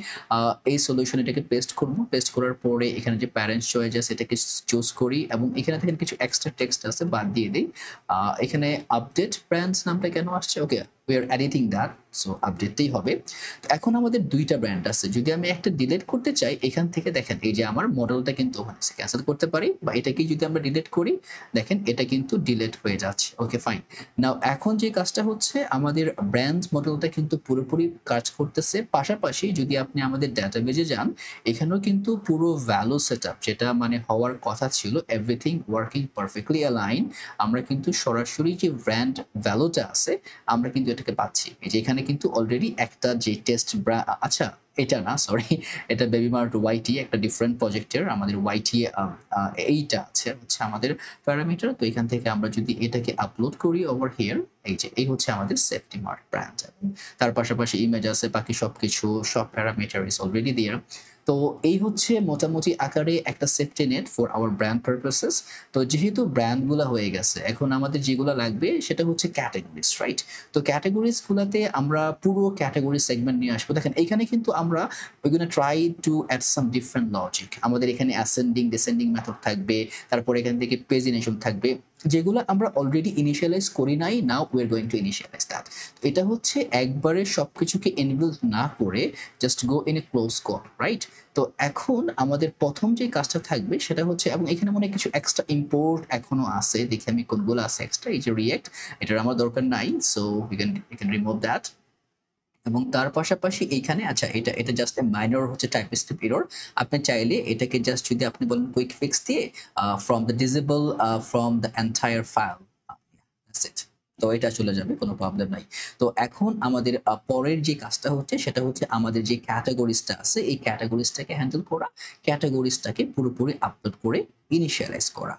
এই সলিউশন এটাকে পেস্ট করব। পেস্ট করার পরে এখানে যে প্যারেন্টস চয়েস আছে এটাকে চুজ করি এবং এখানে থেকে কিছু এক্সট্রা টেক্সট আছে বাদ দিয়ে দিই। এখানে আপডেট ব্র্যান্ডস নামটা কেন আসছে, okay we are editing that, so আপডেটটাই হবে। তো এখন আমাদের দুইটা ব্র্যান্ড আছে, যদি আমি একটা ডিলিট করতে চাই এখান থেকে দেখেন এই যে আমার মডেলটা কিন্তু ওখানে ক্যান্সেল করতে পারি, বা এটাকে যদি আমরা ডিলিট করি দেখেন এটা কিন্তু ডিলিট হয়ে যাচ্ছে। ওকে ফাইন, নাও এখন যে কাজটা হচ্ছে আমাদের ব্র্যান্ড মডেলটা কিন্তু পুরোপুরি কাজ করতেছে, পাশাপাশি যদি আপনি আমাদের ডাটাবেজে যান এখানেও কিন্তু পুরো ভ্যালু সেটআপ যেটা মানে হওয়ার কথা ছিল এভরিথিং ওয়ার্কিং পারফেক্টলি অ্যালাইন। আমরা কিন্তু সরাসরি যে ব্র্যান্ড ভ্যালুটা আছে আমরা কিন্তু এটাকে পাচ্ছি। এই যে এখানে কিন্তু অলরেডি একটা যে টেস্ট আচ্ছা এটা না সরি, এটা বেবিমার্ট ওয়াইটি একটা ডিফারেন্ট প্রজেক্টের, আমাদের ওয়াইটি এইটা আছে হচ্ছে আমাদের প্যারামিটার। তো এখান থেকে আমরা যদি এটাকে আপলোড করি ওভার হিয়ার, এই যে এই হচ্ছে আমাদের সেফটি মার্ক ব্র্যান্ড, তার পাশাপাশি ইমেজ আছে, বাকি সবকিছু সব প্যারামিটার ইজ অলরেডি দেয়ার। তো এই হচ্ছে মোটামুটি আকারে একটা safety net for our brand purposes. তো যেহেতু ব্র্যান্ডগুলো হয়ে গেছে এখন আমাদের যেগুলো লাগবে সেটা হচ্ছে ক্যাটাগরিজ, রাইট? তো ক্যাটাগরিজগুলোতে আমরা পুরো ক্যাটাগরি সেগমেন্ট নিয়ে আসবো। দেখেন এখানে কিন্তু আমরা we're gonna try to add some different logic. আমাদের এখানে ascending descending মেথড থাকবে, তারপর এখান থেকে পেজিনেশন থাকবে, যেগুলো আমরা অলরেডি ইনিশিয়ালাইজ করি নাই, now we are going to initialize that. এটা হচ্ছে একবারে সবকিছুকে এনবিল্ড না করে just go in a close code, right? তো এখন আমাদের প্রথম যে কাজটা থাকবে সেটা হচ্ছে, এবং এখানে মনে হয় কিছু এক্সট্রা ইম্পোর্ট এখনো আছে, দেখি আমি কোনগুলো আছে এক্সট্রা। এই যে রিয়েক্ট, এটার আমার দরকার নাই, so we can remove that. এবং তার পাশাপাশি এইখানে আচ্ছা এটা জাস্ট এ মাইনর হচ্ছে টাইপস্ক্রিপ্ট এরর। আপনি চাইলে এটাকে জাস্ট যদি আপনি বলেন কুইক ফিক্স দিয়ে from the disable from the entire file, that's it. তো এটা চলে যাবে, কোনো প্রবলেম নাই। তো এখন আমাদের পরের যে কাজটা হচ্ছে সেটা হচ্ছে আমাদের যে ক্যাটাগরিজটা আছে এই ক্যাটাগরিজটাকে হ্যান্ডেল করা, ক্যাটাগরিজটাকে পুরোপুরি আপলোড করে ইনিশিয়ালাইজ করা।